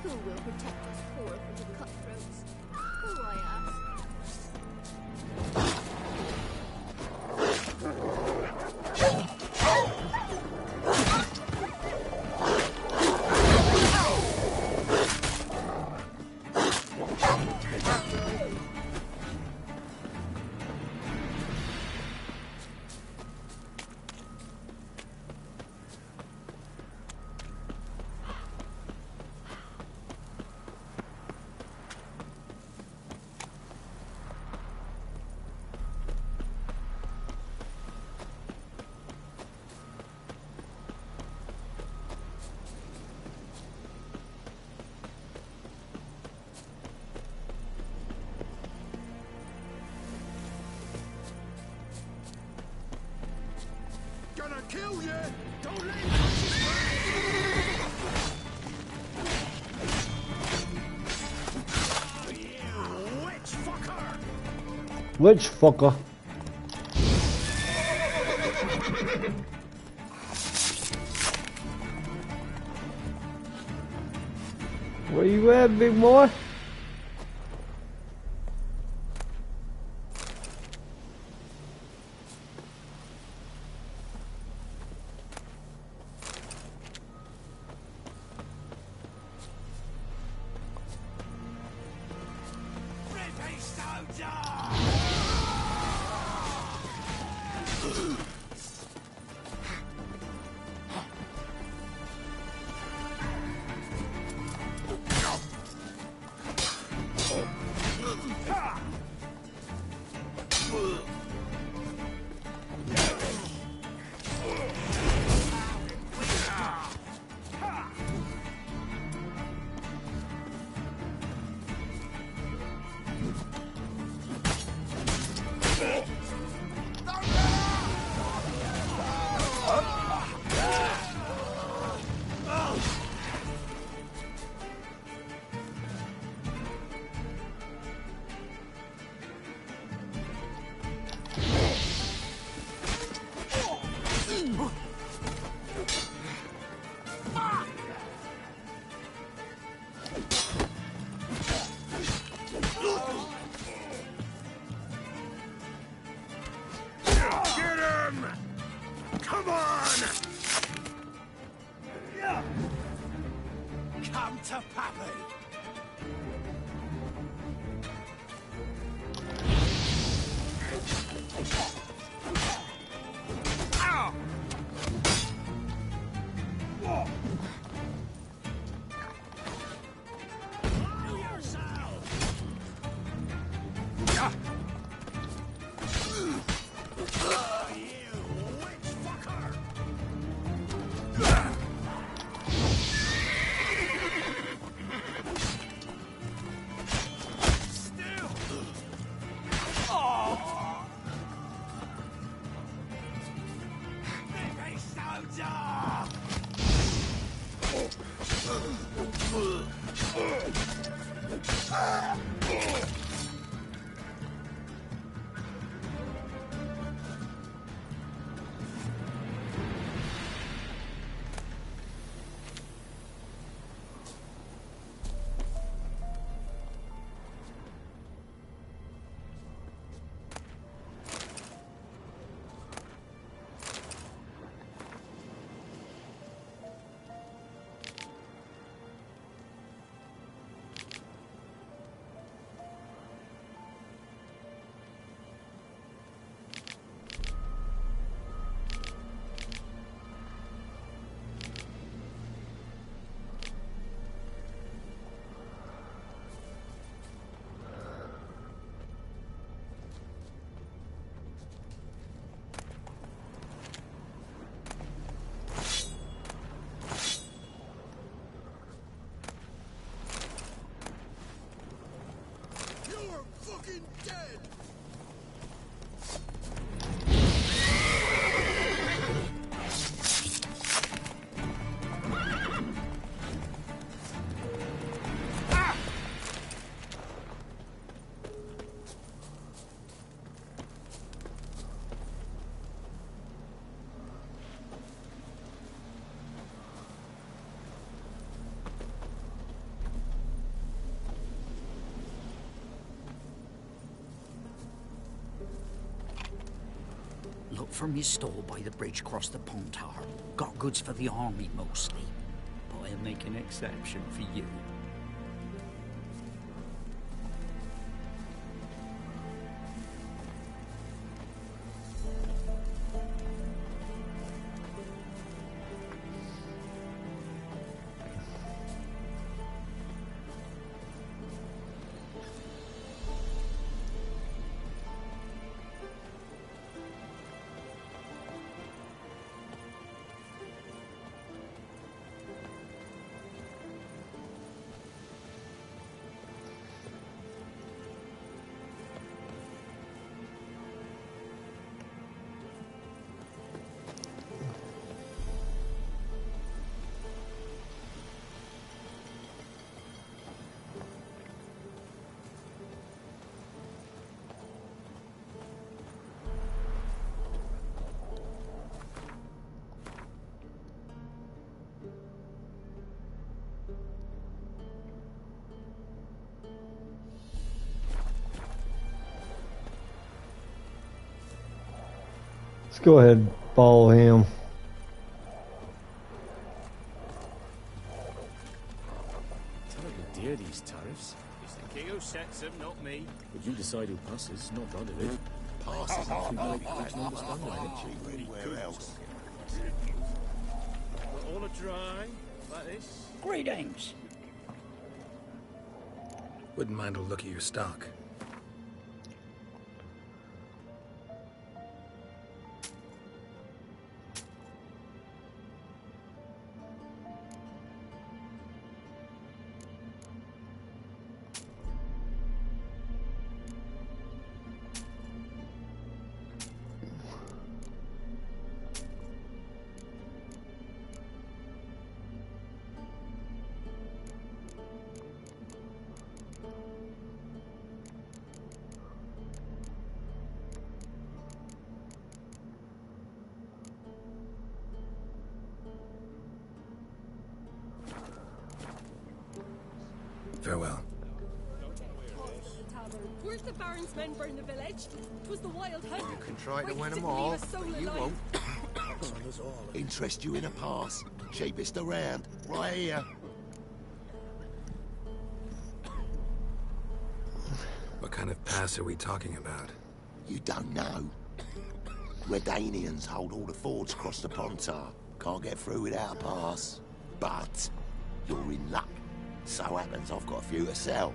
Who will protect us poor from the cutthroats? Who, I Gonna kill you! Don't let him witch fucker! Which fucker? Where you at, big boy? come to Pappy. Fucking dead! Look from your stall by the bridge across the Pontar. Got goods for the army mostly, but I'll make an exception for you. Let's go ahead and follow him. Terribly dear, these tariffs. It's the king who sets them, not me. But you decide who passes, not God of it. Passes if you like to understand it. Where else? But all a dry, like this. Greetings. Wouldn't mind a look at your stock. Farewell. Where's the Baron's men burn the village? 'Twas the wild hunt. You can try to Wait, win them didn't all, leave a soul but you alive. won't. Interest you in a pass. Cheapest around. Right here. kind of pass are we talking about? You don't know. Redanians hold all the fords across the Pontar. Can't get through without a pass. But you're in luck. So happens I've got a few to sell.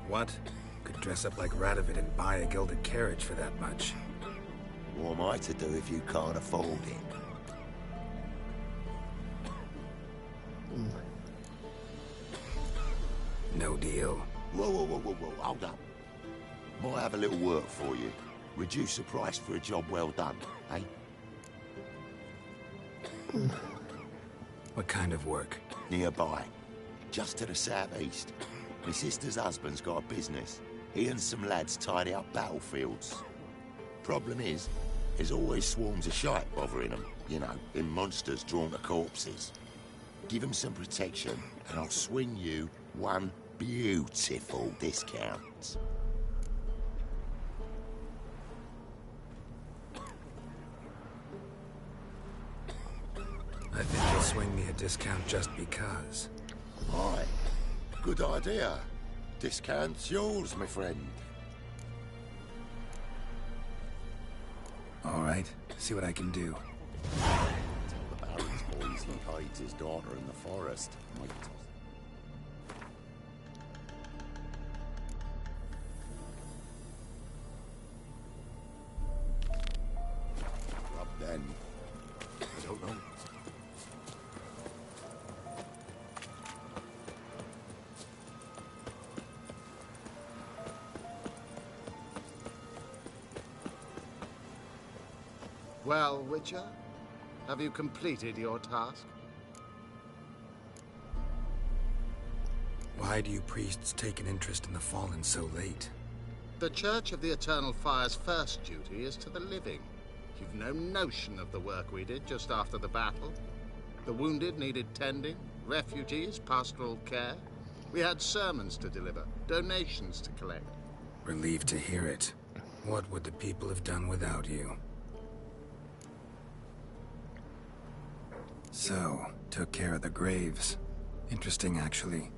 What? Could dress up like Radovid and buy a gilded carriage for that much. What am I to do if you can't afford it? No deal. Whoa, hold up. Might have a little work for you. Reduce the price for a job well done, eh? What kind of work? Nearby. Just to the southeast. My sister's husband's got a business. He and some lads tidy up battlefields. Problem is, there's always swarms of shite bothering them. You know, them monsters drawn to corpses. Give them some protection, and I'll swing you one beautiful discount. I think you'll swing me a discount just because. Aye. Good idea. Discount's yours, my friend. All right, see what I can do. Tell the Baron's boys he hides his daughter in the forest. Might Up then. I don't know. Well, Witcher, have you completed your task? Why do you priests take an interest in the fallen so late? The Church of the Eternal Fire's first duty is to the living. You've no notion of the work we did just after the battle. The wounded needed tending, refugees, pastoral care. We had sermons to deliver, donations to collect. Relieved to hear it. What would the people have done without you? So, took care of the graves. Interesting, actually.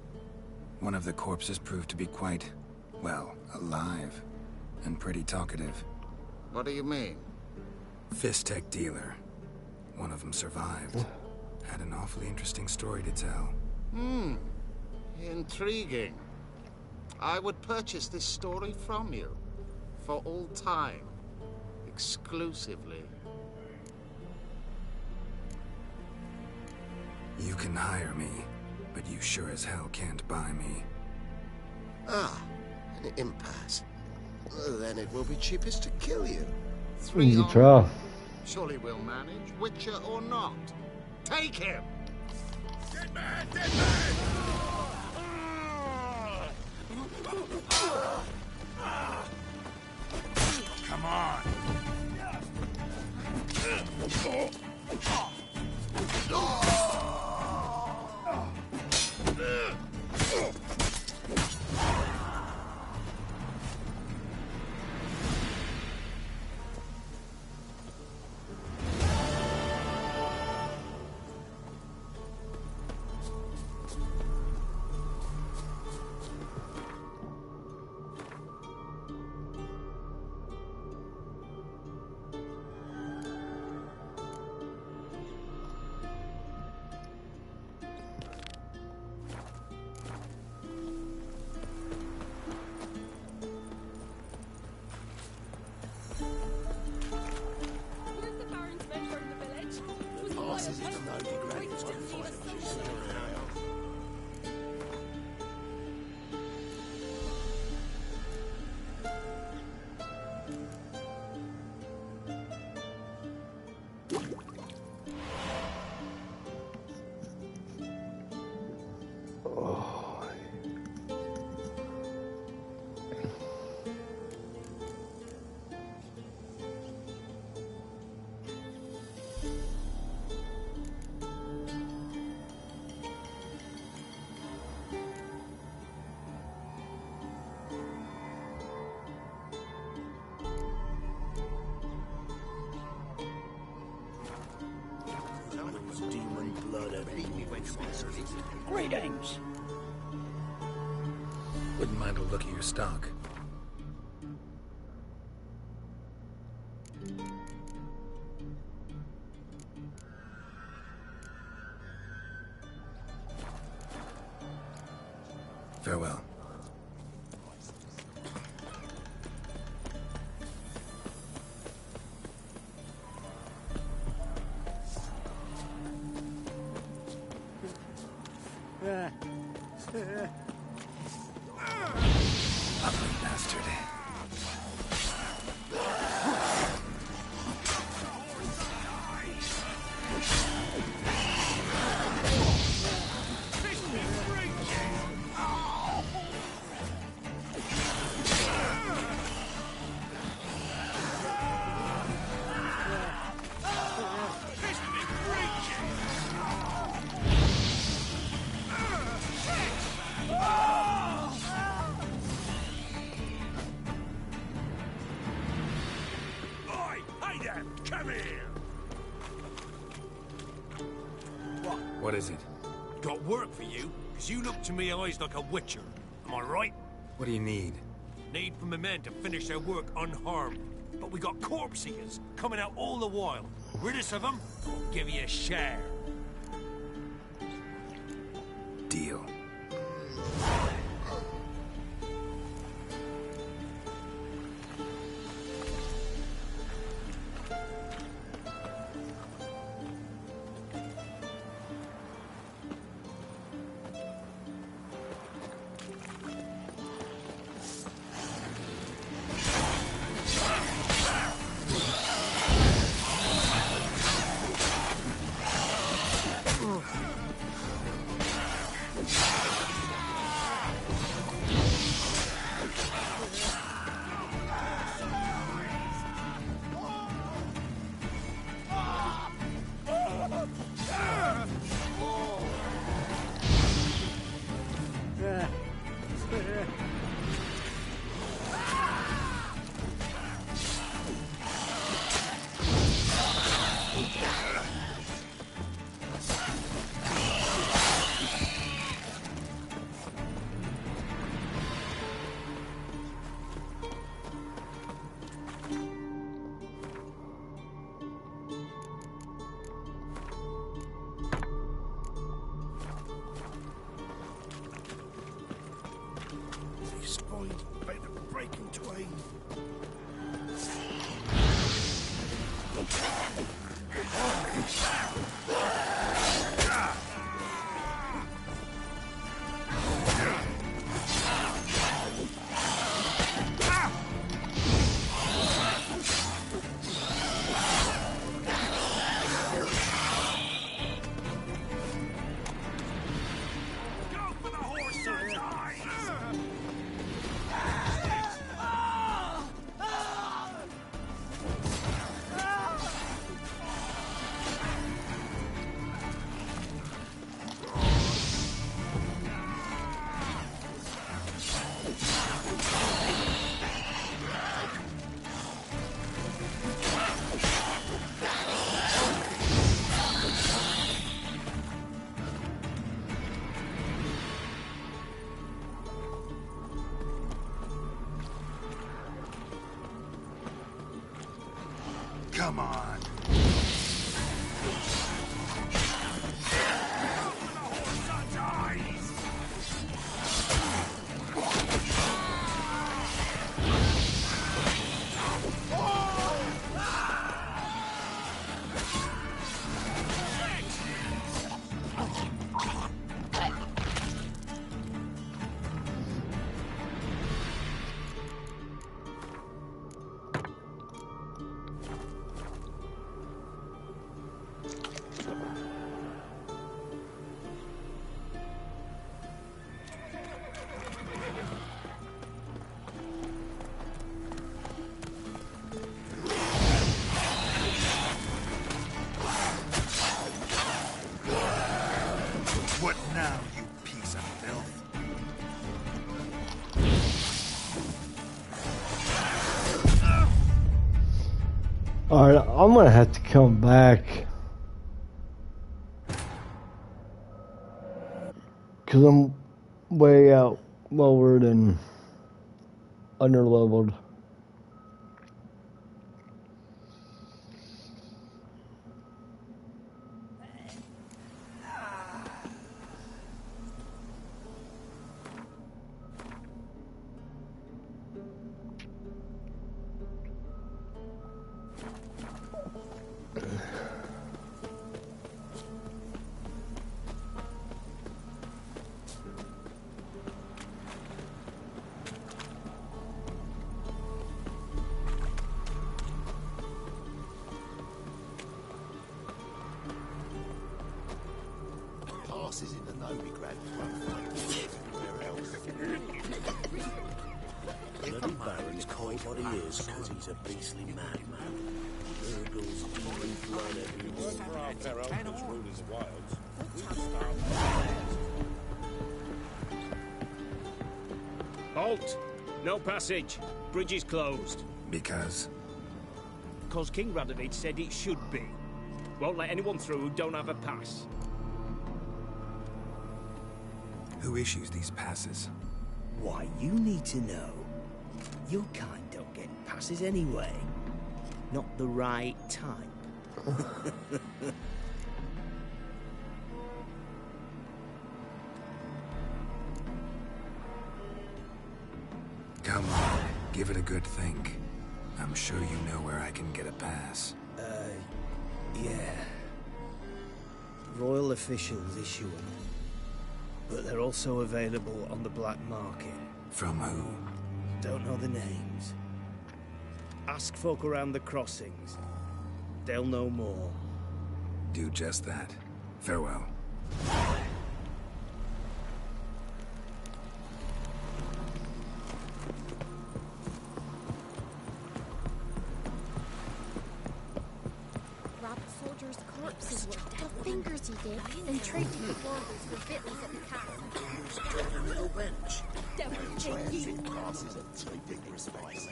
One of the corpses proved to be quite, well, alive. And pretty talkative. What do you mean? Fistech dealer. One of them survived. Had an awfully interesting story to tell. Intriguing. I would purchase this story from you. For all time. Exclusively. You can hire me, but you sure as hell can't buy me. Ah, an impasse. Well, then it will be cheapest to kill you. Easy try. Surely we'll manage, Witcher or not. Take him! Dead man! Dead man! Come on! demon blood everywhere. Greetings. Wouldn't mind a look at your stock. Farewell. Ugly bastard. What is it? Got work for you? Because you look to me eyes like a witcher. Am I right? What do you need? Need for my men to finish their work unharmed. But we got corpse eaters coming out all the while. Rid us of them, we'll give you a share. Deal. Come on. What now, you piece of filth? Alright, I'm gonna have to come back Because I'm way outlowered and underleveled. Passes in the Novigrad where else? Bloody Baron's called what he is because he's a beastly madman. Gurgles, pouring blood everywhere. For our Pharaoh, which rulers of wilds, Halt! No passage. Bridge is closed. Because? Because King Radovid said it should be. Won't let anyone through who don't have a pass. Who issues these passes? Why, you need to know. Your kind don't get passes anyway. Not the right type. Come on, give it a good think. I'm sure you know where I can get a pass. Yeah. Royal officials issue them. But they're also available on the black market. From who? Don't know the names. Ask folk around the crossings. They'll know more. Do just that. Farewell. Robbed soldiers' corpses with the fingers he did, and traded him quarters for victuals at the castle. Little bench. Devil Transit passes at too vigorous pace.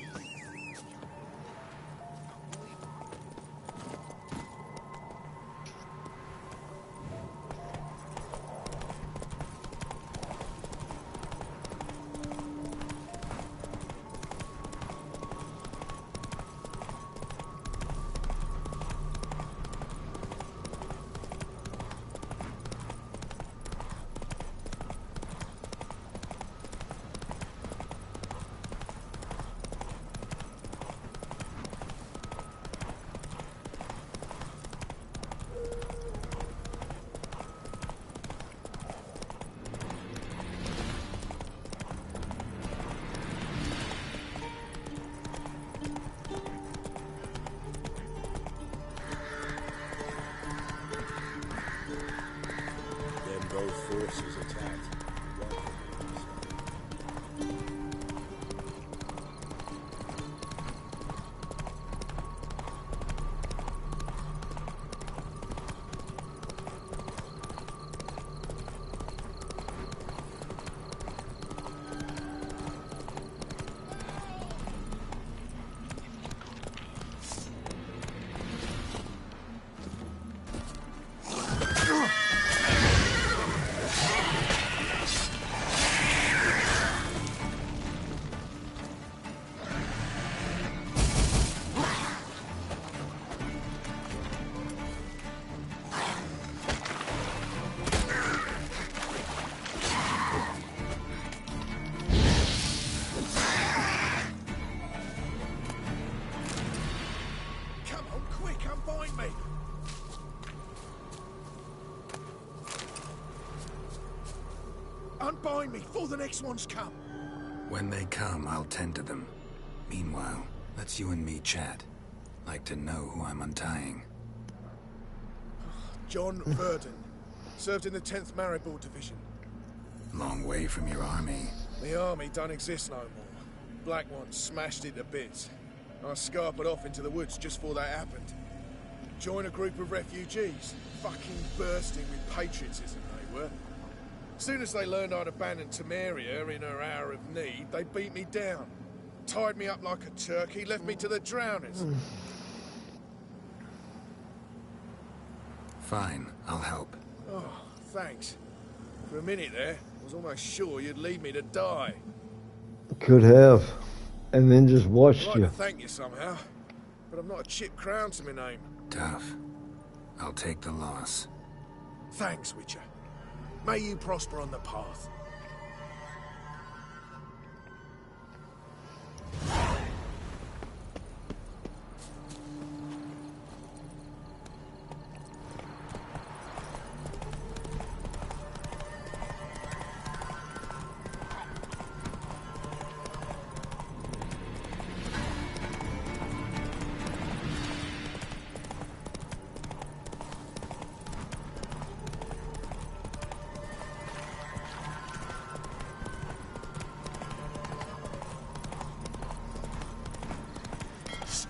Both forces attacked. Unbind me before the next ones come. When they come, I'll tend to them. Meanwhile, let's you and me chat. Like to know who I'm untying. John Verdon. Served in the 10th Maribor Division. Long way from your army. The army don't exist no more. Black Ones smashed it to bits. I scarpered off into the woods just before that happened. Joined a group of refugees. Fucking bursting with patriotism, they were. As soon as they learned I'd abandoned Temeria in her hour of need, they beat me down. Tied me up like a turkey, left me to the drowners. Fine, I'll help. Oh, thanks. For a minute there, was almost sure you'd leave me to die. Could have. And then just I'd watched like you. to thank you somehow, but I've not a chip crown to my name. Tough. I'll take the loss. Thanks, Witcher. May you prosper on the path.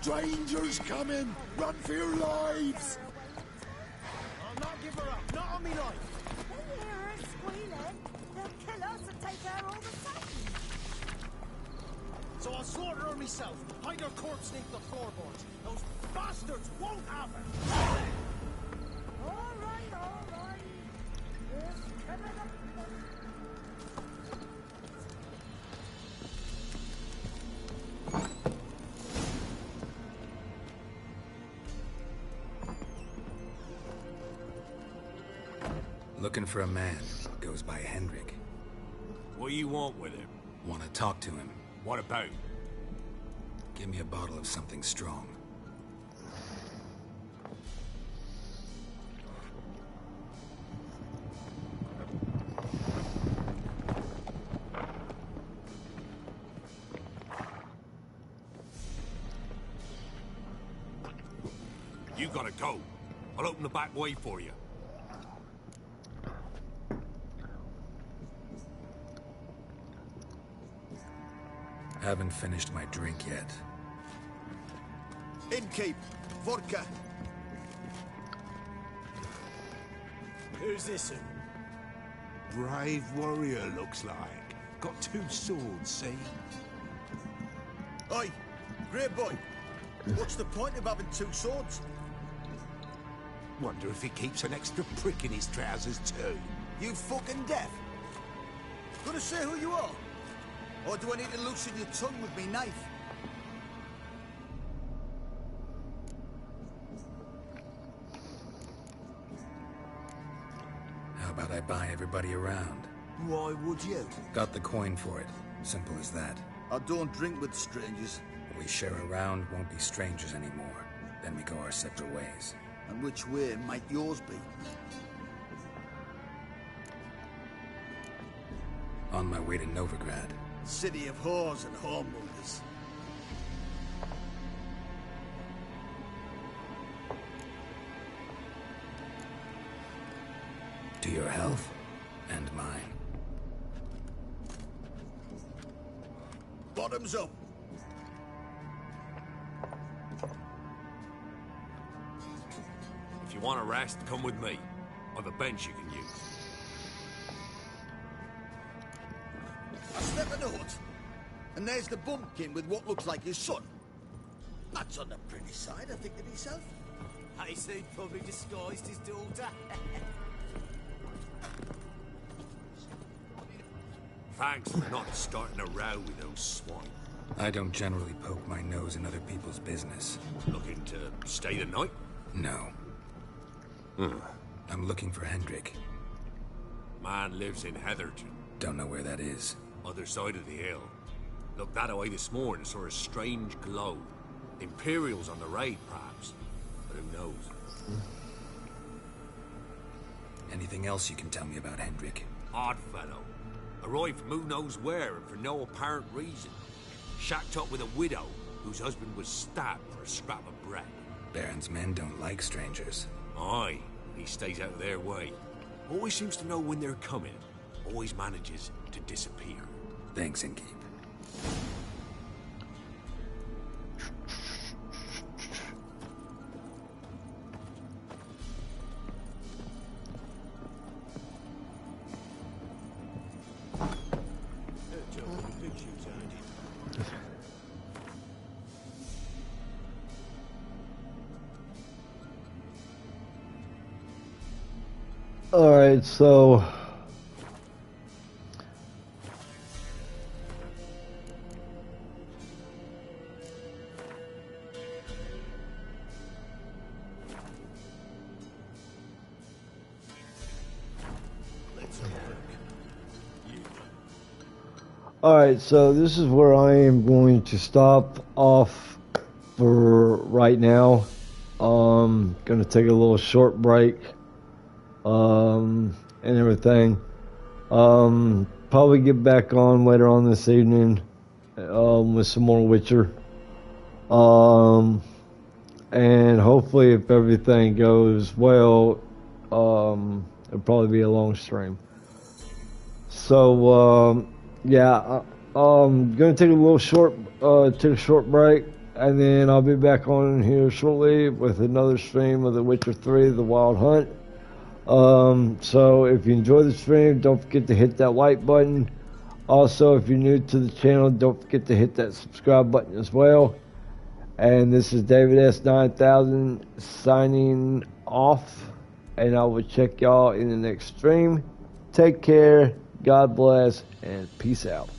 Strangers coming! Run for your lives! I'll not give her up. Not on me life. They hear her squealing. They'll kill us and take her all the same. So I'll slaughter her myself. Hide her corpse beneath the floorboards. Those bastards won't have her. All right, all right. It's coming up. Looking for a man. Goes by Hendrik. What do you want with him? Want to talk to him. What about? Give me a bottle of something strong. You gotta go. I'll open the back way for you. Haven't finished my drink yet. Innkeep, vodka. Who's this? Brave warrior, looks like. Got 2 swords, see? Oi, great boy. What's the point of having 2 swords? Wonder if he keeps an extra prick in his trousers too. You fucking deaf? Gonna say who you are? Or do I need to loosen your tongue with me knife? How about I buy everybody around? Why would you? Got the coin for it. Simple as that. I don't drink with strangers. We share a round, won't be strangers anymore. Then we go our separate ways. And which way might yours be? On my way to Novigrad. City of whores and whoremongers. To your health and mine. Bottoms up. If you want a rest, come with me. I've a bench you can use. I step in the hut, and there's the bumpkin with what looks like his son. That's on the pretty side, I think to myself. I say probably disguised his daughter. Thanks for not starting a row with those swine. I don't generally poke my nose in other people's business. Looking to stay the night? No. I'm looking for Hendrik. Man lives in Heatherton. Don't know where that is. Other side of the hill. Looked that away this morning, saw a strange glow. Imperials on the raid, perhaps. But who knows? Anything else you can tell me about Hendrik? Odd fellow. Arrived from who knows where and for no apparent reason. Shacked up with a widow whose husband was stabbed for a scrap of bread. Baron's men don't like strangers. Aye, he stays out of their way. Always seems to know when they're coming. Always manages to disappear. Thanks, Innkeep. Alright, so Alright, so this is where I am going to stop off for right now. Gonna take a little short break, and everything. Probably get back on later on this evening, with some more Witcher. And hopefully if everything goes well, it'll probably be a long stream. So, yeah, I'm gonna take a little short break, and then I'll be back on here shortly with another stream of The Witcher 3: The Wild Hunt. So if you enjoy the stream, don't forget to hit that like button. Also, if you're new to the channel, don't forget to hit that subscribe button as well. And this is David S9000 signing off, and I will check y'all in the next stream. Take care, God bless, and peace out.